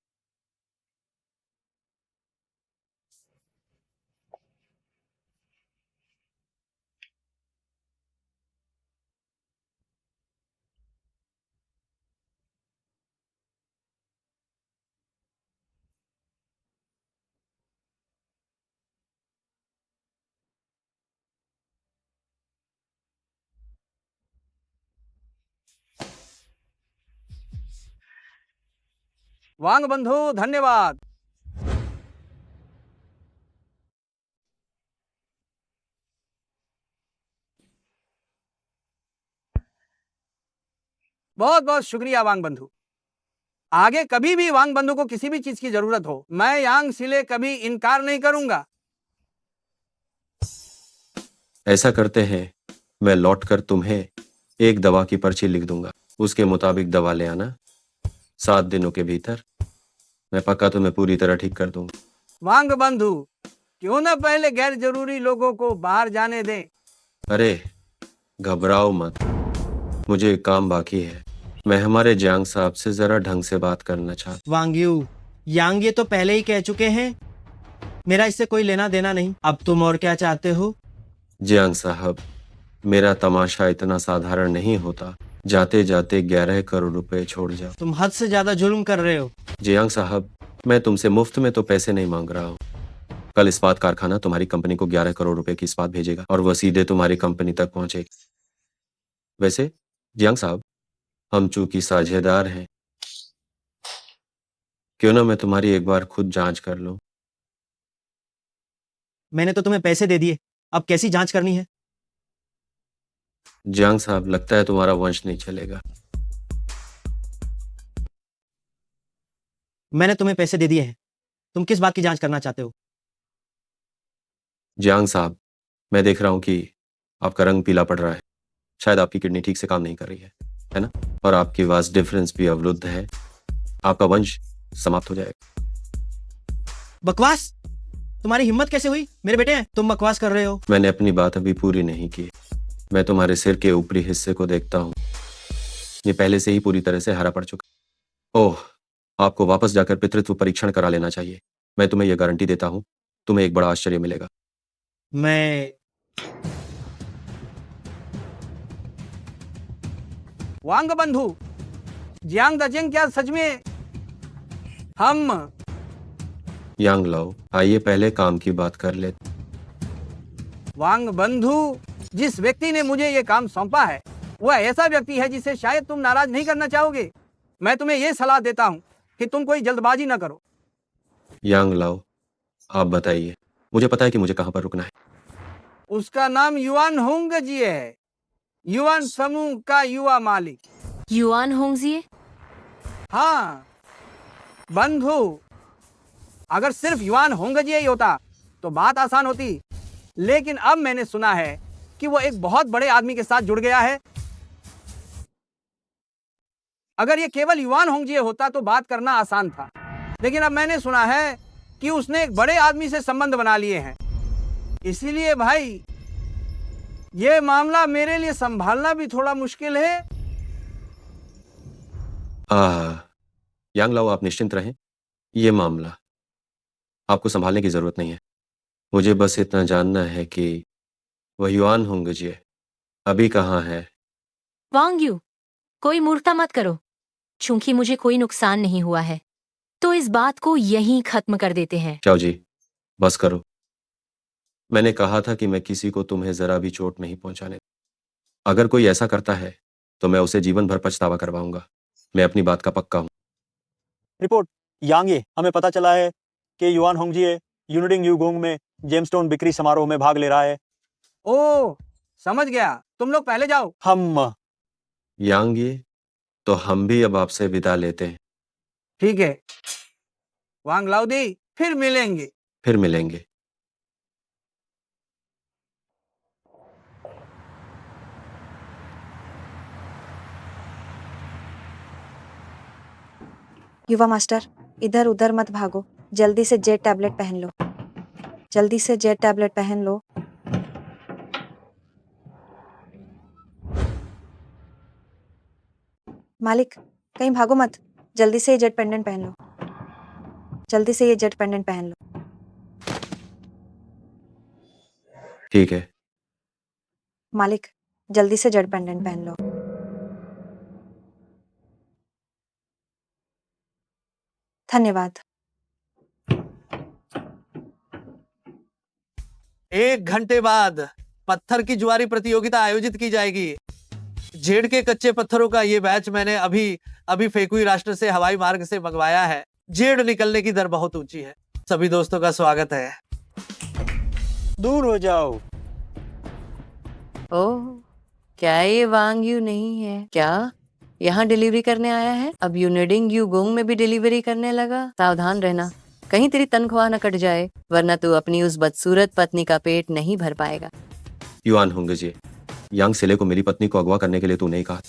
S20: वांग बंधु धन्यवाद। बहुत बहुत शुक्रिया वांग बंधु। आगे कभी भी वांग बंधु को किसी भी चीज की जरूरत हो, मैं यांग सिले कभी इनकार नहीं करूंगा।
S1: ऐसा करते हैं, मैं लौटकर तुम्हें एक दवा की पर्ची लिख दूंगा, उसके मुताबिक दवा ले आना। 7 दिनों के भीतर मैं पक्का तुम्हें पूरी तरह ठीक कर दूंगा।
S20: वांग बंधु, क्यों ना पहले गैर जरूरी लोगों को बाहर जाने दें।
S1: अरे घबराओ मत, मुझे एक काम बाकी है। मैं हमारे जियांग साहब से जरा ढंग से बात करना चाहता।
S20: वांग्यू, यांग ये तो पहले ही कह चुके हैं, मेरा इससे कोई लेना देना नहीं। अब तुम और क्या चाहते हो?
S1: जियांग साहब, मेरा तमाशा इतना साधारण नहीं होता। जाते जाते 11 करोड़ रुपए छोड़ जाओ।
S20: तुम हद से ज्यादा जुल्म कर रहे हो।
S1: जियांग साहब, मैं तुमसे मुफ्त में तो पैसे नहीं मांग रहा हूँ। कल इस्पात कारखाना तुम्हारी कंपनी को 11 करोड़ रुपए की इस्पात भेजेगा और वह सीधे तुम्हारी कंपनी तक पहुंचेगी। वैसे जियांग साहब, हम चूंकि साझेदार हैं, क्यों ना मैं तुम्हारी एक बार खुद जांच कर लूं।
S20: मैंने तो तुम्हें पैसे दे दिए, अब कैसी जांच करनी है?
S1: जियांग साहब, लगता है तुम्हारा वंश नहीं चलेगा।
S20: मैंने तुम्हें पैसे दे दिए हैं, तुम किस बात की जांच करना चाहते हो?
S1: जियांग साहब, मैं देख रहा हूं कि आपका रंग पीला पड़ रहा है। शायद आपकी किडनी ठीक से काम नहीं कर रही है ना? और आपकी वास डिफरेंस भी अवरुद्ध है। आपका वंश समाप्त हो जाएगा।
S20: बकवास! तुम्हारी हिम्मत कैसे हुई? मेरे बेटे हैं, तुम बकवास कर रहे हो।
S1: मैंने अपनी बात अभी पूरी नहीं की। मैं तुम्हारे सिर के ऊपरी हिस्से को देखता हूँ, ये पहले से ही पूरी तरह से हरा पड़ चुका। ओह, आपको वापस जाकर पितृत्व परीक्षण करा लेना चाहिए। मैं तुम्हें यह गारंटी देता हूँ, तुम्हें एक बड़ा आश्चर्य मिलेगा।
S20: मैं वांग बंधु, जियांग दजेंग क्या सच में हम?
S1: यांग लाओ, आइए पहले काम की बात कर ले।
S20: वांग बंधु, जिस व्यक्ति ने मुझे ये काम सौंपा है वह ऐसा व्यक्ति है जिसे शायद तुम नाराज नहीं करना चाहोगे। मैं तुम्हें ये सलाह देता हूँ कि तुम कोई जल्दबाजी ना करो।
S1: यांग लाओ, आप बताइए, मुझे पता है कि मुझे कहां पर रुकना है।
S20: उसका नाम युआन होंग जी है, युआन समूह का युवा मालिक।
S7: युआन होंगजिए?
S20: हाँ बंधु, अगर सिर्फ युआन होंग जी ही होता तो बात आसान होती, लेकिन अब मैंने सुना है कि वो एक बहुत बड़े आदमी के साथ जुड़ गया है। अगर ये केवल युआन होंगजिए होता तो बात करना आसान था, लेकिन अब मैंने सुना है कि उसने एक बड़े आदमी से संबंध बना लिए हैं। इसीलिए भाई, ये मामला मेरे लिए संभालना भी थोड़ा मुश्किल है।
S1: यांग लाओ, आप निश्चिंत रहें, ये मामला आपको संभालने की जरूरत नहीं है। मुझे बस इतना जानना है कि वह युआन होंगजिए अभी कहाँ है।
S7: वांग यू, कोई मूर्खता मत करो। चूंकि मुझे कोई नुकसान नहीं हुआ है, तो इस बात को यहीं खत्म कर देते हैं।
S1: चाओ जी, बस करो। मैंने कहा था कि मैं किसी को तुम्हें जरा भी चोट नहीं पहुंचाने। अगर कोई ऐसा करता है तो मैं उसे जीवन भर पछतावा करवाऊंगा। मैं अपनी बात का पक्का हूं।
S2: रिपोर्ट यांगे, हमें पता चला है कि युआन होंगजिए यूनिडिंग यूगोंग में जेमस्टोन बिक्री समारोह में भाग ले रहा है।
S20: ओ, समझ गया, तुम लोग पहले जाओ।
S2: हम
S1: यांगे, तो हम भी अब आपसे विदा लेते हैं।
S20: ठीक है वांग लाउदी, फिर मिलेंगे।
S1: फिर मिलेंगे।
S21: युवा मास्टर, इधर उधर मत भागो, जल्दी से जेट टैबलेट पहन लो, जल्दी से जेट टैबलेट पहन लो। मालिक, कहीं भागो मत, जल्दी से ये जेट पेंडेंट पहन लो, जल्दी से ये जेट पेंडेंट पहन लो।
S1: ठीक है
S21: मालिक, जल्दी से जेट पेंडेंट पहन लो। धन्यवाद।
S6: 1 घंटे बाद पत्थर की जुआरी प्रतियोगिता आयोजित की जाएगी। जेड के कच्चे पत्थरों का ये बैच मैंने अभी फेकुई राष्ट्र से हवाई मार्ग से मंगवाया है। जेड निकलने की दर बहुत ऊंची है। सभी दोस्तों का स्वागत है।
S2: दूर हो जाओ।
S11: ओह, क्या ये वांग यू नहीं है क्या? यहाँ डिलीवरी करने आया है? अब यूनिडिंग यू गोंग में भी डिलीवरी करने लगा। सावधान रहना, कहीं तेरी तनख्वाह न कट जाए, वरना तू अपनी उस बदसूरत पत्नी का पेट नहीं भर पाएगा।
S1: युआन होंगे जी, यांग सिले को मेरी पत्नी को अगवा करने के लिए तूने ही कहा।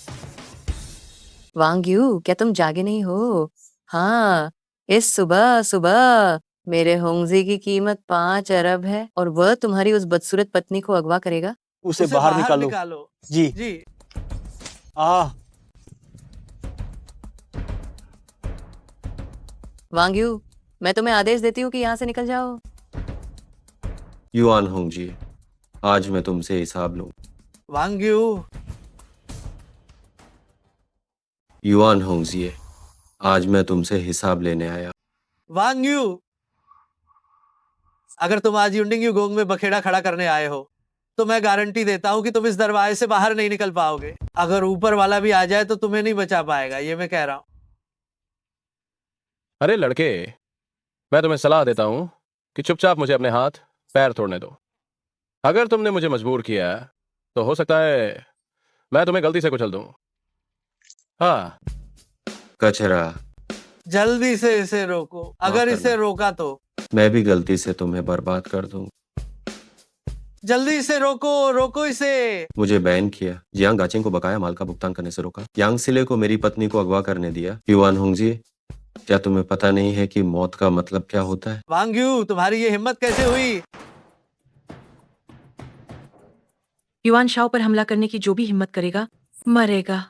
S11: वांग यू, क्या तुम जागे नहीं हो? हाँ, इस सुबह सुबह मेरे होंगजी की कीमत 5 अरब है और वह तुम्हारी उस बदसूरत पत्नी को अगवा करेगा।
S2: उसे बाहर निकालो। जी
S6: जी।
S11: वांग यू, मैं तुम्हें आदेश देती हूँ कि यहाँ से निकल जाओ।
S1: युआन होंग जी, आज मैं तुमसे हिसाब लूं।
S6: वांग यू,
S1: युआन होंग जी, आज मैं तुमसे हिसाब लेने आया।
S6: वांग यू, अगर तुम आज यूनिडिंग यू गोंग में बखेड़ा खड़ा करने आए हो तो मैं गारंटी देता हूं कि तुम इस दरवाजे से बाहर नहीं निकल पाओगे। अगर ऊपर वाला भी आ जाए तो तुम्हें नहीं बचा पाएगा, ये मैं कह रहा हूं।
S18: अरे लड़के, मैं तुम्हें सलाह देता हूं कि चुपचाप मुझे अपने हाथ पैर तोड़ने दो। अगर तुमने मुझे मजबूर किया तो हो सकता है मैं तुम्हें गलती से कुचल दूं। हाँ,
S1: कचरा,
S6: जल्दी से इसे रोको। अगर इसे रोका तो
S1: मैं भी गलती से तुम्हें बर्बाद कर दूं।
S6: जल्दी से रोको, रोको इसे।
S1: मुझे बैन किया, जियांग गाचिंग को बकाया माल का भुगतान करने से रोका, यांग सिले को मेरी पत्नी को अगवा करने दिया। युआन होंग जी, क्या तुम्हें पता नहीं है कि मौत का मतलब क्या होता है?
S6: वांग यू, तुम्हारी ये हिम्मत कैसे हुई?
S7: युआन शाओ पर हमला करने की जो भी हिम्मत करेगा मरेगा।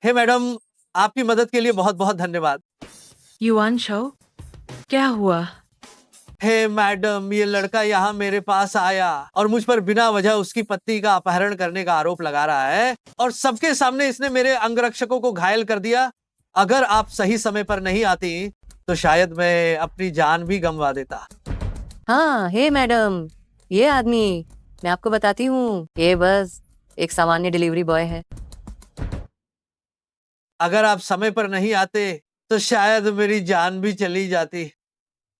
S6: हे मैडम, आपकी मदद के लिए बहुत बहुत धन्यवाद।
S7: युआन शाओ, क्या हुआ?
S6: हे मैडम, ये लड़का यहाँ मेरे पास आया और मुझ पर बिना वजह उसकी पत्नी का अपहरण करने का आरोप लगा रहा है और सबके सामने इसने मेरे अंगरक्षकों को घायल कर दिया। अगर आप सही समय पर नहीं आती तो शायद मैं अपनी जान भी गंवा देता।
S11: हाँ, हे मैडम, ये आदमी, मैं आपको बताती हूँ, ये बस एक सामान्य डिलीवरी बॉय है।
S6: अगर आप समय पर नहीं आते तो शायद मेरी जान भी चली जाती।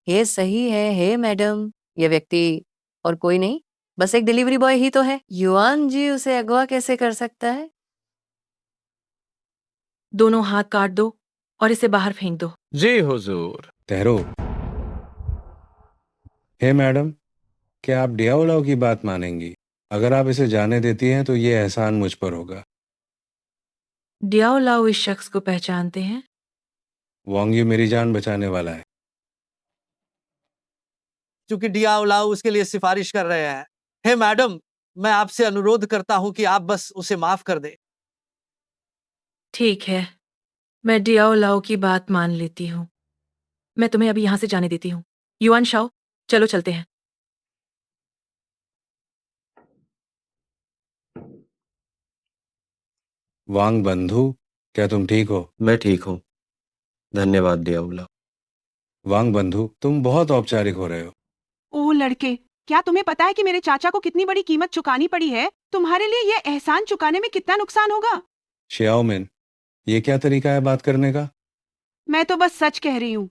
S11: ये सही है, हे मैडम, ये व्यक्ति और कोई नहीं, बस एक डिलीवरी बॉय ही तो है। युआन जी उसे अगवा कैसे कर सकता है?
S7: दोनों हाथ काट दो और इसे बाहर फेंक दो।
S18: जी हुजूर।
S14: ठहरो। हे मैडम, क्या आप डियाओलाओ की बात मानेंगी? अगर आप इसे जाने देती हैं तो ये एहसान मुझ पर होगा।
S7: डियाओ लाओ इस शख्स को पहचानते हैं?
S14: वांग यू मेरी जान बचाने वाला है।
S6: चूंकि डियाओ लाओ उसके लिए सिफारिश कर रहे हैं। हे मैडम, मैं आपसे अनुरोध करता हूं कि आप बस उसे माफ कर दें।
S7: ठीक है, मैं डियाओ लाओ की बात मान लेती हूँ। मैं तुम्हें अभी यहाँ से जाने देती हूँ। युआन शाओ, चलो चलते हैं।
S14: वांग बंधु, क्या तुम ठीक हो?
S1: मैं ठीक हूँ, धन्यवाद डियाओलाओ।
S14: वांग बंधु, तुम बहुत औपचारिक हो रहे हो।
S12: ओ लड़के, क्या तुम्हें पता है कि मेरे चाचा को कितनी बड़ी कीमत चुकानी पड़ी है? तुम्हारे लिए ये एहसान चुकाने में कितना नुकसान होगा?
S14: शियाओमिन, ये क्या तरीका है बात करने का?
S12: मैं तो बस सच कह रही हूँ।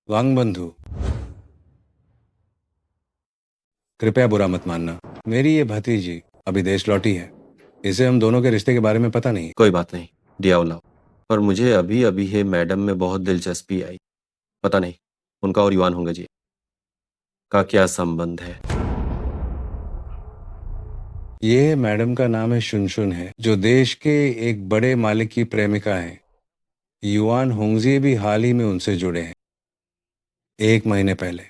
S14: वांग बंधु, कृपया बुरा मत मानना, मेरी ये भतीजी अभी देश लौटी है, इसे हम दोनों के रिश्ते के बारे में पता नहीं।
S1: कोई बात नहीं डियाओलाओ, पर मुझे अभी अभी ये मैडम में बहुत दिलचस्पी आई। पता नहीं उनका और युआन होंगे जी का क्या संबंध है।
S14: ये मैडम का नाम है शुनशुन है, जो देश के एक बड़े मालिक की प्रेमिका है। युआन होंगजी भी हाल ही में उनसे जुड़े हैं, 1 महीने पहले।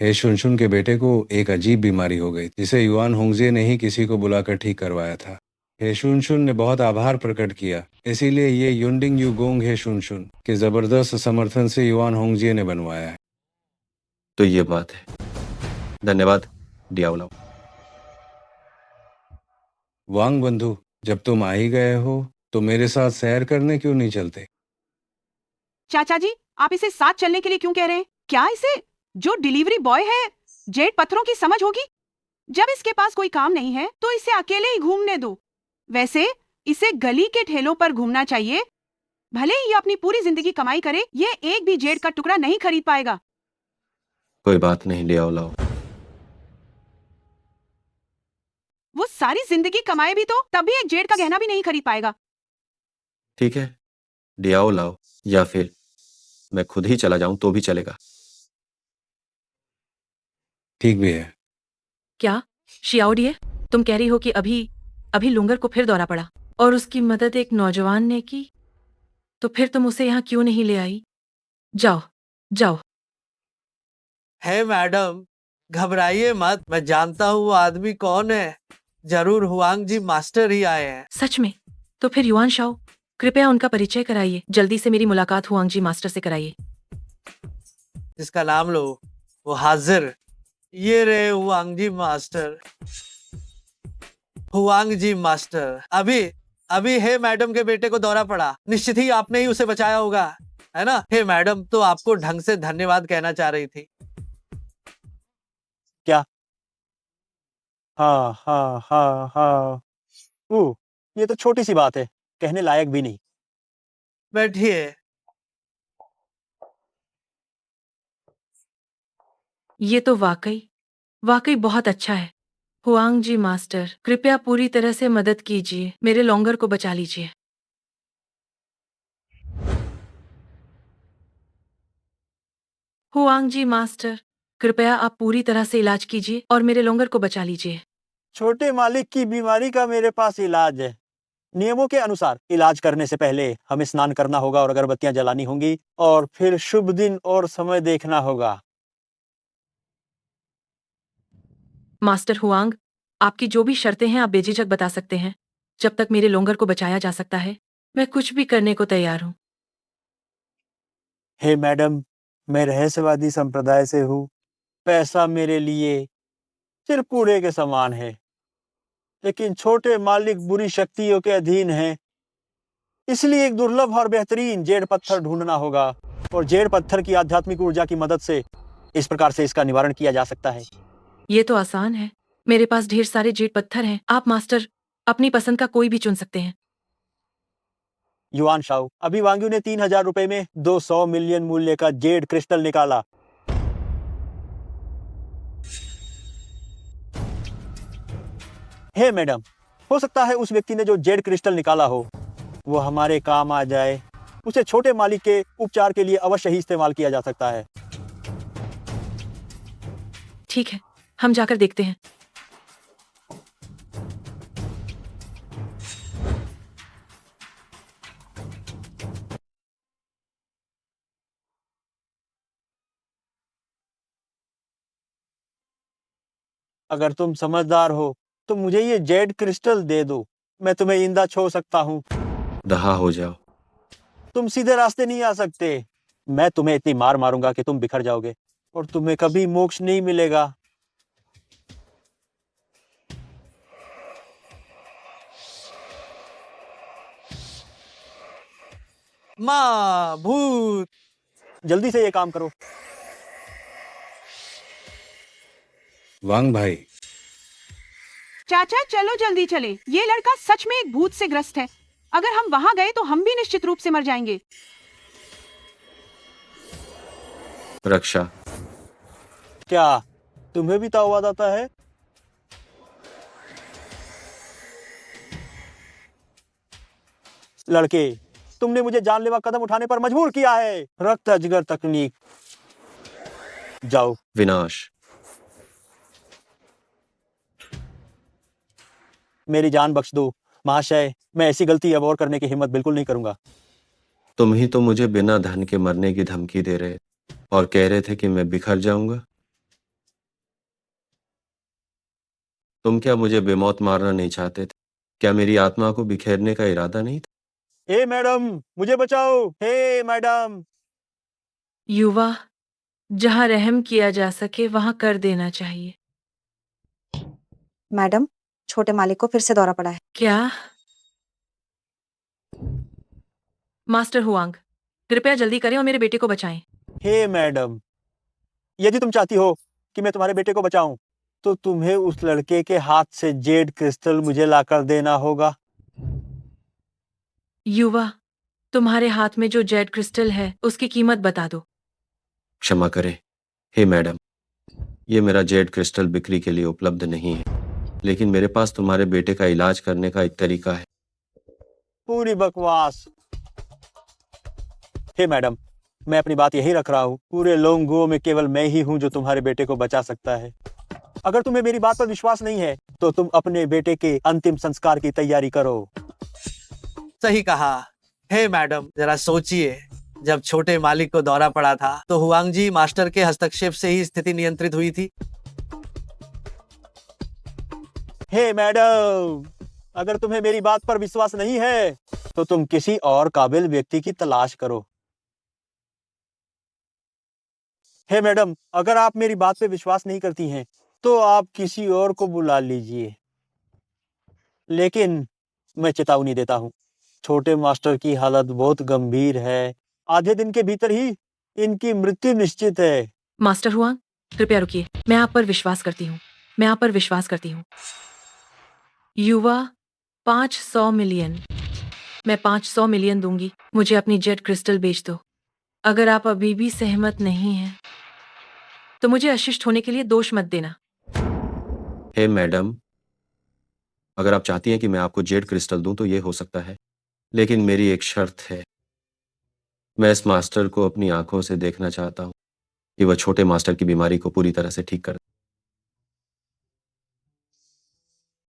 S14: हे शुनशुन के बेटे को एक अजीब बीमारी हो गई, जिसे युआन होंगजी ने ही किसी को बुलाकर ठीक करवाया था। हे शुनशुन ने बहुत आभार प्रकट किया, इसीलिए ये यूनिडिंग यू गोंग हे शुनशुन के जबरदस्त समर्थन से युआन होंगजी ने बनवाया है।
S1: तो ये बात है, धन्यवाद डियाओलाओ।
S14: वांग बंधु, जब तुम आ ही गए हो तो मेरे साथ सैर करने क्यों नहीं चलते?
S12: चाचा जी, आप इसे साथ चलने के लिए क्यों कह रहे हैं? क्या इसे, जो डिलीवरी बॉय है, जेट पत्थरों की समझ होगी? जब इसके पास कोई काम नहीं है तो इसे अकेले ही घूमने दो। वैसे इसे गली के ठेलों पर घूमना चाहिए भले ही ये अपनी पूरी जिंदगी कमाई करे, ये एक भी जेड का टुकड़ा नहीं खरीद पाएगा।
S1: कोई बात नहीं, ले आओ लाओ।
S12: वो सारी जिंदगी कमाए भी तो तब भी एक जेड का गहना भी नहीं खरीद पाएगा।
S1: ठीक है, ले आओ लाओ, या फिर मैं खुद ही चला जाऊं तो भी चलेगा।
S14: ठीक भी है।
S7: क्या शियाओडिए, तुम कह रही हो कि अभी अभी लुंगर को फिर दौरा पड़ा और उसकी मदद एक नौजवान ने की, तो फिर तुम उसे यहाँ क्यों नहीं ले आई? जाओ जाओ।
S6: है मैडम, घबराइए मत, मैं जानता हूँ वो आदमी कौन है। जरूर हुआंग जी मास्टर ही आए हैं।
S7: सच में? तो फिर युआन शाओ, कृपया उनका परिचय कराइए। जल्दी से मेरी मुलाकात हुआंग जी मास्टर से कराइए।
S6: जिसका नाम लो वो हाजिर। ये रहे हुआंग जी मास्टर। हुआंग जी मास्टर, अभी अभी हे मैडम के बेटे को दौरा पड़ा, निश्चित ही आपने ही उसे बचाया होगा, है ना? हे मैडम तो आपको ढंग से धन्यवाद कहना चाह रही थी।
S2: क्या? हाँ हाँ हाँ हाँ। ये तो छोटी सी बात है, कहने लायक भी नहीं।
S6: बैठिए।
S7: ये तो वाकई वाकई बहुत अच्छा है। हुआंग जी मास्टर, कृपया पूरी तरह से मदद कीजिए, मेरे लॉन्गर को बचा लीजिए। हुआंग जी मास्टर, कृपया आप पूरी तरह से इलाज कीजिए और मेरे लॉन्गर को बचा लीजिए।
S2: छोटे मालिक की बीमारी का मेरे पास इलाज है। नियमों के अनुसार इलाज करने से पहले हमें स्नान करना होगा और अगरबत्तियां जलानी होंगी और फिर शुभ दिन और समय देखना होगा।
S7: मास्टर हुआंग, आपकी जो भी शर्तें हैं आप बेझिझक बता सकते हैं। जब तक मेरे लॉन्गर को बचाया जा सकता है, मैं कुछ भी करने को तैयार हूँ।
S2: हे मैडम, मैं रहस्यवादी संप्रदाय से हूँ। पैसा मेरे लिए सिर्फ कूड़े के समान है, लेकिन छोटे मालिक बुरी शक्तियों के अधीन हैं। इसलिए एक दुर्लभ और बेहतरीन जेड पत्थर ढूंढना होगा और जेड पत्थर की आध्यात्मिक ऊर्जा की मदद से इस प्रकार से इसका निवारण किया जा सकता है।
S7: ये तो आसान है, मेरे पास ढेर सारे जेड पत्थर हैं। आप मास्टर अपनी पसंद का कोई भी चुन सकते हैं।
S2: युआन शाओ, अभी वांग्यू ने 3000 रुपए में 200 मिलियन मूल्य का जेड क्रिस्टल निकाला। हे मैडम, हो सकता है उस व्यक्ति ने जो जेड क्रिस्टल निकाला हो वो हमारे काम आ जाए। उसे छोटे मालिक के उपचार के लिए अवश्य ही इस्तेमाल किया जा सकता है।
S7: ठीक है, हम जाकर देखते हैं।
S2: अगर तुम समझदार हो तो मुझे ये जेड क्रिस्टल दे दो, मैं तुम्हें इंदा छोड़ सकता हूँ।
S1: दहा हो जाओ।
S2: तुम सीधे रास्ते नहीं आ सकते। मैं तुम्हें इतनी मार मारूंगा कि तुम बिखर जाओगे और तुम्हें कभी मोक्ष नहीं मिलेगा।
S6: माँ भूत,
S2: जल्दी से ये काम करो।
S14: वांग भाई,
S12: चाचा चलो जल्दी चले, ये लड़का सच में एक भूत से ग्रस्त है। अगर हम वहां गए तो हम भी निश्चित रूप से मर जाएंगे।
S1: रक्षा,
S2: क्या तुम्हें भी ताओवाद आता है? लड़के, तुमने मुझे जानलेवा कदम उठाने पर मजबूर किया है। रक्त अजगर तकनीक, जाओ।
S1: विनाश।
S2: मेरी जान बख्श दो महाशय, मैं ऐसी गलती अब और करने की हिम्मत बिल्कुल नहीं करूंगा।
S1: तुम ही तो मुझे बिना धन के मरने की धमकी दे रहे और कह रहे थे कि मैं बिखर जाऊंगा। तुम क्या मुझे बेमौत मारना नहीं चाहते थे? क्या मेरी आत्मा को बिखेरने का इरादा नहीं था?
S2: हे मैडम, मुझे बचाओ। हे मैडम।
S7: युवा, जहाँ रहम किया जा सके वहाँ कर देना चाहिए।
S21: मैडम, छोटे मालिक को फिर से दौरा पड़ा है।
S7: क्या? मास्टर हुआंग, कृपया जल्दी करें और मेरे बेटे को बचाएं।
S2: हे मैडम, यदि तुम चाहती हो कि मैं तुम्हारे बेटे को बचाऊं, तो तुम्हें उस लड़के के हाथ से जेड क्रिस्टल मुझे लाकर देना होगा।
S7: युवा, तुम्हारे हाथ में जो जेड क्रिस्टल है उसकी कीमत बता दो।
S1: क्षमा करें हे मैडम, ये मेरा जेड क्रिस्टल बिक्री के लिए उपलब्ध नहीं है, लेकिन मेरे पास तुम्हारे बेटे का इलाज करने का एक तरीका है।
S2: पूरी बकवास। हे मैडम, मैं अपनी बात यही रख रहा हूँ। पूरे लोंगो में केवल मैं ही हूँ जो तुम्हारे बेटे को बचा सकता है। अगर तुम्हें मेरी बात पर विश्वास नहीं है तो तुम अपने बेटे के अंतिम संस्कार की तैयारी करो।
S6: सही कहा। हे मैडम, जरा सोचिए, जब छोटे मालिक को दौरा पड़ा था तो हुआंगजी मास्टर के हस्तक्षेप से ही स्थिति नियंत्रित हुई थी।
S2: हे मैडम, अगर तुम्हें मेरी बात पर विश्वास नहीं है तो तुम किसी और काबिल व्यक्ति की तलाश करो। हे मैडम, अगर आप मेरी बात पे विश्वास नहीं करती हैं तो आप किसी और को बुला लीजिए, लेकिन मैं चेतावनी देता हूँ, छोटे मास्टर की हालत बहुत गंभीर है। आधे दिन के भीतर ही इनकी मृत्यु निश्चित है।
S7: मास्टर हुआंग, कृपया रुकिए। मैं आप पर विश्वास करती हूँ। मैं आप पर विश्वास करती हूँ। युवा 500 मिलियन। मैं 500 मिलियन दूंगी। मुझे अपनी जेड क्रिस्टल बेच दो। अगर आप अभी भी सहमत नहीं हैं तो मुझे अशिष्ट होने के लिए दोष मत देना।
S1: हे मैडम, अगर आप चाहती हैं कि मैं आपको जेड क्रिस्टल दूं तो ये हो सकता है, लेकिन मेरी एक शर्त है। मैं इस मास्टर को अपनी आंखों से देखना चाहता हूं कि वह छोटे मास्टर की बीमारी को पूरी तरह से ठीक कर दे।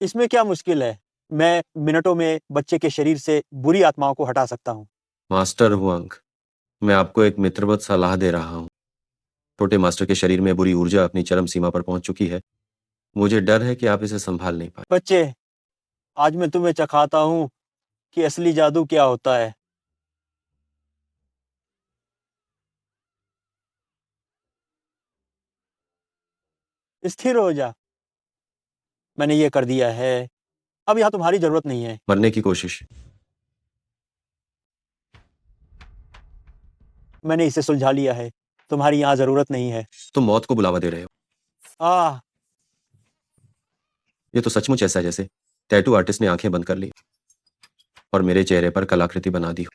S2: इसमें क्या मुश्किल है? मैं मिनटों में बच्चे के शरीर से बुरी आत्माओं को हटा सकता हूँ।
S1: मास्टर हुआंग, मैं आपको एक मित्रवत सलाह दे रहा हूं। छोटे मास्टर के शरीर में बुरी ऊर्जा अपनी चरम सीमा पर पहुंच चुकी है। मुझे डर है कि आप इसे संभाल नहीं पाए।
S2: बच्चे, आज मैं तुम्हें चखाता हूँ कि असली जादू क्या होता है। स्थिर हो जा। मैंने ये कर दिया है। अब यहाँ तुम्हारी जरूरत नहीं है।
S1: मरने की कोशिश।
S2: मैंने इसे सुलझा लिया है। तुम्हारी यहाँ जरूरत नहीं है।
S1: तुम मौत को बुलावा दे रहे हो। ये तो सचमुच ऐसा है जैसे टैटू आर्टिस्ट ने आंखें बंद कर ली और मेरे चेहरे पर कलाकृति बना दी हो।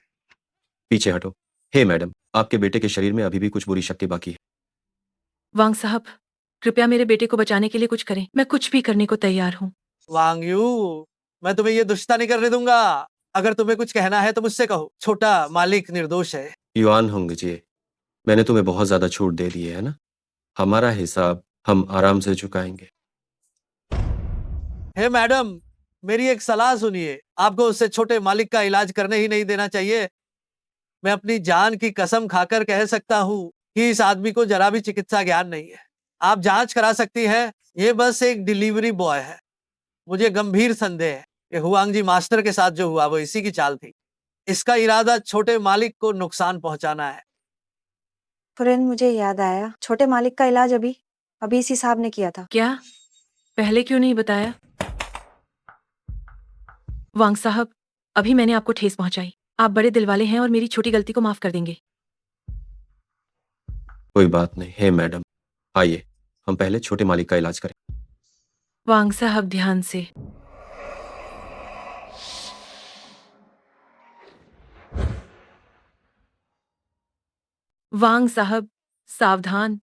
S1: पीछे हटो। हे मैडम, आपके बेटे के शरीर में अभी भी कुछ बुरी शक्ति बाकी है।
S7: वांग साहब, कृपया मेरे बेटे को बचाने के लिए कुछ करें। मैं कुछ भी करने को तैयार हूँ।
S6: वांग यू, मैं तुम्हें ये दुष्टता नहीं करने दूंगा। अगर तुम्हें कुछ कहना है तो मुझसे कहो। छोटा मालिक निर्दोष है।
S1: युआन होंगे जी, मैंने तुम्हें बहुत ज्यादा छूट दे दी है ना? हमारा हिसाब हम आराम से चुकाएंगे।
S6: हे मैडम, मेरी एक सलाह सुनिए। आपको उससे छोटे मालिक का इलाज करने ही नहीं देना चाहिए। मैं अपनी जान की कसम खाकर कह सकता हूँ कि इस आदमी को जरा भी चिकित्सा ज्ञान नहीं है। आप जांच करा सकती हैं। ये बस एक डिलीवरी बॉय है। मुझे गंभीर संदेह है कि हुआंगजी मास्टर के साथ जो हुआ वो इसी की चाल थी। इसका इरादा छोटे मालिक को नुकसान पहुंचाना है।
S21: फ्रेंड, मुझे याद आया, छोटे मालिक का इलाज अभी अभी इसी साहब ने किया था।
S7: क्या? पहले क्यों नहीं बताया? वांग साहब, अभी मैंने आपको ठेस पहुंचाई। आप बड़े दिल वाले हैं और मेरी छोटी गलती को माफ कर देंगे।
S1: कोई बात नहीं। हे मैडम, आइए हम पहले छोटे मालिक का इलाज करें।
S7: वांग साहब, ध्यान से। वांग साहब, सावधान।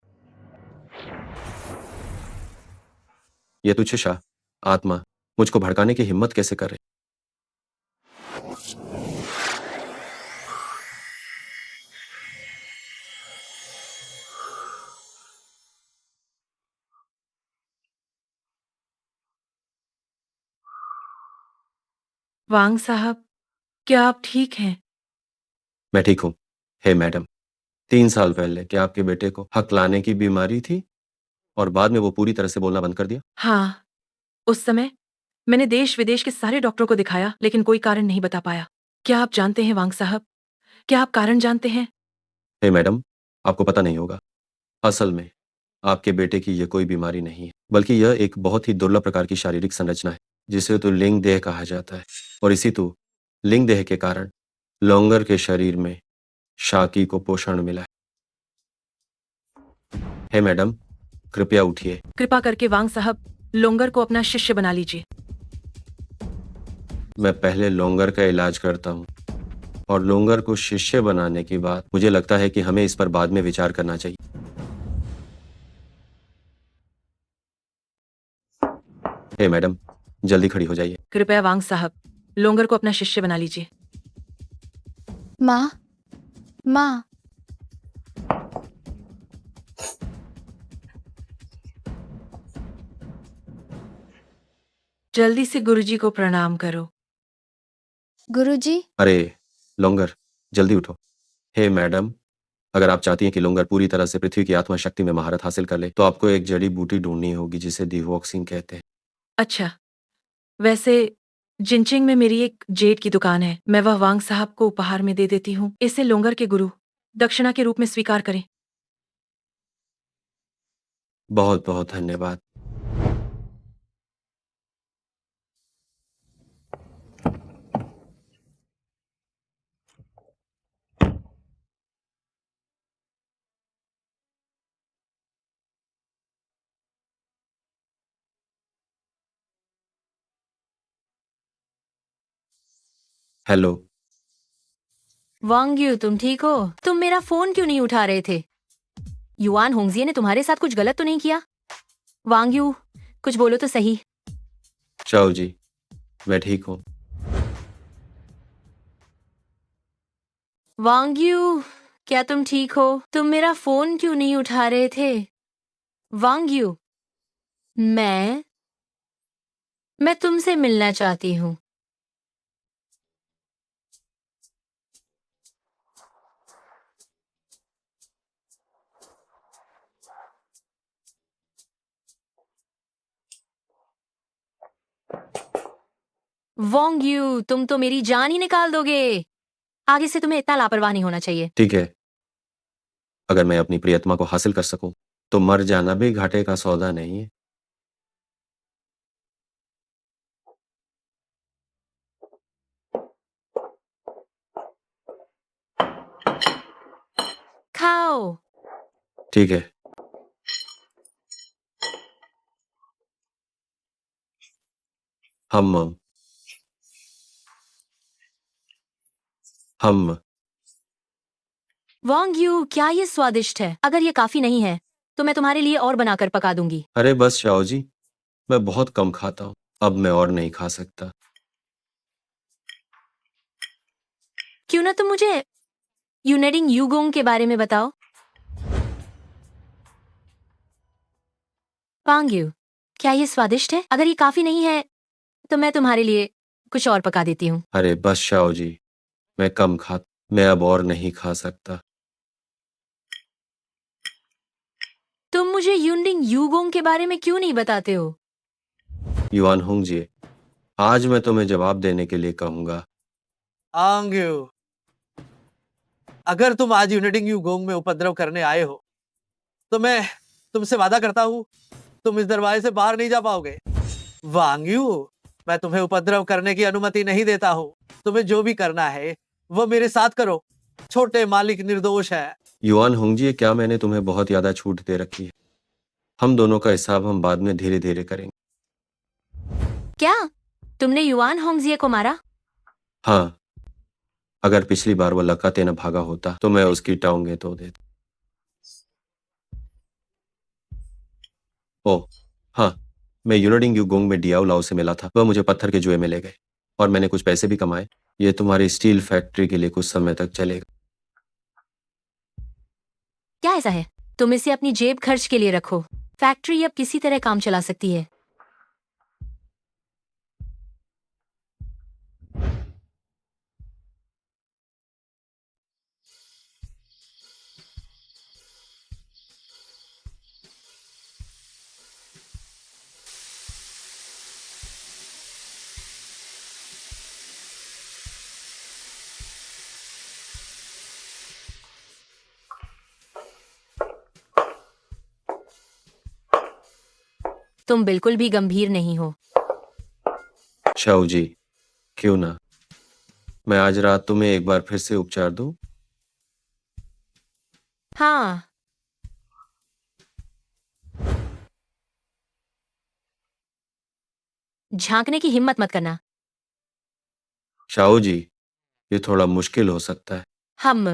S1: ये तुच्छा आत्मा मुझको भड़काने की हिम्मत कैसे करे?
S7: वांग साहब, क्या आप ठीक हैं?
S1: मैं ठीक हूँ। हे मैडम, 3 साल पहले क्या आपके बेटे को हकलाने की बीमारी थी और बाद में वो पूरी तरह से बोलना बंद कर दिया?
S7: हाँ, उस समय मैंने देश विदेश के सारे डॉक्टरों को दिखाया, लेकिन कोई कारण नहीं बता पाया। क्या आप जानते हैं वांग साहब? क्या आप कारण जानते हैं?
S1: हे मैडम, आपको पता नहीं होगा। असल में आपके बेटे की यह कोई बीमारी नहीं है, बल्कि यह एक बहुत ही दुर्लभ प्रकार की शारीरिक संरचना है जिसे तो लिंग देह कहा जाता है। और इसी तो लिंग देह के कारण लोंगर के शरीर में शाकी को पोषण मिला है। हे मैडम, कृपया उठिए।
S7: कृपा करके वांग साहब, लोंगर को अपना शिष्य बना लीजिए।
S1: मैं पहले लोंगर का इलाज करता हूँ, और लोंगर को शिष्य बनाने की बात, मुझे लगता है कि हमें इस पर बाद में विचार करना चाहिए। हे मैडम, जल्दी खड़ी हो जाइए।
S7: कृपया वांग साहब, लोंगर को अपना शिष्य बना लीजिए।
S5: माँ माँ
S7: जल्दी से गुरुजी को प्रणाम करो।
S5: गुरुजी।
S1: अरे लोंगर, जल्दी उठो। हे मैडम, अगर आप चाहती हैं कि लोंगर पूरी तरह से पृथ्वी की आत्मा शक्ति में महारत हासिल कर ले, तो आपको एक जड़ी बूटी ढूंढनी होगी जिसे डिवॉक्सिंग कहते हैं।
S7: अच्छा, वैसे जिनचिंग में मेरी एक जेड की दुकान है, मैं वह वांग साहब को उपहार में दे देती हूँ। इसे लोंगर के गुरु दक्षिणा के रूप में स्वीकार करें।
S1: बहुत बहुत धन्यवाद। हेलो।
S7: वांग यू, तुम ठीक हो? तुम मेरा फोन क्यों नहीं उठा रहे थे? युआन होंगजिए ने तुम्हारे साथ कुछ गलत तो नहीं किया? वांग यू, कुछ बोलो तो सही।
S1: चाओ जी, मैं ठीक हूँ।
S7: वांग यू, क्या तुम ठीक हो? तुम मेरा फोन क्यों नहीं उठा रहे थे? वांग यू, मैं तुमसे मिलना चाहती हूँ। वांग यू, तुम तो मेरी जान ही निकाल दोगे। आगे से तुम्हें इतना लापरवाह नहीं होना चाहिए।
S1: ठीक है, अगर मैं अपनी प्रियतमा को हासिल कर सकूं, तो मर जाना भी घाटे का सौदा नहीं है।
S7: खाओ।
S1: ठीक है। हम हम
S7: वांग यू, क्या ये स्वादिष्ट है? अगर ये काफी नहीं है, तो मैं तुम्हारे लिए और बनाकर पका दूंगी।
S1: अरे बस शाओ जी, मैं बहुत कम खाता हूँ, अब मैं और नहीं खा सकता।
S7: क्यों ना तुम मुझे यूनेडिंग यूगोंग के बारे में बताओ। वांग यू, क्या ये स्वादिष्ट है? अगर ये काफी नहीं है, तो मैं तुम्हारे लिए कुछ और पका देती हूँ।
S1: अरे बस शाओ जी, मैं अब और नहीं खा सकता।
S7: तुम मुझे यूनिंग यूगोंग के बारे में क्यों नहीं बताते हो?
S1: युआन होंग जी, आज मैं तुम्हें जवाब देने के लिए कहूंगा।
S6: आंग्यू, अगर तुम आज यूनिटिंग यू गोंग में उपद्रव करने आए हो, तो मैं तुमसे वादा करता हूं, तुम इस दरवाजे से बाहर नहीं जा पाओगे। वांग्यू, मैं तुम्हें उपद्रव करने की अनुमति नहीं देता हूं। तुम्हें जो भी करना है, वो मेरे साथ करो। छोटे मालिक निर्दोष है।
S1: युआन होंग जी, क्या मैंने तुम्हें बहुत ज्यादा छूट दे रखी है? हम दोनों का हिसाब हम बाद में धीरे धीरे करेंगे।
S7: क्या तुमने युआन होंगजिए को मारा?
S1: हाँ, अगर पिछली बार वो लकाते न भागा होता, तो मैं उसकी टांगें तोड़ देता। ओह हाँ, मैं यूनिडिंग यूगोंग में डियाओ लाओ से मिला था। वह मुझे पत्थर के जुए में ले गए और मैंने कुछ पैसे भी कमाए। ये तुम्हारी स्टील फैक्ट्री के लिए कुछ समय तक चलेगा।
S7: क्या ऐसा है? तुम इसे अपनी जेब खर्च के लिए रखो। फैक्ट्री अब किसी तरह काम चला सकती है। तुम बिल्कुल भी गंभीर नहीं हो।
S1: शाओ जी, क्यों ना मैं आज रात तुम्हें एक बार फिर से उपचार दूं?
S7: हाँ, झांकने की हिम्मत मत करना।
S1: शाओ जी, ये थोड़ा मुश्किल हो सकता है।
S7: हम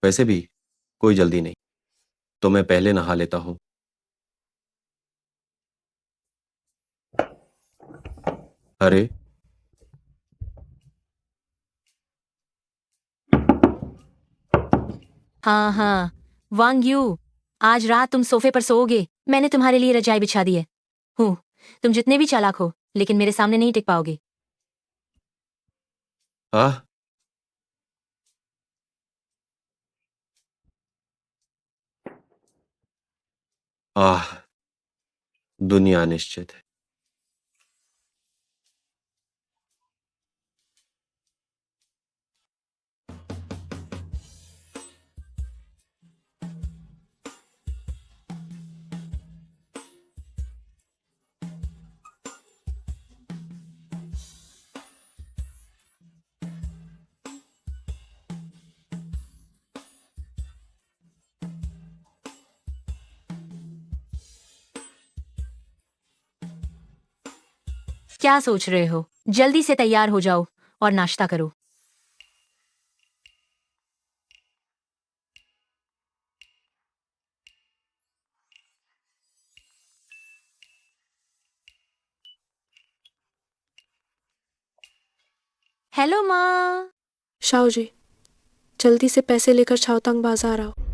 S1: वैसे भी कोई जल्दी नहीं, तो मैं पहले नहा लेता हूं। अरे
S7: हाँ हाँ, वांग यू, आज रात तुम सोफे पर सोओगे। मैंने तुम्हारे लिए रजाई बिछा दी है। हूँ, तुम जितने भी चालाक हो, लेकिन मेरे सामने नहीं टिक पाओगे।
S1: आह, आह, दुनिया अनिश्चित है।
S7: क्या सोच रहे हो? जल्दी से तैयार हो जाओ और नाश्ता करो। हेलो माँ।
S9: शाओ जी, जल्दी से पैसे लेकर छाओतांग बाजार आओ।